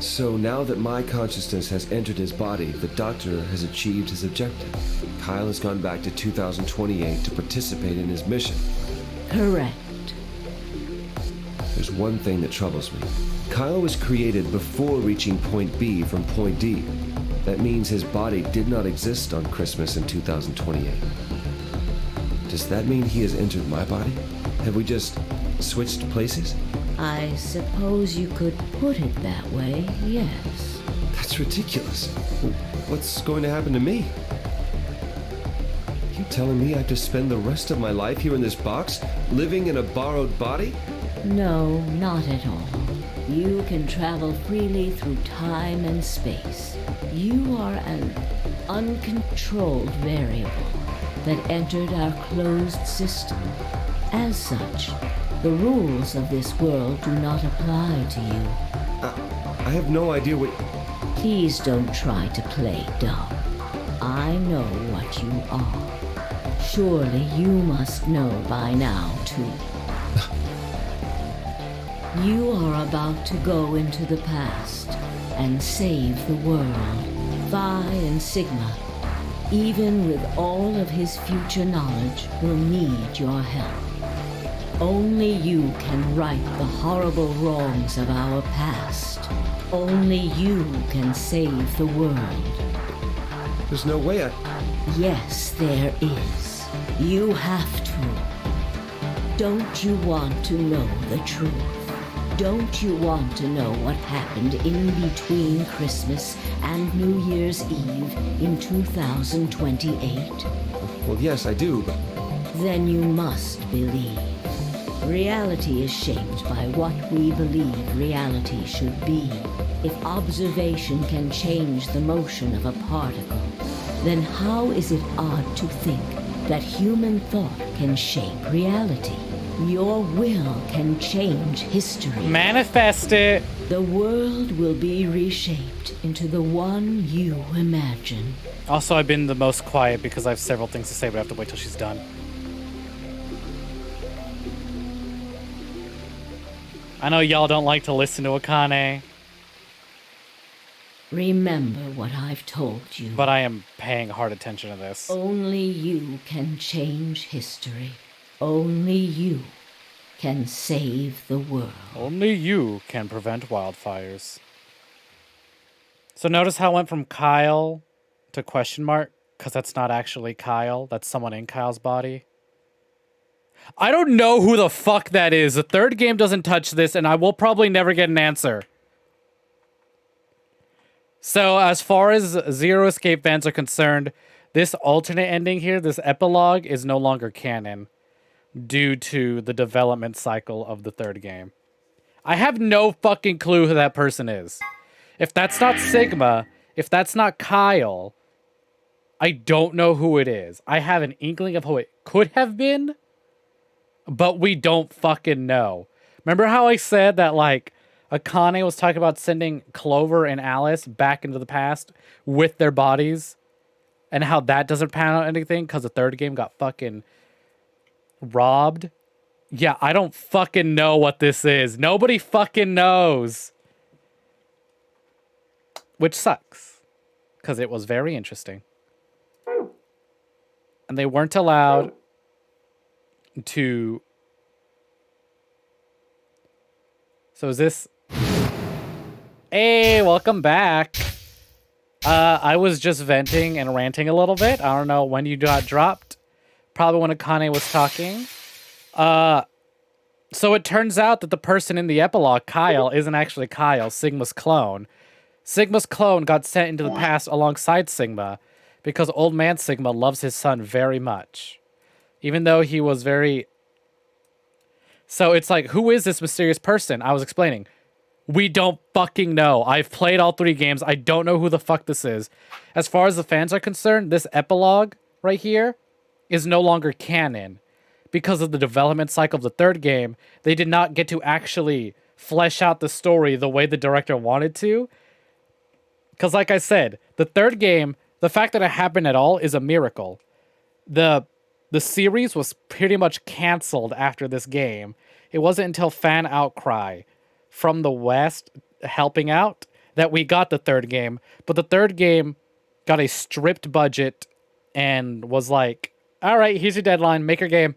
So now that my consciousness has entered his body, the Doctor has achieved his objective. Kyle has gone back to 2028 to participate in his mission. Correct. There's one thing that troubles me. Kyle was created before reaching point B from point D. That means his body did not exist on Christmas in 2028. Does that mean he has entered my body? Have we just switched places? I suppose you could put it that way, yes. That's ridiculous. What's going to happen to me? You telling me I have to spend the rest of my life here in this box, living in a borrowed body? No, not at all. You can travel freely through time and space. You are an uncontrolled variable that entered our closed system As such, the rules of this world do not apply to you. I have no idea what... Please don't try to play dumb. I know what you are. Surely you must know by now, too. You are about to go into the past and save the world. Phi and Sigma, even with all of his future knowledge, will need your help. Only you can right the horrible wrongs of our past. Only you can save the world. There's no way I... Yes, there is. You have to. Don't you want to know the truth? Don't you want to know what happened in between Christmas and New Year's Eve in 2028? Well, yes, I do, but... Then you must believe. Reality is shaped by what we believe reality should be. If observation can change the motion of a particle, then how is it odd to think that human thought can shape reality? Your will can change history. Manifest it. The world will be reshaped into the one you imagine. Also, I've been the most quiet because I have several things to say, but I have to wait till she's done. I know y'all don't like to listen to Akane. Remember what I've told you. But I am paying hard attention to this. Only you can change history. Only you can save the world. Only you can prevent wildfires. So notice how it went from Kyle to question mark? Because that's not actually Kyle. That's someone in Kyle's body. I don't know who the fuck that is. The third game doesn't touch this, and I will probably never get an answer. So as far as Zero Escape fans are concerned, this alternate ending here, this epilogue, is no longer canon due to the development cycle of the third game. I have no fucking clue who that person is. If that's not Sigma, if that's not Kyle, I don't know who it is. I have an inkling of who it could have been, but we don't fucking know. Remember how I said that, like, Akane was talking about sending Clover and Alice back into the past with their bodies, and how that doesn't pan out anything because the third game got fucking robbed? Yeah, I don't fucking know what this is. Nobody fucking knows. Which sucks, because it was very interesting. And they weren't allowed to... So is this... Hey, welcome back. I was just venting and ranting a little bit. I don't know when you got dropped. Probably when Akane was talking. So it turns out that the person in the epilogue, Kyle, isn't actually Kyle, Sigma's clone. Sigma's clone got sent into the past alongside Sigma because old man Sigma loves his son very much. Even though he was very... So it's like, who is this mysterious person? I was explaining. We don't fucking know. I've played all 3 games. I don't know who the fuck this is. As far as the fans are concerned, this epilogue right here is no longer canon. Because of the development cycle of the third game, they did not get to actually flesh out the story the way the director wanted to. Because like I said, the third game, the fact that it happened at all is a miracle. The series was pretty much canceled after this game. It wasn't until fan outcry from the West helping out that we got the third game. But the third game got a stripped budget and was like, all right, here's your deadline, make your game.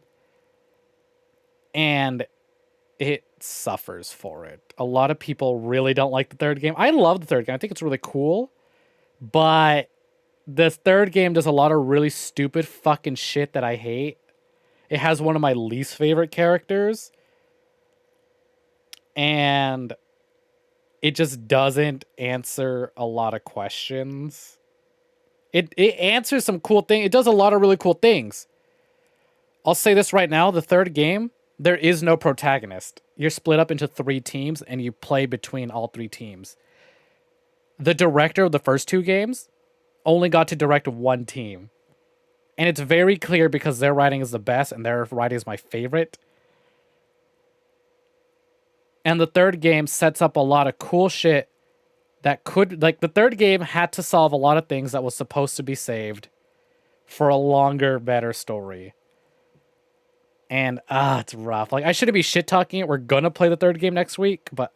And it suffers for it. A lot of people really don't like the third game. I love the third game. I think it's really cool. But the third game does a lot of really stupid fucking shit that I hate. It has one of my least favorite characters. And it just doesn't answer a lot of questions. It answers some cool things. It does a lot of really cool things. I'll say this right now. The third game, there is no protagonist. You're split up into 3 teams and you play between all 3 teams. The director of the first 2 games only got to direct 1 team. And it's very clear because their writing is the best and their writing is my favorite. And the third game sets up a lot of cool shit that could, like, the third game had to solve a lot of things that was supposed to be saved for a longer, better story. And, it's rough. Like, I shouldn't be shit-talking it. We're gonna play the third game next week, but,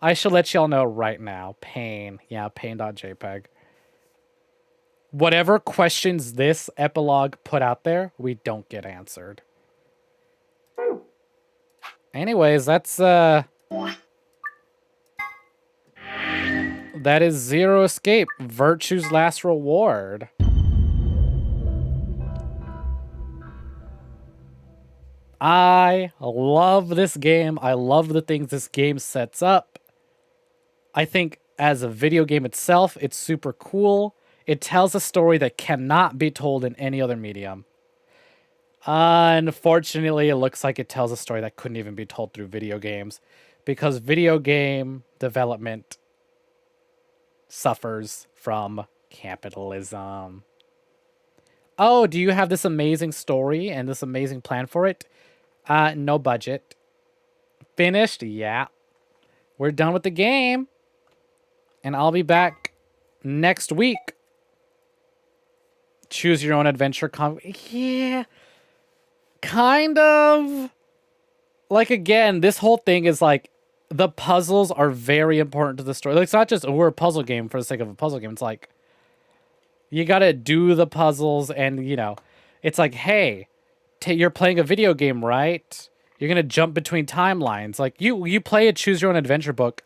I should let y'all know right now. Pain. Yeah, pain.jpg. Whatever questions this epilogue put out there, we don't get answered. Anyways, that's, that is Zero Escape, Virtue's Last Reward. I love this game. I love the things this game sets up. I think as a video game itself, it's super cool. It tells a story that cannot be told in any other medium. Unfortunately, it looks like it tells a story that couldn't even be told through video games, because video game development suffers from capitalism. Oh, do you have this amazing story and this amazing plan for it? No budget. Finished? Yeah. We're done with the game. And I'll be back next week. Choose your own adventure. Yeah. Kind of. Like, again, this whole thing is like, the puzzles are very important to the story. Like, it's not just, we're a puzzle game for the sake of a puzzle game. It's like, you gotta do the puzzles, and, you know, it's like, hey, you're playing a video game, right? You're gonna jump between timelines. Like, you play a choose your own adventure book.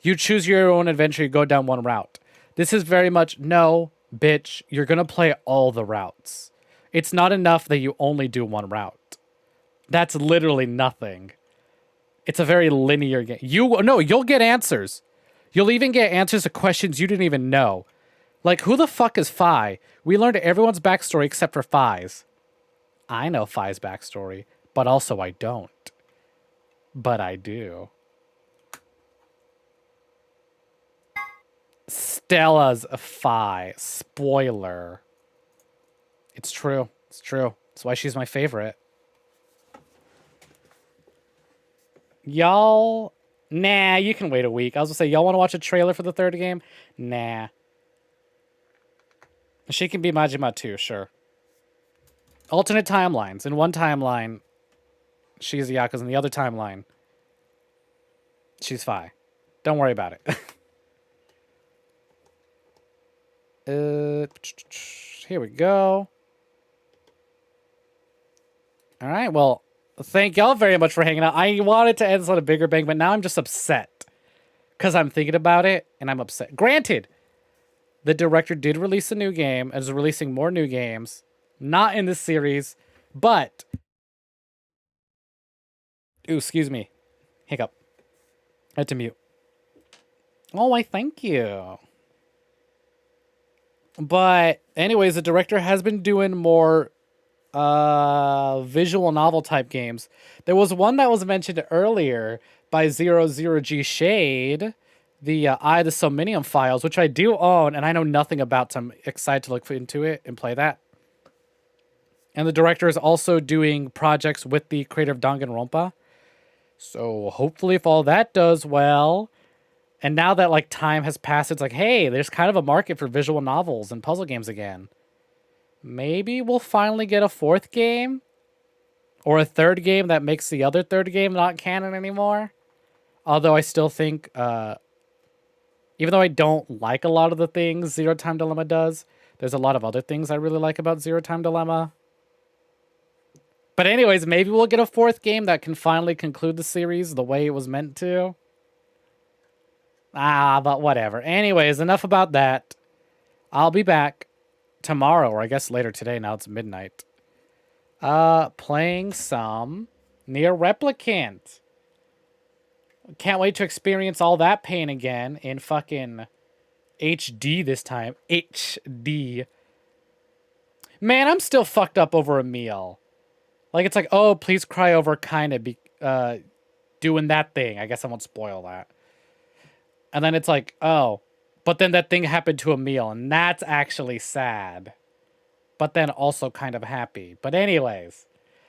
You choose your own adventure, you go down one route. This is very much, no, bitch, you're gonna play all the routes. It's not enough that you only do one route. That's literally nothing. It's a very linear game. You'll get answers. You'll even get answers to questions you didn't even know. Like, who the fuck is Fi? We learned everyone's backstory except for Fi's. I know Fi's backstory, but also I don't. But I do. Stella's a Fi. Spoiler. It's true. It's true. That's why she's my favorite. Y'all... Nah, you can wait a week. I was gonna say, y'all want to watch a trailer for the third game? Nah. She can be Majima too, sure. Alternate timelines. In one timeline, she's Yakuza. In the other timeline, she's Fi. Don't worry about it. Here we go. All right, well, thank y'all very much for hanging out. I wanted to end this on a bigger bang, but now I'm just upset. Because I'm thinking about it, and I'm upset. Granted, the director did release a new game, and is releasing more new games. Not in this series, but... Ooh, excuse me. Hiccup. I had to mute. Oh, why, thank you. But, anyways, the director has been doing more visual novel type games. There was one that was mentioned earlier by 00G Shade, the Eye of the Somnium Files, which I do own, and I know nothing about, so I'm excited to look into it and play that. And the director is also doing projects with the creator of Danganronpa. So hopefully if all that does well, and now that like time has passed, it's like, hey, there's kind of a market for visual novels and puzzle games again. Maybe we'll finally get a fourth game? Or a third game that makes the other third game not canon anymore? Although I still think, even though I don't like a lot of the things Zero Time Dilemma does, there's a lot of other things I really like about Zero Time Dilemma. But anyways, maybe we'll get a fourth game that can finally conclude the series the way it was meant to. But whatever. Anyways, enough about that. I'll be back tomorrow, or I guess later today, now it's midnight. Playing some Nier Replicant. Can't wait to experience all that pain again in fucking HD this time. HD. Man, I'm still fucked up over a meal. Like, it's like, oh, please cry over kinda doing that thing. I guess I won't spoil that. And then it's like, oh, but then that thing happened to a meal, and that's actually sad. But then also kind of happy. But anyways,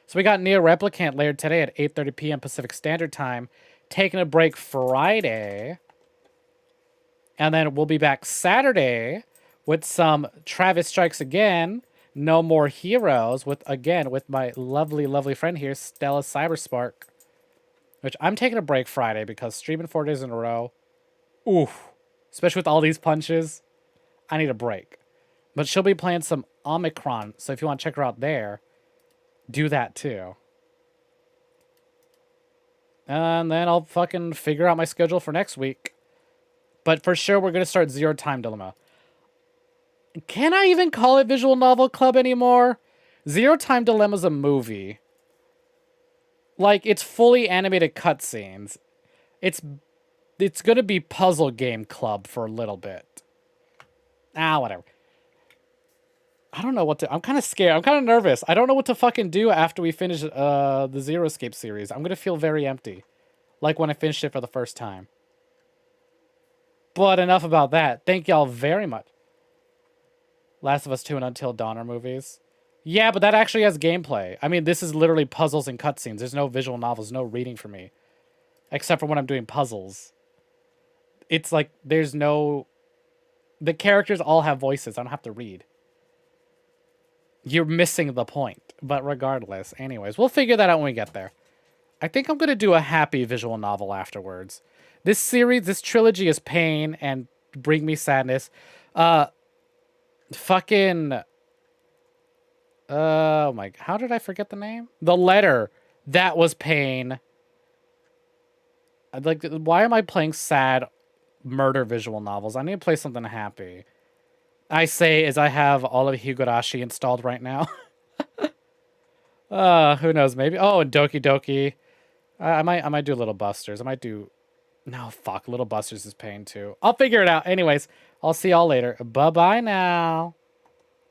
So we got Neo Replicant later today at 8:30 p.m. Pacific Standard Time. Taking a break Friday. And then we'll be back Saturday with some Travis Strikes Again, No More Heroes, with my lovely, lovely friend here, Stella Cyberspark. Which I'm taking a break Friday because streaming 4 days in a row, oof. Especially with all these punches, I need a break. But she'll be playing some Omicron, so if you want to check her out there, do that too. And then I'll fucking figure out my schedule for next week. But for sure, we're going to start Zero Time Dilemma. Can I even call it Visual Novel Club anymore? Zero Time Dilemma's a movie. Like, it's fully animated cutscenes. It's going to be Puzzle Game Club for a little bit. Whatever. I don't know what to... I'm kind of scared. I'm kind of nervous. I don't know what to fucking do after we finish the Zero Escape series. I'm going to feel very empty. Like when I finished it for the first time. But enough about that. Thank y'all very much. Last of Us 2 and Until Dawn are movies. Yeah, but that actually has gameplay. I mean, this is literally puzzles and cutscenes. There's no visual novels, no reading for me. Except for when I'm doing puzzles. It's like, there's no... The characters all have voices. I don't have to read. You're missing the point. But regardless, anyways, we'll figure that out when we get there. I think I'm going to do a happy visual novel afterwards. This series, this trilogy is pain and bring me sadness. Fucking... Oh my... How did I forget the name? The Letter. That was pain. Like, why am I playing sad murder visual novels? I need to play something happy. I say as I have all of Higurashi installed right now. Who knows? Maybe. Oh, and Doki Doki. I might do Little Busters. I might do... No, fuck. Little Busters is pain too. I'll figure it out. Anyways, I'll see y'all later. Bye-bye now.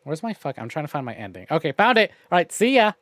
Where's my fuck? I'm trying to find my ending. Okay, found it. All right, see ya.